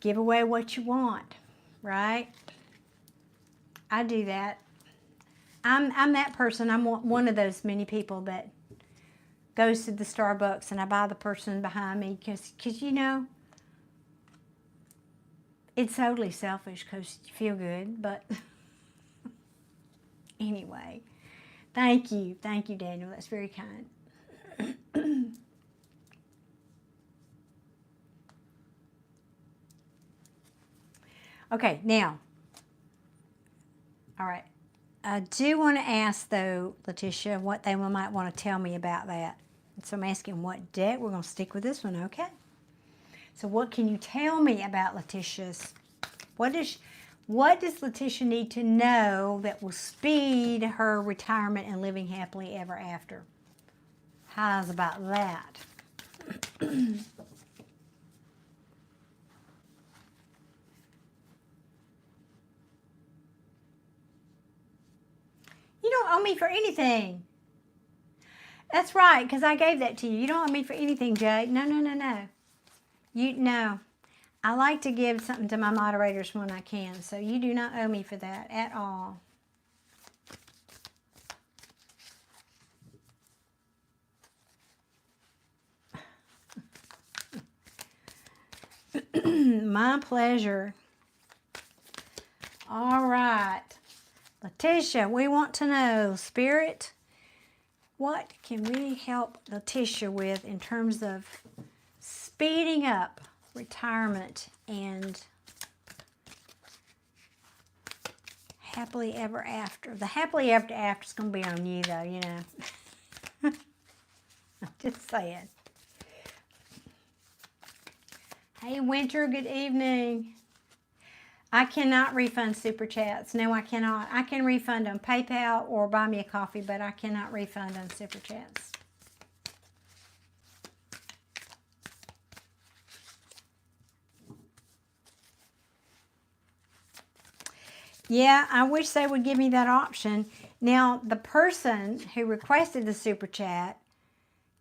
give away what you want, right? I do that. I'm that person. I'm one of those many people that goes to the Starbucks and I buy the person behind me because you know, it's totally selfish because you feel good, but anyway, thank you, Daniel. That's very kind. Okay, now, all right. I do want to ask, though, Letitia, what they might want to tell me about that. So I'm asking what deck. We're going to stick with this one, okay? So what can you tell me about Letitia's? What does Letitia need to know that will speed her retirement and living happily ever after? How's about that? You don't owe me for anything. That's right, because I gave that to you. You don't owe me for anything, Jay. No. No. I like to give something to my moderators when I can, so you do not owe me for that at all. My pleasure. All right. Letitia, we want to know, Spirit, what can we help Letitia with in terms of speeding up retirement and happily ever after? The happily ever after is going to be on you, though, you know. Just saying. Hey, Winter, good evening. I cannot refund Super Chats. No, I cannot. I can refund on PayPal or buy me a coffee, but I cannot refund on Super Chats. Yeah, I wish they would give me that option. Now, the person who requested the Super Chat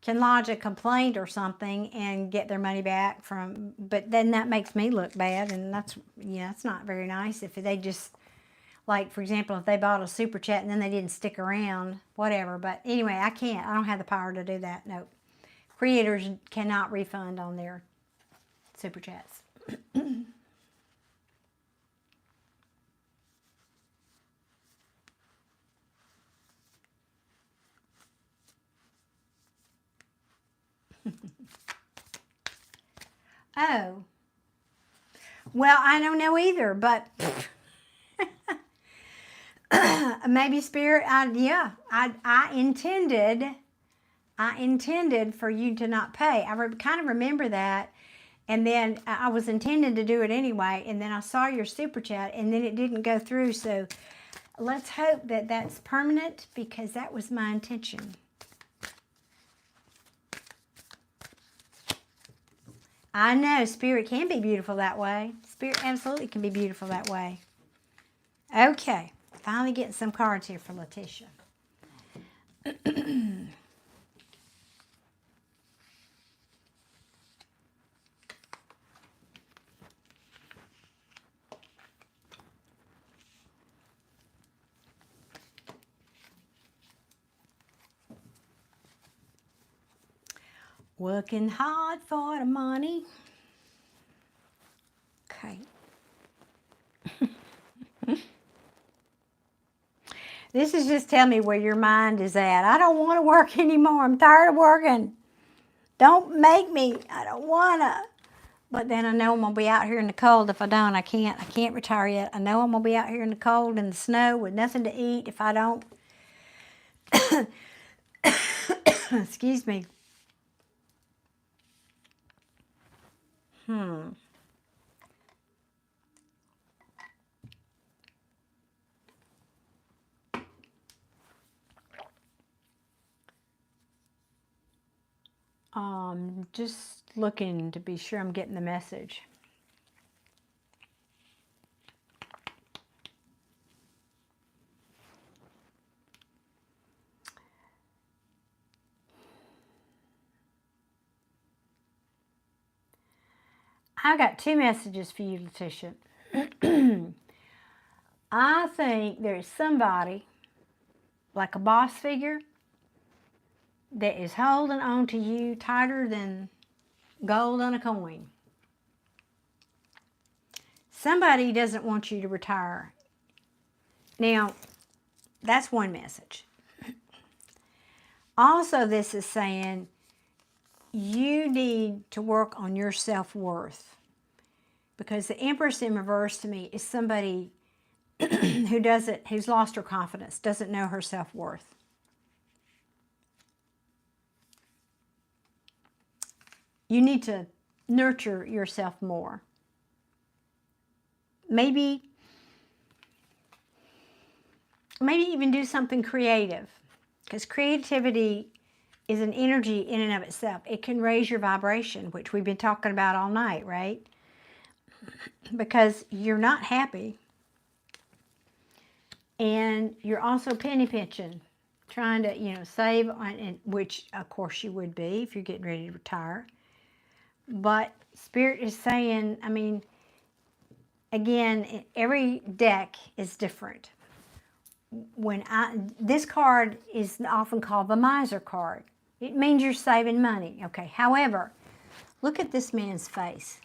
can lodge a complaint or something and get their money back from, but then that makes me look bad, and that's, yeah, it's not very nice if they just, like, for example, if they bought a Super Chat and then they didn't stick around, whatever. But anyway, I can't. I don't have the power to do that. Nope. Creators cannot refund on their Super Chats. Oh. Well, I don't know either, but maybe Spirit, I intended for you to not pay. I kind of remember that, and then I was intending to do it anyway, and then I saw your Super Chat, and then it didn't go through, so let's hope that that's permanent, because that was my intention. I know Spirit can be beautiful that way. Spirit absolutely can be beautiful that way. Okay, finally getting some cards here for Letitia. Working hard for the money. Okay. This is just telling me where your mind is at. I don't want to work anymore. I'm tired of working. Don't make me. I don't want to. But then I know I'm going to be out here in the cold. If I don't, I can't retire yet. I know I'm going to be out here in the cold and the snow with nothing to eat if I don't. Excuse me. Just looking to be sure I'm getting the message. I got two messages for you, Letitia. I think there's somebody, like a boss figure, that is holding on to you tighter than gold on a coin. Somebody doesn't want you to retire. Now, that's one message. Also, this is saying you need to work on your self-worth, because the Empress in reverse to me is somebody who's lost her confidence, doesn't know her self-worth. You need to nurture yourself more. Maybe even do something creative, because creativity is an energy in and of itself. It can raise your vibration, which we've been talking about all night, right? Because you're not happy, and you're also penny pinching, trying to, save, which of course you would be if you're getting ready to retire. But Spirit is saying, again, every deck is different. This card is often called the miser card. It means you're saving money. Okay, however, look at this man's face.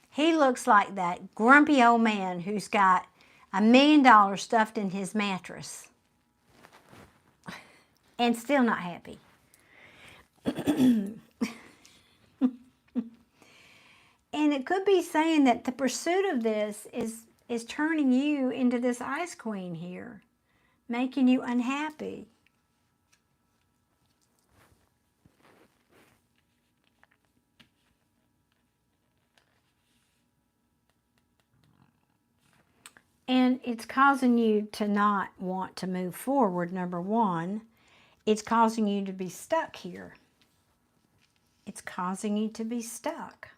He looks like that grumpy old man who's got $1 million stuffed in his mattress and still not happy. And it could be saying that the pursuit of this is turning you into this ice queen here, making you unhappy. And it's causing you to not want to move forward, number one. It's causing you to be stuck here. It's causing you to be stuck.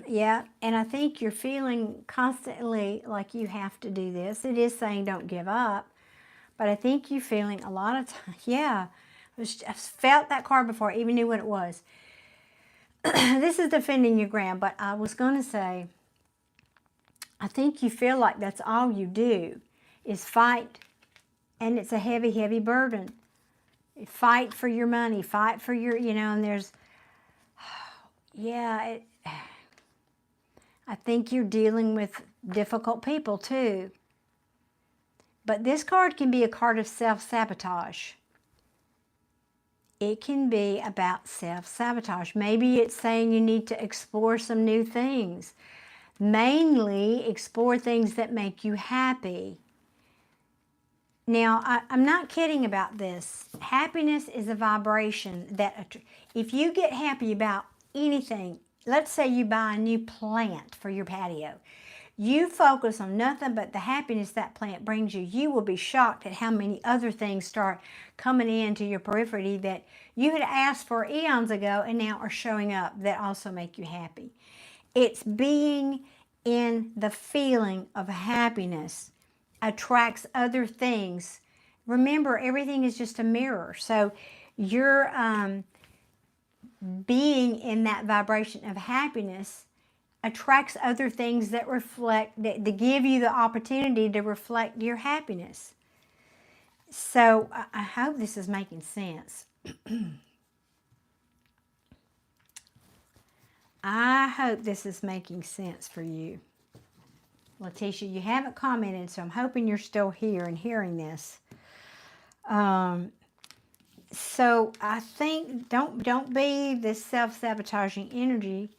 Yeah, and I think you're feeling constantly like you have to do this. It is saying don't give up, but I think you're feeling a lot of time. Yeah, I've felt that card before. I even knew what it was. This is defending your ground, but I was going to say, I think you feel like that's all you do is fight, and it's a heavy, heavy burden. Fight for your money, fight for your, and there's, yeah, I think you're dealing with difficult people too. But this card can be a card of self-sabotage. It can be about self-sabotage. Maybe it's saying you need to explore some new things. Mainly explore things that make you happy. Now, I'm not kidding about this. Happiness is a vibration that if you get happy about anything, let's say you buy a new plant for your patio. You focus on nothing but the happiness that plant brings you. You will be shocked at how many other things start coming into your periphery that you had asked for eons ago and now are showing up that also make you happy. It's being in the feeling of happiness attracts other things. Remember, everything is just a mirror. So you're being in that vibration of happiness attracts other things that reflect, that give you the opportunity to reflect your happiness. So I hope this is making sense. I hope this is making sense for you. Letitia, you haven't commented, so I'm hoping you're still here and hearing this. So I think don't be this self-sabotaging energy.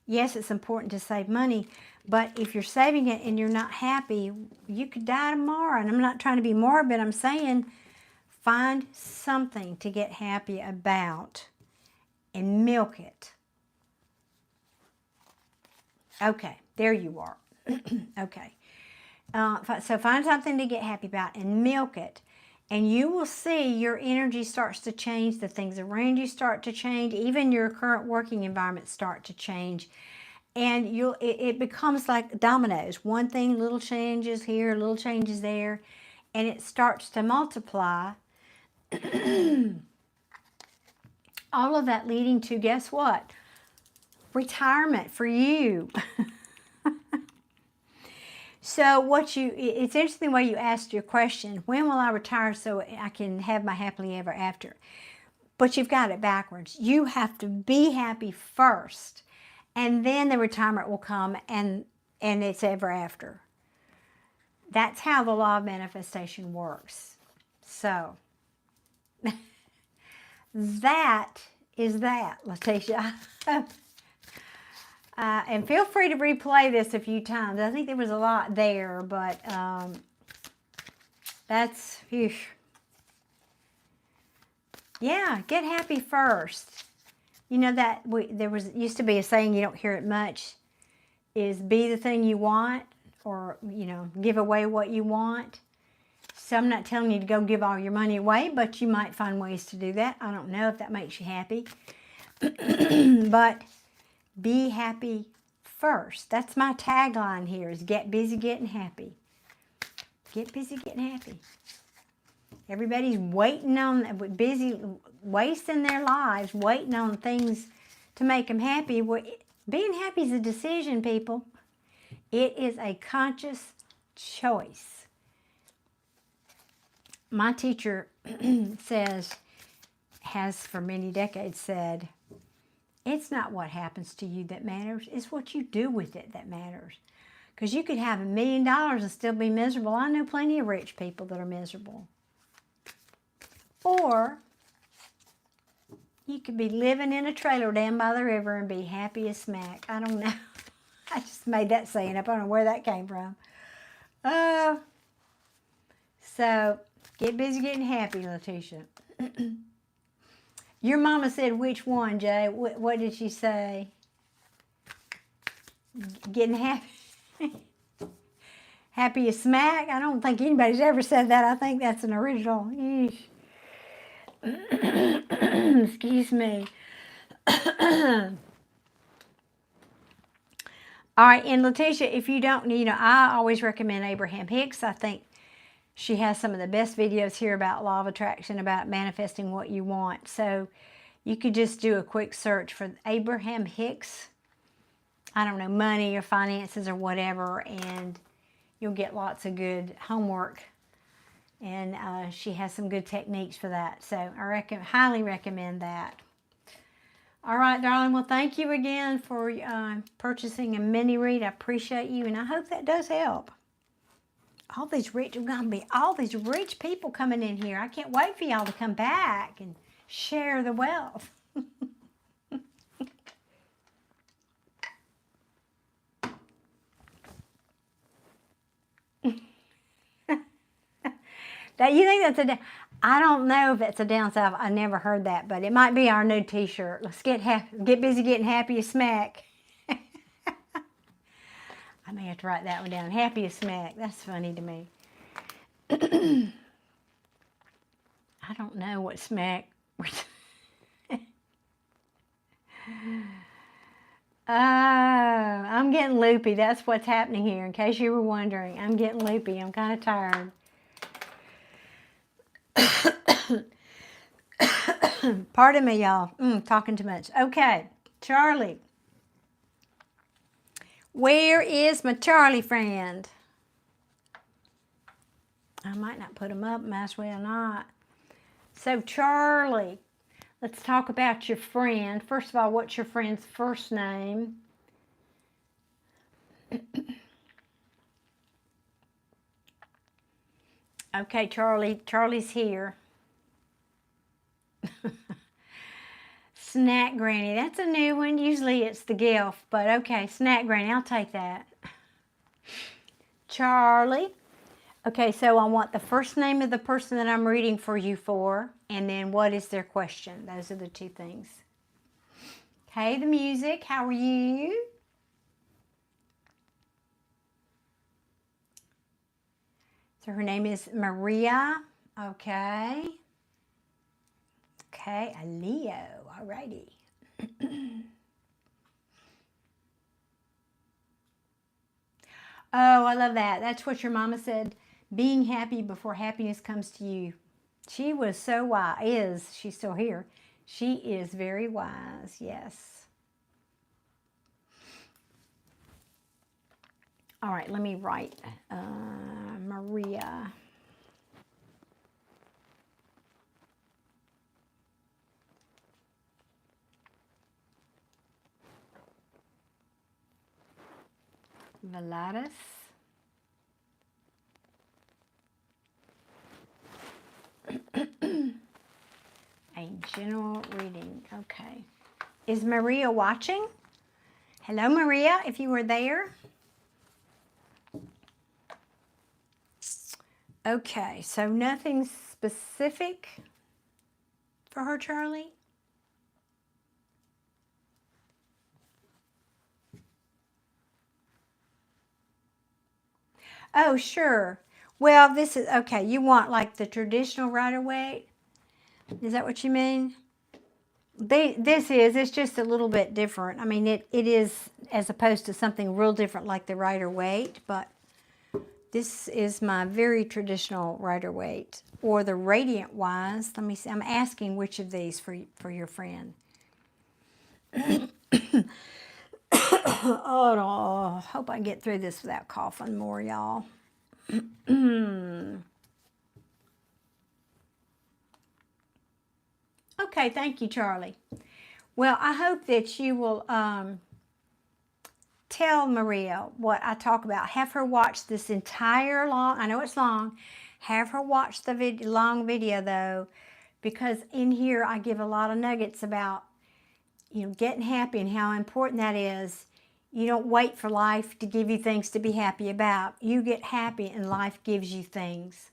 Yes, it's important to save money, but if you're saving it and you're not happy, you could die tomorrow. And I'm not trying to be morbid. I'm saying find something to get happy about and milk it. Okay, there you are. Okay. So find something to get happy about and milk it. And you will see your energy starts to change. The things around you start to change. Even your current working environment start to change. And it becomes like dominoes. One thing, little changes here, little changes there. And it starts to multiply. All of that leading to, guess what? Retirement for you. So it's interesting the way you asked your question, when will I retire so I can have my happily ever after? But you've got it backwards. You have to be happy first, and then the retirement will come and it's ever after. That's how the law of manifestation works. So that is that, Letitia. And feel free to replay this a few times. I think there was a lot there, but that's, whew. Yeah, get happy first. You know that used to be a saying, you don't hear it much, is be the thing you want, or, give away what you want. So I'm not telling you to go give all your money away, but you might find ways to do that. I don't know if that makes you happy. But be happy first. That's my tagline here, is get busy getting happy. Get busy getting happy. Everybody's busy wasting their lives, waiting on things to make them happy. Well, being happy is a decision, people. It is a conscious choice. My teacher has for many decades said, it's not what happens to you that matters. It's what you do with it that matters. Because you could have $1 million and still be miserable. I know plenty of rich people that are miserable. Or you could be living in a trailer down by the river and be happy as smack. I don't know. I just made that saying up. I don't know where that came from. So get busy getting happy, Letitia. Your mama said which one, Jay? What did she say? Getting happy. Happy as smack? I don't think anybody's ever said that. I think that's an original. Excuse me. All right, and Letitia, if you don't, I always recommend Abraham Hicks. I think she has some of the best videos here about law of attraction, about manifesting what you want. So you could just do a quick search for Abraham Hicks. I don't know, money or finances or whatever, and you'll get lots of good homework. And she has some good techniques for that. So I highly recommend that. All right, darling. Well, thank you again for purchasing a mini read. I appreciate you, and I hope that does help. All these rich people coming in here. I can't wait for y'all to come back and share the wealth. You think that's I don't know if that's a downside. I never heard that, but it might be our new t-shirt. Let's get busy getting happy as smack. may have to write that one down. Happy as smack. That's funny to me. I don't know what smack. I'm getting loopy. That's what's happening here, in case you were wondering. I'm getting loopy. I'm kind of tired. Pardon me, y'all. Talking too much. Okay, Charlie. Where is my Charlie friend? I might not put him up. Might as well not. So, Charlie, let's talk about your friend. First of all, what's your friend's first name? Okay, Charlie. Charlie's here. Snack Granny. That's a new one. Usually it's the gift, but okay, Snack Granny. I'll take that. Charlie. Okay, so I want the first name of the person that I'm reading for you for, and then what is their question. Those are the two things. Okay, the music. How are you? So her name is Maria. Okay. Okay, a Leo. Alrighty. Oh, I love that. That's what your mama said. Being happy before happiness comes to you. She was so wise. She's still here. She is very wise. Yes. All right, let me write Maria. Valaris. A general reading. Okay. Is Maria watching? Hello, Maria, if you were there. Okay, so nothing specific for her, Charlie? Oh, sure. Well, this is, okay, you want like the traditional Rider-Waite? Is that what you mean? It's just a little bit different. I mean, it is as opposed to something real different like the Rider-Waite, but this is my very traditional Rider-Waite. Or the Radiant Wise. Let me see. I'm asking which of these for your friend. Oh, no. Hope I get through this without coughing more, y'all. Okay, thank you, Charlie. Well, I hope that you will tell Maria what I talk about. Have her watch this entire long, I know it's long, have her watch the long video though, because in here I give a lot of nuggets about, you know, getting happy and how important that is. You don't wait for life to give you things to be happy about. You get happy and life gives you things.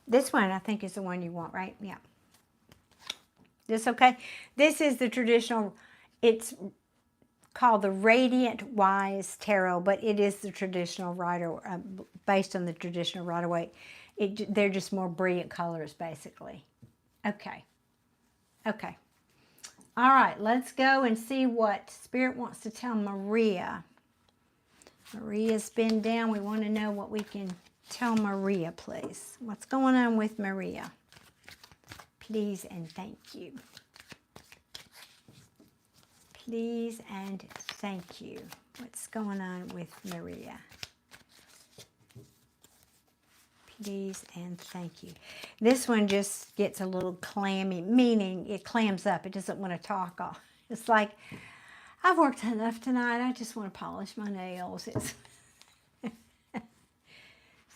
This one I think is the one you want, right? Yeah. This okay? This is the traditional, it's called the Radiant Wise Tarot, but it is the traditional Rider, based on the traditional Rider-Waite. They're just more brilliant colors, basically. Okay. Okay. All right, let's go and see what Spirit wants to tell Maria. Maria's been down. We want to know what we can tell Maria, please. What's going on with Maria? Please and thank you. Please and thank you. What's going on with Maria? Please and thank you. This one just gets a little clammy, meaning it clams up. It doesn't want to talk. It's like, I've worked enough tonight. I just want to polish my nails.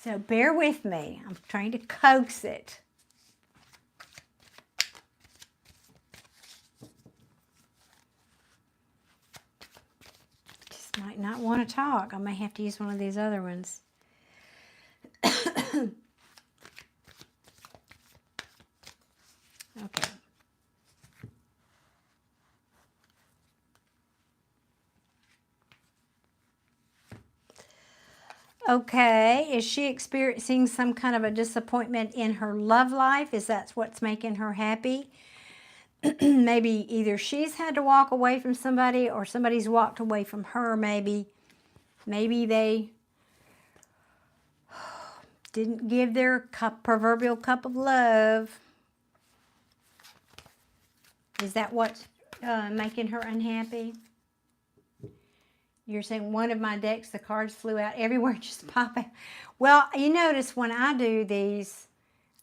So bear with me. I'm trying to coax it. Just might not want to talk. I may have to use one of these other ones. Okay. Okay, is she experiencing some kind of a disappointment in her love life? Is that what's making her happy? Maybe either she's had to walk away from somebody or somebody's walked away from her, maybe. Maybe they didn't give their proverbial cup of love. Is that what's making her unhappy? You're saying one of my decks, the cards flew out everywhere, just pop out. Well, you notice when I do these,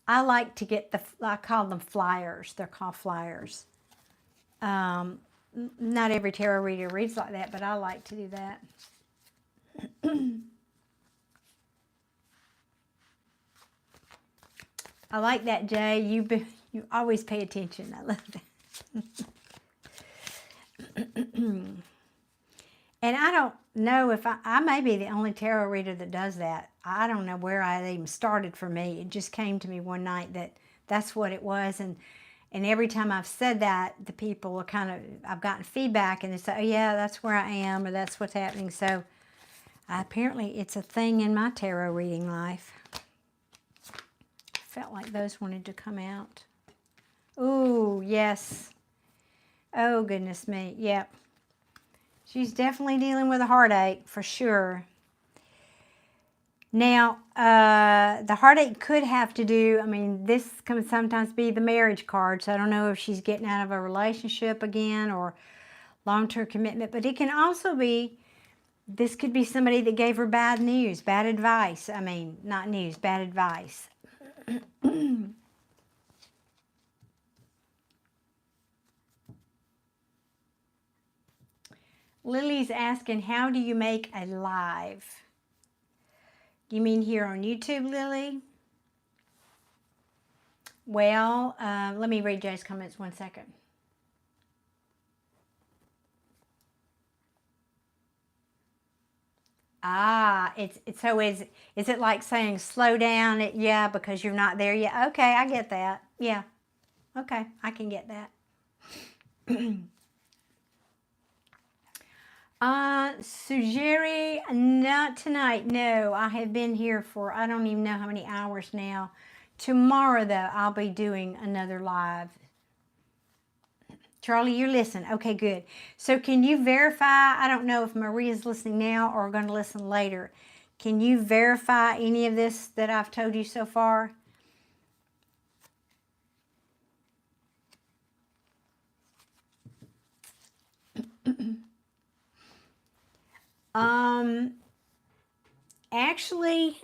I like to get I call them flyers. They're called flyers. Not every tarot reader reads like that, but I like to do that. I like that, Jay. You always pay attention. I love that. And I don't know if I may be the only tarot reader that does that. I don't know where I even started for me. It just came to me one night that that's what it was. And every time I've said that, the people are I've gotten feedback and they say, oh yeah, that's where I am, or that's what's happening. So apparently it's a thing in my tarot reading life. Felt like those wanted to come out. Ooh, yes. Oh, goodness me. Yep. She's definitely dealing with a heartache, for sure. Now, the heartache could have to do, I mean, this can sometimes be the marriage card, so I don't know if she's getting out of a relationship again or long-term commitment, but it can also be, this could be somebody that gave her bad news, bad advice. I mean, not news, bad advice. Lily's asking, how do you make a live? You mean here on YouTube, Lily? Well, let me read Jay's comments 1 second. Ah, so is it like saying slow down? Yeah, because you're not there yet. Okay, I get that. Yeah. Okay, I can get that. Sujiri, not tonight. No, I have been here for I don't even know how many hours now. Tomorrow, though, I'll be doing another live. Charlie, you're listening. Okay, good. So can you verify, I don't know if Maria's listening now or going to listen later. Can you verify any of this that I've told you so far? Actually,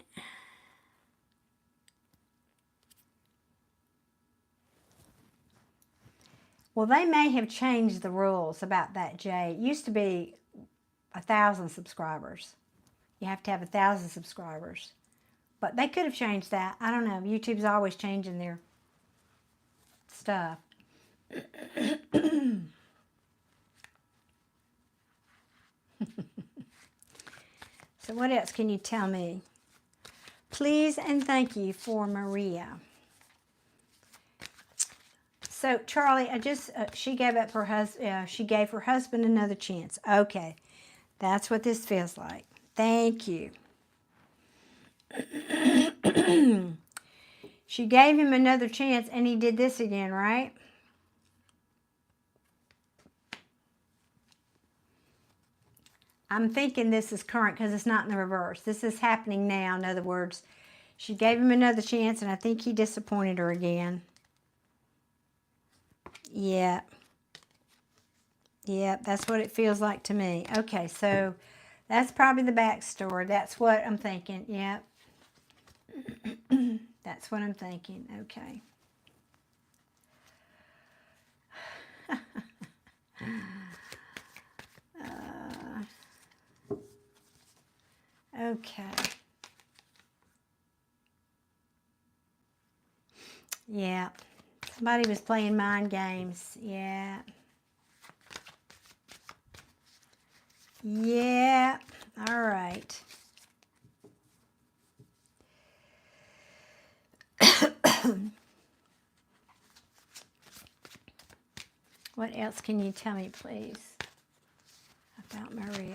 well, they may have changed the rules about that, Jay. It used to be 1,000 subscribers. You have to have 1,000 subscribers. But they could have changed that. I don't know. YouTube's always changing their stuff. So what else can you tell me? Please and thank you for Maria. So Charlie, she gave up her husband. She gave her husband another chance. Okay, that's what this feels like. Thank you. She gave him another chance, and he did this again, right? I'm thinking this is current because it's not in the reverse. This is happening now. In other words, she gave him another chance, and I think he disappointed her again. Yeah. Yep, that's what it feels like to me. Okay, so that's probably the backstory. That's what I'm thinking. Yep. That's what I'm thinking. Okay. Okay. Yeah. Somebody was playing mind games. Yeah. Yeah. All right. What else can you tell me, please, about Maria?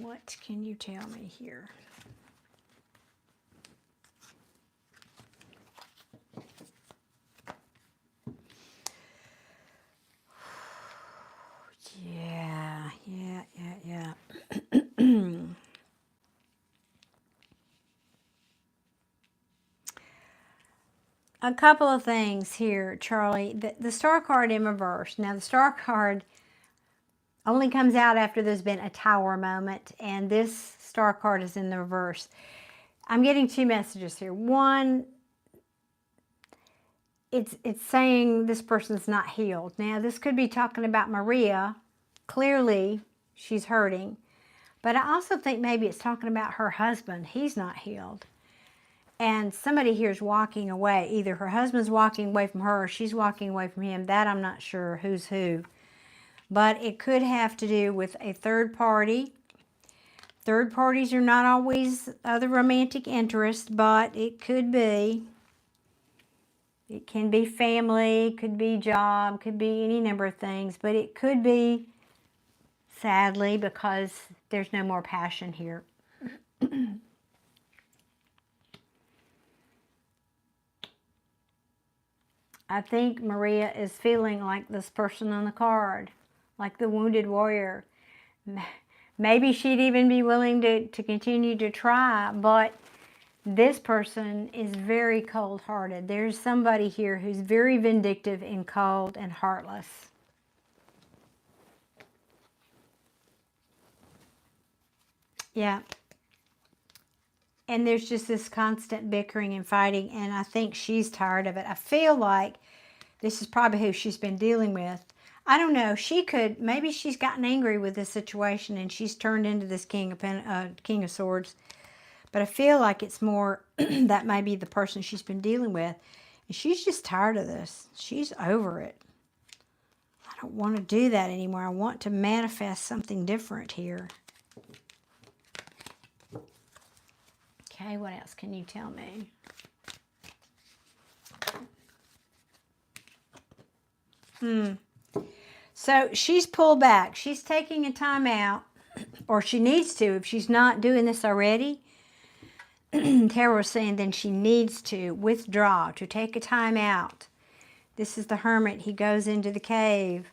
What can you tell me here? Yeah. A couple of things here, Charlie. The star card in reverse. Now, the star card only comes out after there's been a tower moment, and this star card is in the reverse. I'm getting two messages here. One, it's saying this person's not healed. Now, this could be talking about Maria. Clearly, she's hurting. But I also think maybe it's talking about her husband. He's not healed. And somebody here is walking away. Either her husband's walking away from her or she's walking away from him. That I'm not sure who's who. But it could have to do with a third party. Third parties are not always the romantic interest, but it could be. It can be family, could be job, could be any number of things. But it could be, sadly, because there's no more passion here. I think Maria is feeling like this person on the card, like the wounded warrior. Maybe she'd even be willing to continue to try, but this person is very cold-hearted. There's somebody here who's very vindictive and cold and heartless. Yeah. And there's just this constant bickering and fighting, and I think she's tired of it. I feel like this is probably who she's been dealing with. I don't know. Maybe she's gotten angry with this situation, and she's turned into this King of Swords. But I feel like it's more that may be the person she's been dealing with. And she's just tired of this. She's over it. I don't want to do that anymore. I want to manifest something different here. Okay, what else can you tell me? So she's pulled back. She's taking a time out, or she needs to. If she's not doing this already, Tarot is saying then she needs to withdraw, to take a time out. This is the Hermit. He goes into the cave.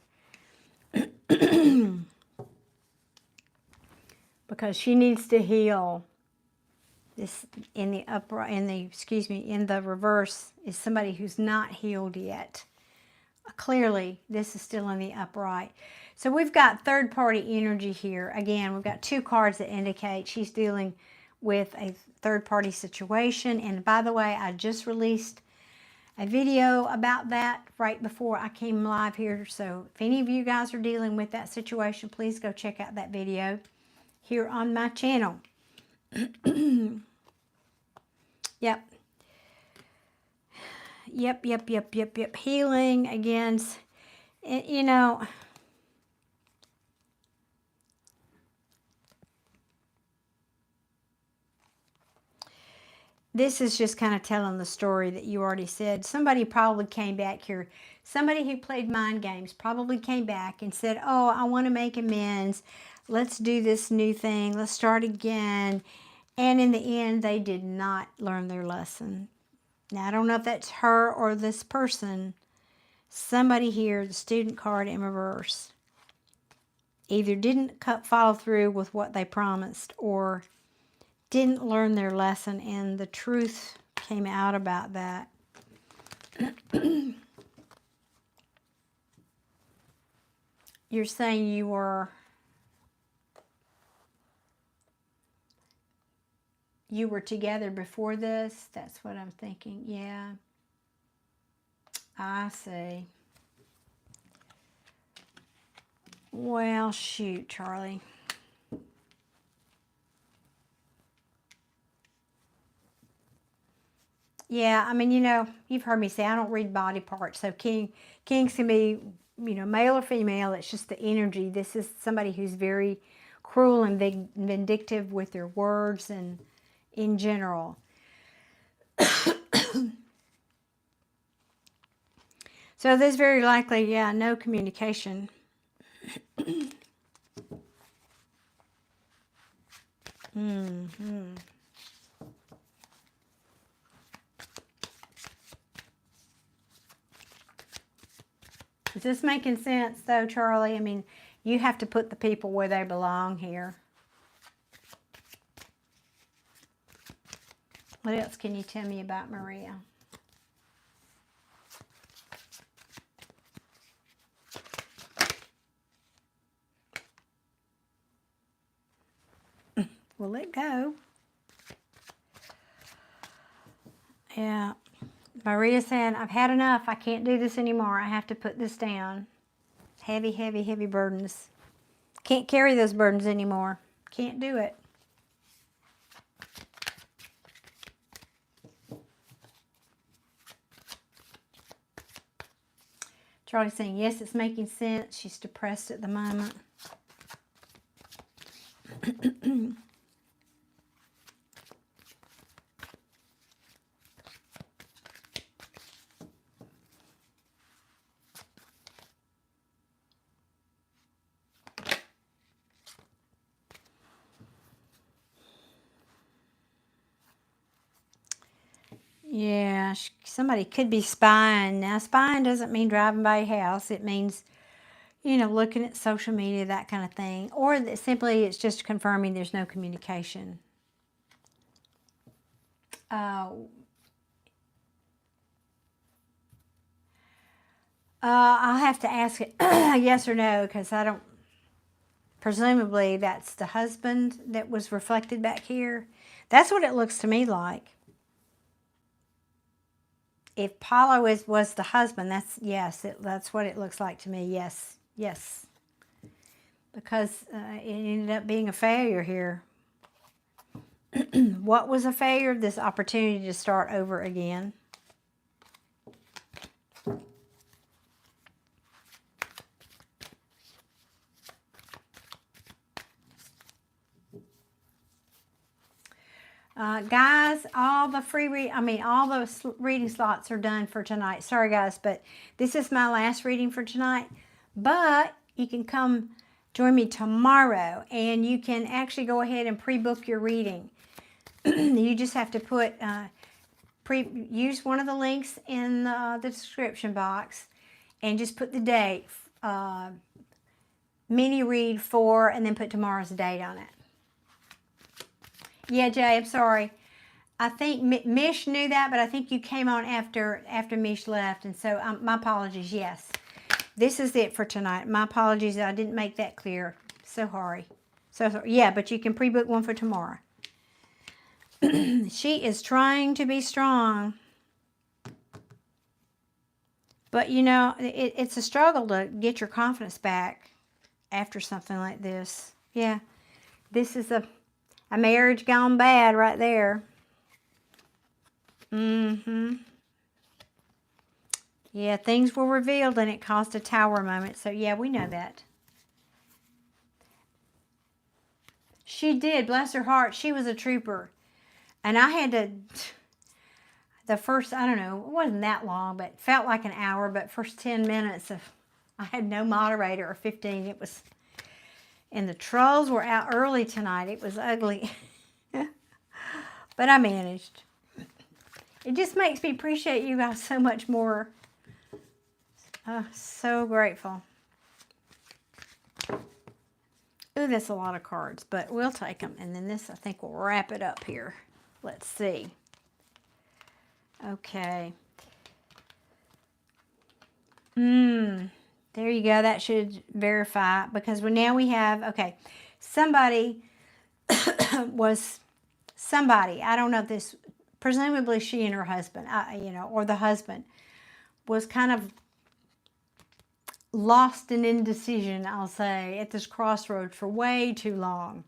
Because she needs to heal. This in the reverse is somebody who's not healed yet. Clearly, this is still in the upright. So we've got third-party energy here. Again, we've got two cards that indicate she's dealing with a third-party situation. And by the way, I just released a video about that right before I came live here. So if any of you guys are dealing with that situation, please go check out that video here on my channel. Yep. Healing against, you know, this is just kind of telling the story that you already said. Somebody probably came back here. Somebody who played mind games probably came back and said, oh, I want to make amends. Let's do this new thing. Let's start again. And in the end, they did not learn their lesson. Now, I don't know if that's her or this person. Somebody here, the student card in reverse, either didn't follow through with what they promised or didn't learn their lesson, and the truth came out about that. You're saying you were together before this? That's what I'm thinking. Yeah. I see. Well, shoot, Charlie. Yeah, I mean, you know, you've heard me say I don't read body parts. So kings can be, you know, male or female. It's just the energy. This is somebody who's very cruel and vindictive with their words and in general. So there's very likely, yeah, no communication. Mm-hmm. Is this making sense, though, Charlie? I mean, you have to put the people where they belong here. What else can you tell me about Maria? Well, let go. Yeah. Maria saying, I've had enough. I can't do this anymore. I have to put this down. Heavy, heavy, heavy burdens. Can't carry those burdens anymore. Can't do it. Charlie's saying, yes, it's making sense. She's depressed at the moment. Yeah, somebody could be spying. Now, spying doesn't mean driving by your house. It means, you know, looking at social media, that kind of thing. Or that simply it's just confirming there's no communication. I'll have to ask it yes or no, because I don't, presumably that's the husband that was reflected back here. That's what it looks to me like. If Paulo was the husband, that's, yes, that's what it looks like to me. Yes, yes. Because it ended up being a failure here. What was a failure? This opportunity to start over again. Guys, all the all those reading slots are done for tonight. Sorry, guys, but this is my last reading for tonight. But you can come join me tomorrow, and you can actually go ahead and pre-book your reading. You just have to put use one of the links in the description box, and just put the date, mini read for, and then put tomorrow's date on it. Yeah, Jay, I'm sorry. I think Mish knew that, but I think you came on after Mish left, and so my apologies. Yes, this is it for tonight. My apologies, I didn't make that clear. So sorry. So sorry. Yeah, but you can pre-book one for tomorrow. She is trying to be strong, but you know it's a struggle to get your confidence back after something like this. Yeah, this is a marriage gone bad right there. Yeah, things were revealed and it caused a tower moment. So yeah, we know that. She did, bless her heart. She was a trooper. And I had to, the first, I don't know, it wasn't that long, but it felt like an hour, but first 10 minutes of, I had no moderator, or 15. It was, and the trolls were out early tonight. It was ugly. But I managed. It just makes me appreciate you guys so much more. So grateful. Ooh, that's a lot of cards, but we'll take them. And then this, I think, will wrap it up here. Let's see. Okay. There you go. That should verify, because now we have, okay, somebody was somebody, I don't know if this, presumably she and her husband, you know, or the husband was kind of lost in indecision, I'll say, at this crossroads for way too long.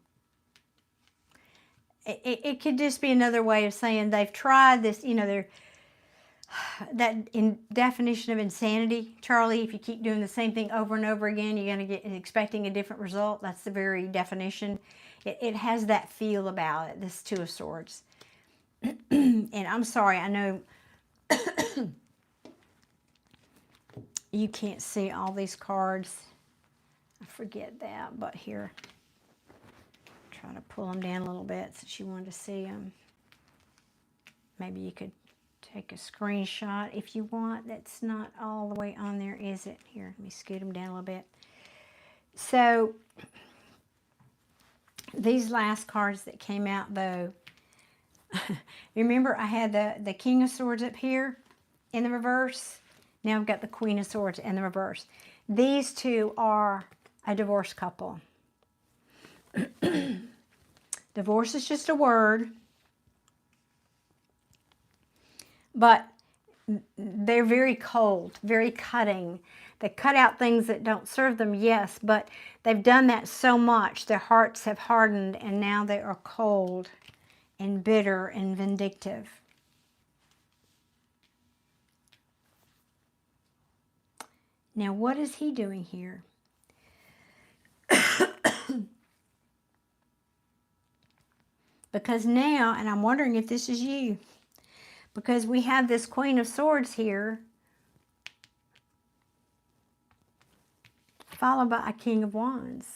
It could just be another way of saying they've tried this, you know, that definition of insanity, Charlie. If you keep doing the same thing over and over again, you're going to get expecting a different result. That's the very definition. It has that feel about it, this Two of Swords. And I'm sorry, I know you can't see all these cards. I forget that, but here, Try to pull them down a little bit since you wanted to see them. Maybe you could take a screenshot if you want. That's not all the way on there, is it? Here, let me scoot them down a little bit. So, these last cards that came out, though, remember I had the King of Swords up here in the reverse. Now I've got the Queen of Swords in the reverse. These two are a divorced couple. Divorce is just a word. But they're very cold, very cutting. They cut out things that don't serve them, yes, but they've done that so much. Their hearts have hardened, and now they are cold and bitter and vindictive. Now, what is he doing here? Because now, and I'm wondering if this is you, because we have this Queen of Swords here, followed by a King of Wands.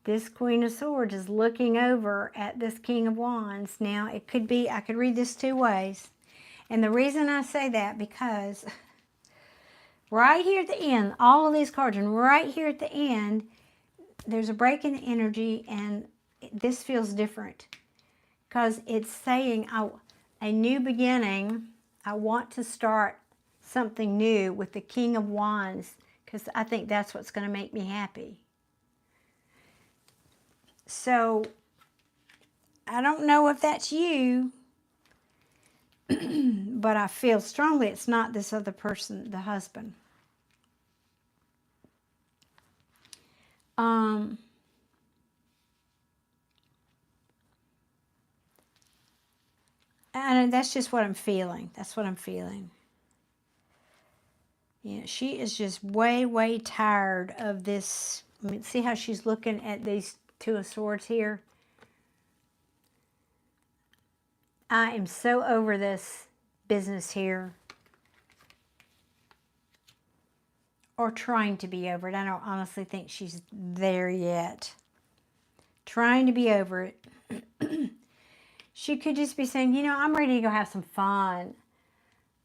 This Queen of Swords is looking over at this King of Wands. Now, it could be, I could read this two ways. And the reason I say that, because right here at the end, all of these cards, and right here at the end, there's a break in the energy, and this feels different. Because it's saying, a new beginning. I want to start something new with the King of Wands, because I think that's what's going to make me happy. So, I don't know if that's you, but I feel strongly it's not this other person, the husband. And that's just what I'm feeling. That's what I'm feeling. Yeah, she is just way, way tired of this. I mean, see how she's looking at these Two of Swords here? I am so over this business here. Or trying to be over it. I don't honestly think she's there yet. Trying to be over it. She could just be saying, you know, I'm ready to go have some fun.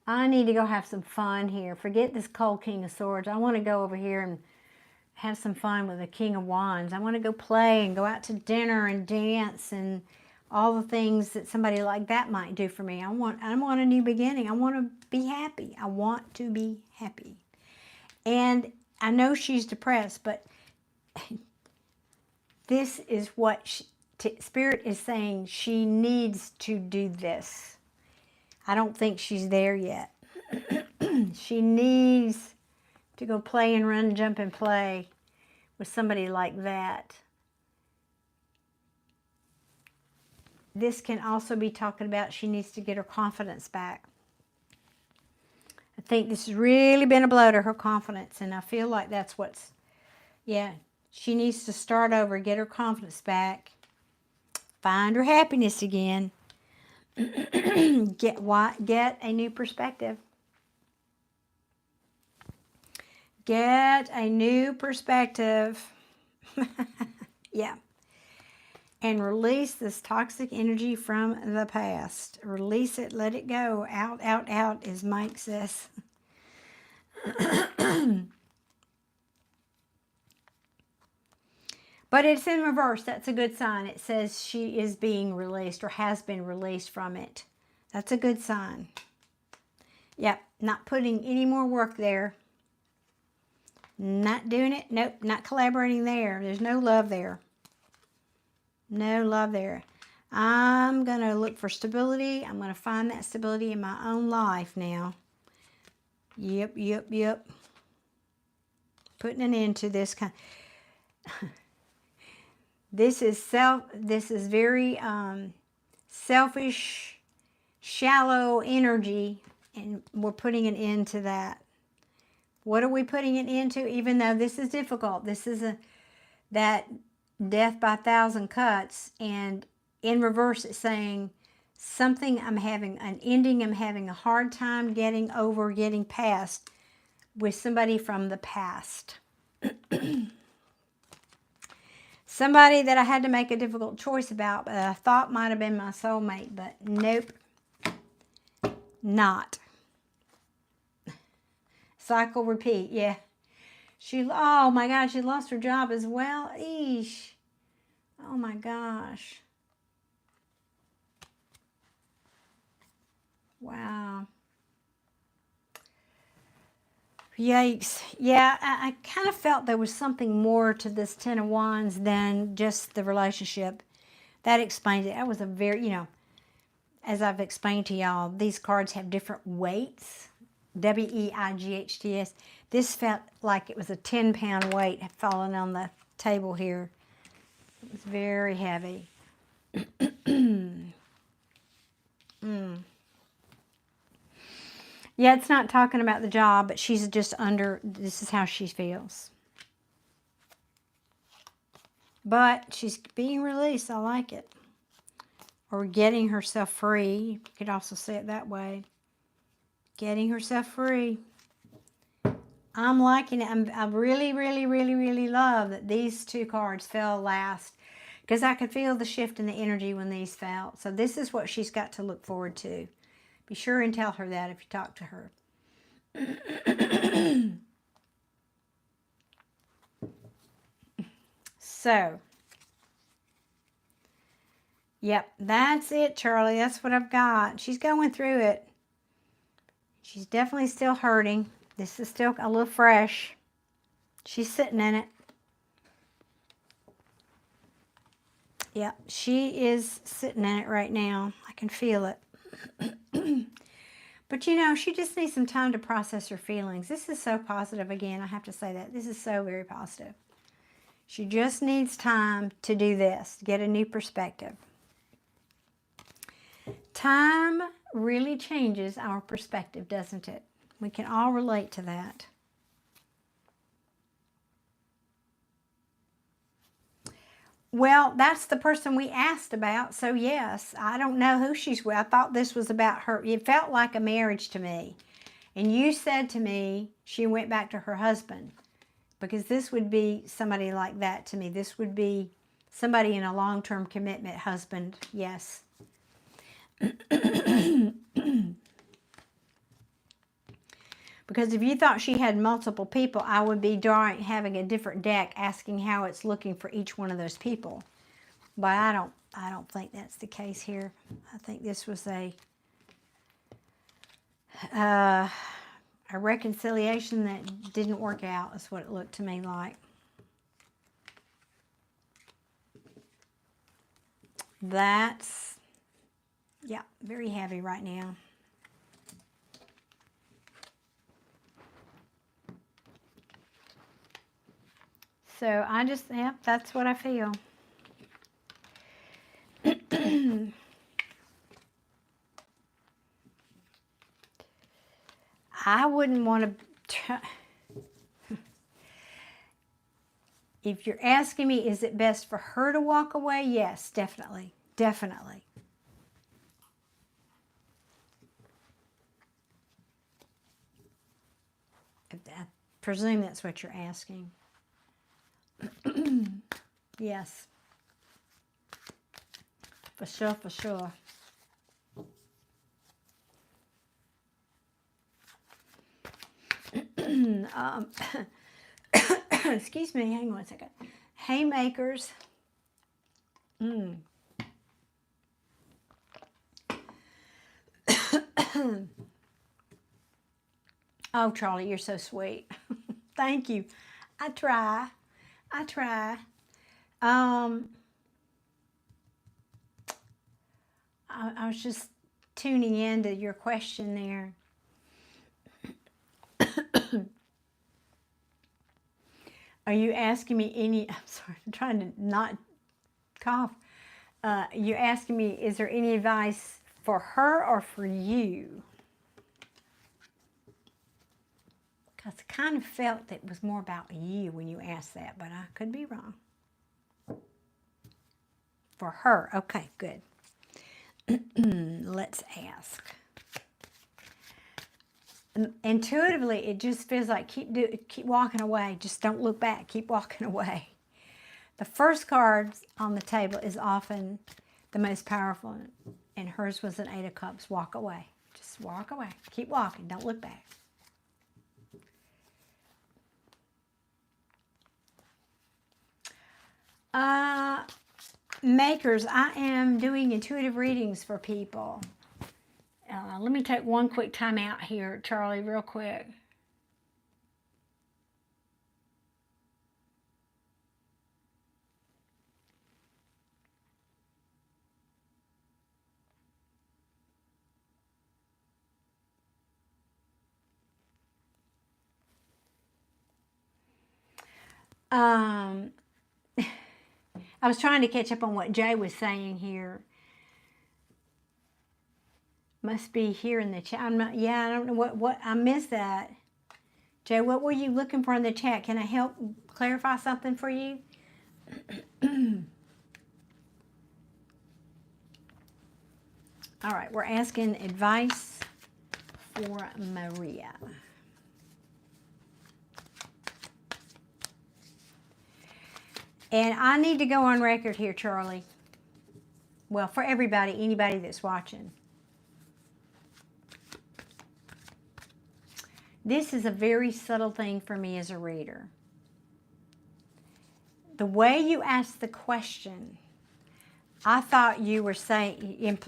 I need to go have some fun here. Forget this cold King of Swords. I want to go over here and have some fun with the King of Wands. I want to go play and go out to dinner and dance and all the things that somebody like that might do for me. I want a new beginning. I want to be happy. I want to be happy. And I know she's depressed, but this is what Spirit is saying. She needs to do this. I don't think she's there yet. She needs to go play and run, jump and play with somebody like that. This can also be talking about she needs to get her confidence back. I think this has really been a blow to her confidence, and I feel like that's what's, yeah, she needs to start over, get her confidence back, find her happiness again, get a new perspective. Get a new perspective. Yeah. And release this toxic energy from the past. Release it, let it go. Out, out, out, as Mike says. But it's in reverse. That's a good sign. It says she is being released or has been released from it. That's a good sign. Yep, not putting any more work there. Not doing it. Nope, not collaborating there. There's no love there. No love there. I'm going to look for stability. I'm going to find that stability in my own life now. Yep, yep, yep. Putting an end to this kind. This is very selfish, shallow energy, and we're putting an end to that. What are we putting it into? Even though this is difficult, this is that death by 1,000 cuts, and in reverse it's saying something I'm having an ending, I'm having a hard time getting over, getting past with somebody from the past. Somebody that I had to make a difficult choice about, but I thought might have been my soulmate, but nope, not. Cycle, repeat, yeah. Oh my gosh, she lost her job as well. Eesh. Oh my gosh. Wow. Yikes. Yeah, I kind of felt there was something more to this Ten of Wands than just the relationship. That explains it. That was a very, as I've explained to y'all, these cards have different weights. W-E-I-G-H-T-S. This felt like it was a 10-pound weight falling on the table here. It was very heavy. Yeah, it's not talking about the job, but she's just this is how she feels. But she's being released. I like it. Or getting herself free. You could also say it that way. Getting herself free. I'm liking it. I really, really, really, really love that these two cards fell last. Because I could feel the shift in the energy when these fell. So this is what she's got to look forward to. Be sure and tell her that if you talk to her. So, yep, that's it, Charlie. That's what I've got. She's going through it. She's definitely still hurting. This is still a little fresh. She's sitting in it. Yep, she is sitting in it right now. I can feel it. But she just needs some time to process her feelings. This is so positive again. I have to say that. This is so very positive. She just needs time to do this, to get a new perspective. Time really changes our perspective, doesn't it? We can all relate to that. Well, that's the person we asked about, so yes, I don't know who she's with. I thought this was about her. It felt like a marriage to me. And you said to me she went back to her husband, because this would be somebody like that to me. This would be somebody in a long-term commitment, husband, yes. Because if you thought she had multiple people, I would be having a different deck asking how it's looking for each one of those people. But I don't think that's the case here. I think this was a reconciliation that didn't work out, is what it looked to me like. That's, yeah, very heavy right now. So I just, yep, that's what I feel. I wouldn't want to try. If you're asking me, is it best for her to walk away? Yes, definitely. Definitely. I presume that's what you're asking. Yes. For sure, for sure. Excuse me, hang on a second. Haymakers. Oh, Charlie, you're so sweet. Thank you. I try. I was just tuning into your question there. Are you asking me any, I'm sorry, I'm trying to not cough. You're asking me, is there any advice for her or for you? Because I kind of felt it was more about you when you asked that, but I could be wrong. For her, okay, good. Let's ask. Intuitively, it just feels like keep walking away. Just don't look back. Keep walking away. The first card on the table is often the most powerful, and hers was an 8 of Cups. Walk away. Just walk away. Keep walking. Don't look back. Makers, I am doing intuitive readings for people. Let me take one quick time out here, Charlie, real quick. I was trying to catch up on what Jay was saying here. Must be here in the chat. I'm not, yeah, I don't know what, I missed that. Jay, what were you looking for in the chat? Can I help clarify something for you? All right, we're asking advice for Maria. And I need to go on record here, Charlie. Well, for everybody, anybody that's watching. This is a very subtle thing for me as a reader. The way you ask the question, I thought you were saying,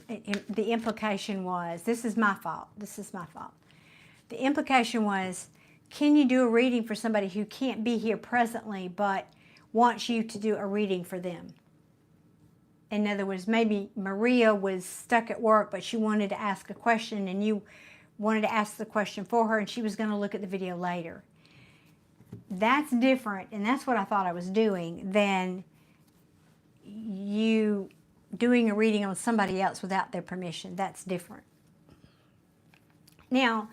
the implication was, this is my fault, The implication was, can you do a reading for somebody who can't be here presently, but wants you to do a reading for them? In other words, maybe Maria was stuck at work, but she wanted to ask a question, and you wanted to ask the question for her, and she was going to look at the video later. That's different, and that's what I thought I was doing, than you doing a reading on somebody else without their permission. That's different. Now,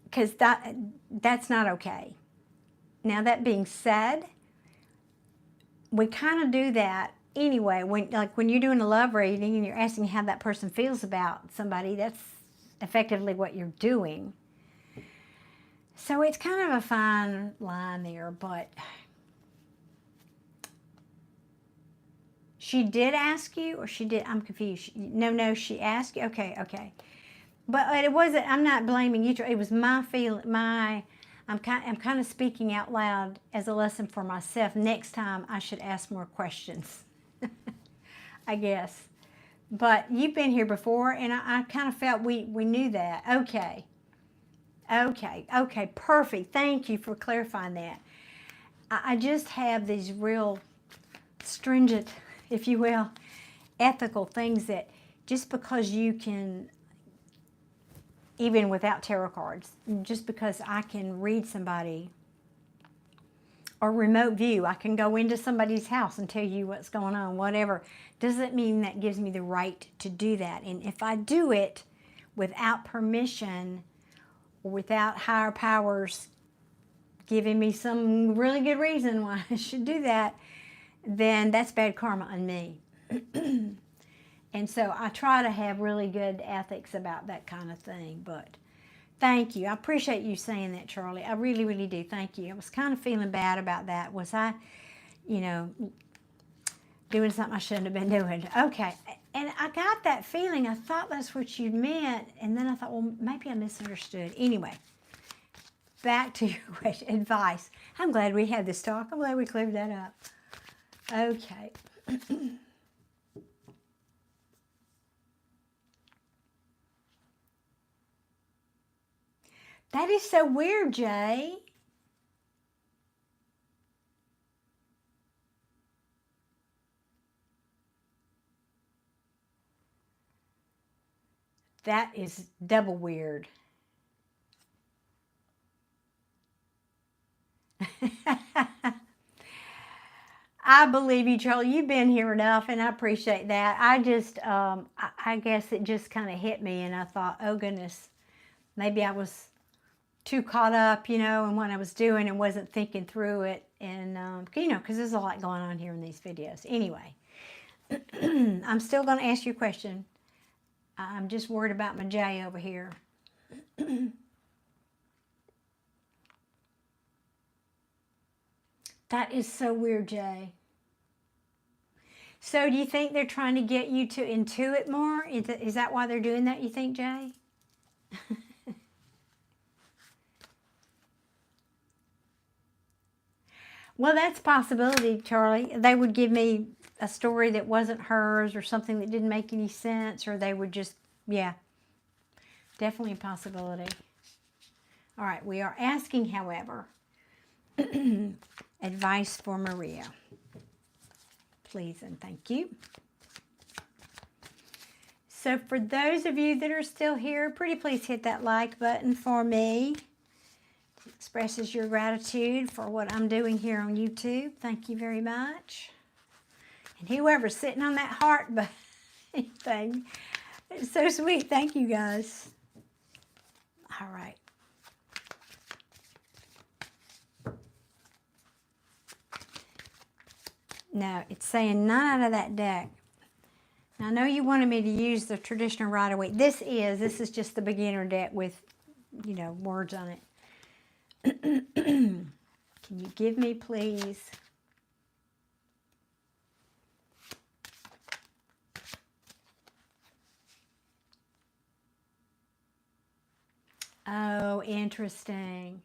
because that's not okay. Now, that being said, we kind of do that anyway. When you're doing a love reading and you're asking how that person feels about somebody, that's effectively what you're doing. So it's kind of a fine line there, but she did ask you, or she did, I'm confused. No, she asked you? Okay. But it wasn't, I'm not blaming you. It was my feeling, I'm kind of speaking out loud as a lesson for myself. Next time I should ask more questions, I guess. But you've been here before, and I kind of felt we knew that. Okay, perfect. Thank you for clarifying that. I just have these real stringent, if you will, ethical things that just because you can, even without tarot cards, just because I can read somebody, or remote view, I can go into somebody's house and tell you what's going on, whatever, doesn't mean that gives me the right to do that. And if I do it without permission, or without higher powers giving me some really good reason why I should do that, then that's bad karma on me. And so I try to have really good ethics about that kind of thing. But thank you. I appreciate you saying that, Charlie. I really, really do. Thank you. I was kind of feeling bad about that. Was I, doing something I shouldn't have been doing? Okay. And I got that feeling. I thought that's what you meant. And then I thought, well, maybe I misunderstood. Anyway, back to your question. Advice. I'm glad we had this talk. I'm glad we cleared that up. Okay. That is so weird, Jay. That is double weird. I believe you, Charlie. You've been here enough, and I appreciate that. I just, I guess it just kind of hit me, and I thought, oh, goodness, maybe I was too caught up, in what I was doing and wasn't thinking through it. And, because there's a lot going on here in these videos. Anyway, I'm still going to ask you a question. I'm just worried about my Jay over here. That is so weird, Jay. So do you think they're trying to get you to intuit more? Is that why they're doing that, you think, Jay? Well, that's a possibility, Charlie. They would give me a story that wasn't hers or something that didn't make any sense, or they would just, yeah, definitely a possibility. All right, we are asking, however, advice for Maria. Please and thank you. So for those of you that are still here, pretty please hit that like button for me. It expresses your gratitude for what I'm doing here on YouTube. Thank you very much. And whoever's sitting on that heart button thing, it's so sweet. Thank you, guys. All right. Now, it's saying none out of that deck. Now, I know you wanted me to use the traditional Rider-Waite. This is just the beginner deck with, you know, words on it. Can you give me, please? Oh, interesting.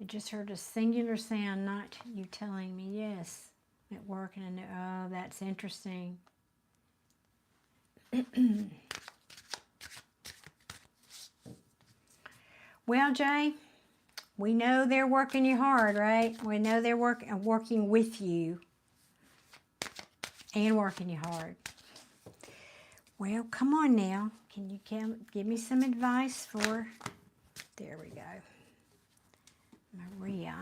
I just heard a singular sound, not you telling me. Yes, at work, and I know, oh, that's interesting. Well, Jay, we know they're working you hard, right? We know they're working with you and working you hard. Well, come on now. Can you give me some advice for, there we go, Maria.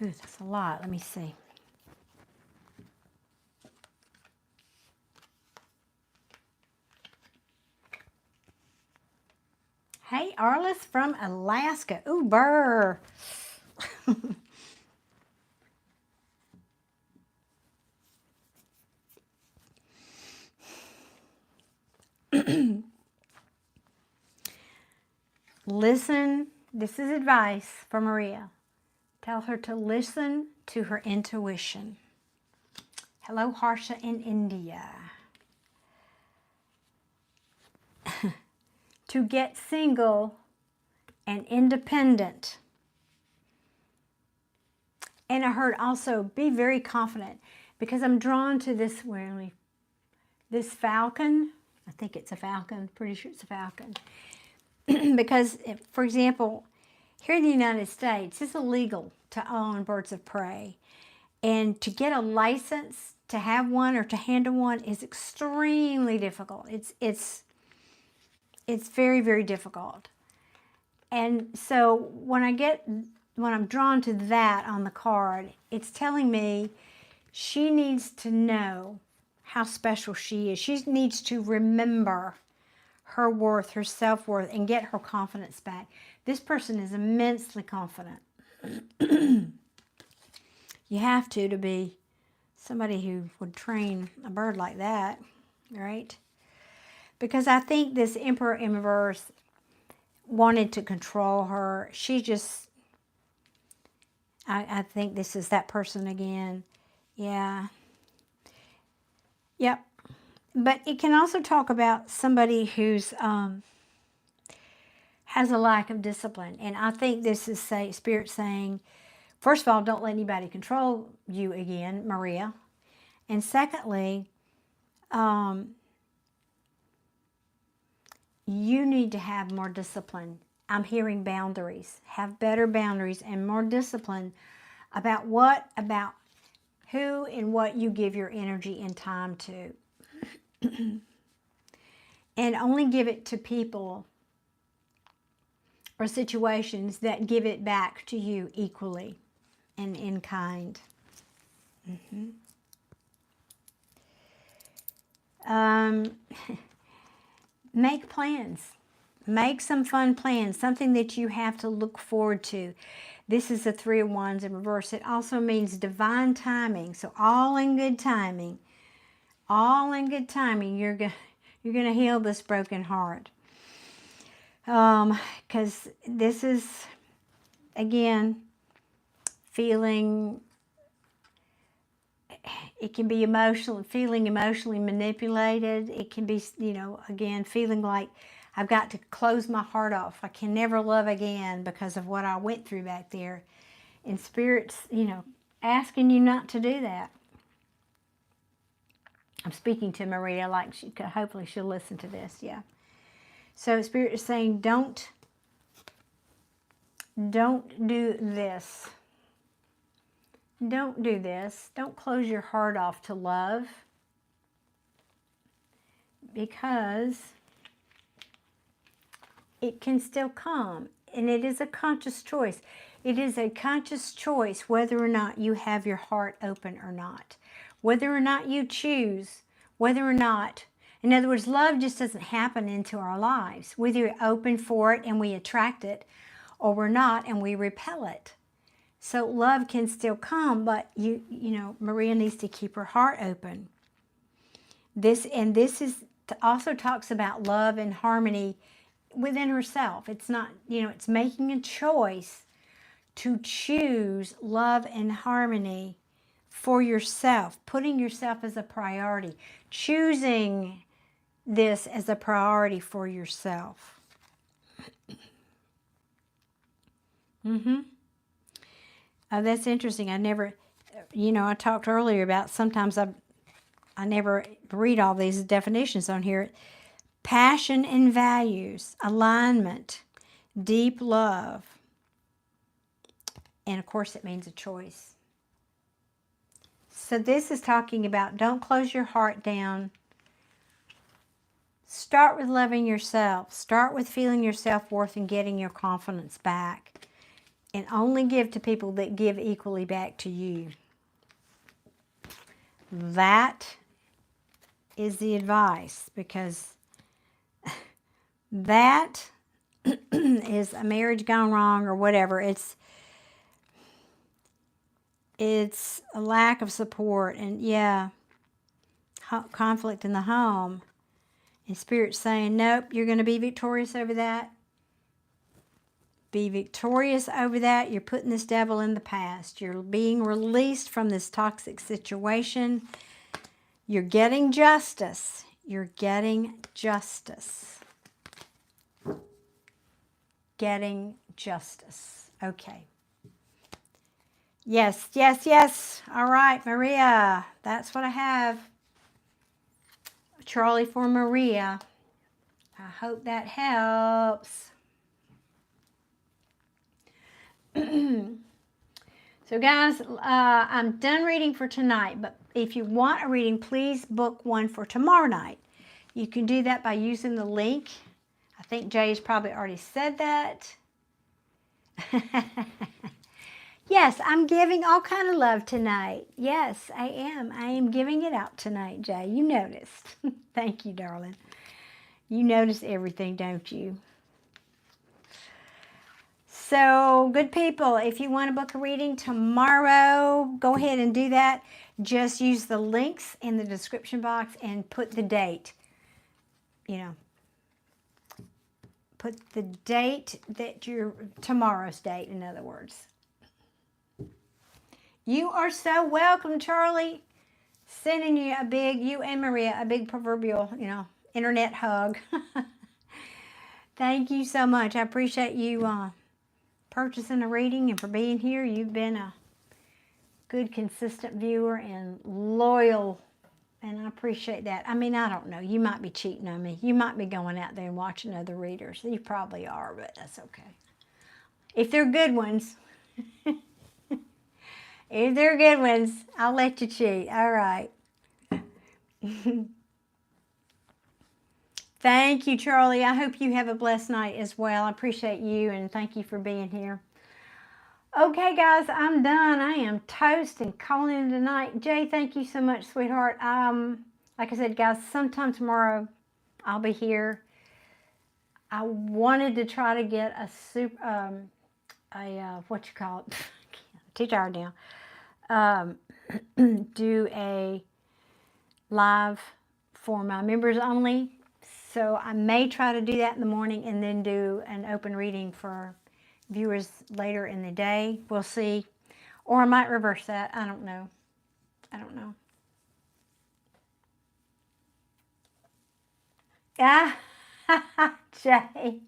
Ooh, that's a lot. Let me see. Hey, Arliss from Alaska. Ooh, burr. Listen. This is advice for Maria. Tell her to listen to her intuition. Hello, Harsha in India. To get single and independent. And I heard also be very confident, because I'm drawn to this this falcon. I think it's a falcon. Pretty sure it's a falcon. Because, for example, here in the United States, it's illegal to own birds of prey. And to get a license to have one or to handle one is extremely difficult. It's very, very difficult. And so when I'm drawn to that on the card, it's telling me she needs to know how special she is. She needs to remember her worth, her self-worth, and get her confidence back. This person is immensely confident. You have to be somebody who would train a bird like that, right? Because I think this Emperor in reverse wanted to control her. She just, I think this is that person again. Yeah. Yep. But it can also talk about somebody who's has a lack of discipline. And I think this is Spirit saying, first of all, don't let anybody control you again, Maria. And secondly, you need to have more discipline. I'm hearing boundaries. Have better boundaries and more discipline about who and what you give your energy and time to. And only give it to people or situations that give it back to you equally and in kind. Make plans. Make some fun plans, something that you have to look forward to. This is the Three of Wands in reverse. It also means divine timing. So all in good timing. All in good timing. You're going to heal this broken heart. Because this is, again, feeling, it can be feeling emotionally manipulated. It can be, again, feeling like I've got to close my heart off. I can never love again because of what I went through back there. And Spirit's, asking you not to do that. I'm speaking to Maria, like hopefully she'll listen to this, yeah. So Spirit is saying, don't do this. Don't do this. Don't close your heart off to love, because it can still come, and it is a conscious choice. It is a conscious choice whether or not you have your heart open or not, whether or not you choose, whether or not, in other words, love just doesn't happen into our lives. Whether you're open for it and we attract it, or we're not and we repel it. So love can still come, but Maria needs to keep her heart open. This also talks about love and harmony within herself. It's not, it's making a choice to choose love and harmony for yourself, putting yourself as a priority, choosing this as a priority for yourself. Oh, that's interesting. I never, I talked earlier about sometimes I never read all these definitions on here. Passion and values, alignment, deep love. And of course it means a choice. So this is talking about don't close your heart down. Start with loving yourself. Start with feeling your self-worth and getting your confidence back. And only give to people that give equally back to you. That is the advice, because that is a marriage gone wrong or whatever. It's a lack of support, and conflict in the home. And Spirit's saying, nope, you're going to be victorious over that. Be victorious over that. You're putting this devil in the past. You're being released from this toxic situation. You're getting justice. You're getting justice. Getting justice. Okay. Yes, yes, yes. All right, Maria. That's what I have. Charlie for Maria. I hope that helps. So guys, I'm done reading for tonight, but if you want a reading, please book one for tomorrow night. You can do that by using the link. I think Jay's probably already said that. Yes, I'm giving all kind of love tonight. Yes, I am. I am giving it out tonight, Jay. You noticed. Thank you, darling. You notice everything, don't you? So, good people, if you want to book a reading tomorrow, go ahead and do that. Just use the links in the description box and put the date. Put the date that tomorrow's date, in other words. You are so welcome, Charlie. Sending you you and Maria, a big proverbial, internet hug. Thank you so much. I appreciate you purchasing a reading and for being here. You've been a good, consistent viewer and loyal, and I appreciate that. I mean, I don't know. You might be cheating on me. You might be going out there and watching other readers. You probably are, but that's okay. If they're good ones, if they're good ones, I'll let you cheat. All right. Thank you, Charlie. I hope you have a blessed night as well. I appreciate you, and thank you for being here. Okay, guys, I'm done. I am toast and calling in tonight. Jay, thank you so much, sweetheart. Like I said, guys, sometime tomorrow I'll be here. I wanted to try to get what you call it? Too tired now. Do a live for my members only. So I may try to do that in the morning and then do an open reading for viewers later in the day. We'll see. Or I might reverse that. I don't know. I don't know. Ah, Jay.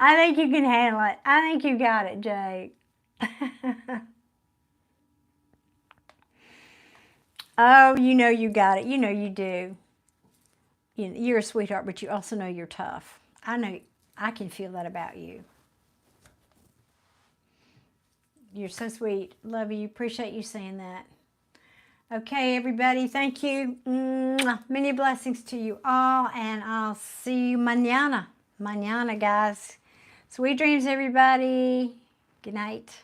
I think you can handle it. I think you got it, Jay. Oh, you know you got it. You know you do. You're a sweetheart, but you also know you're tough. I know. I can feel that about you. You're so sweet. Love you. Appreciate you saying that. Okay, everybody. Thank you. Mwah. Many blessings to you all, and I'll see you mañana. Mañana, guys. Sweet dreams, everybody. Good night.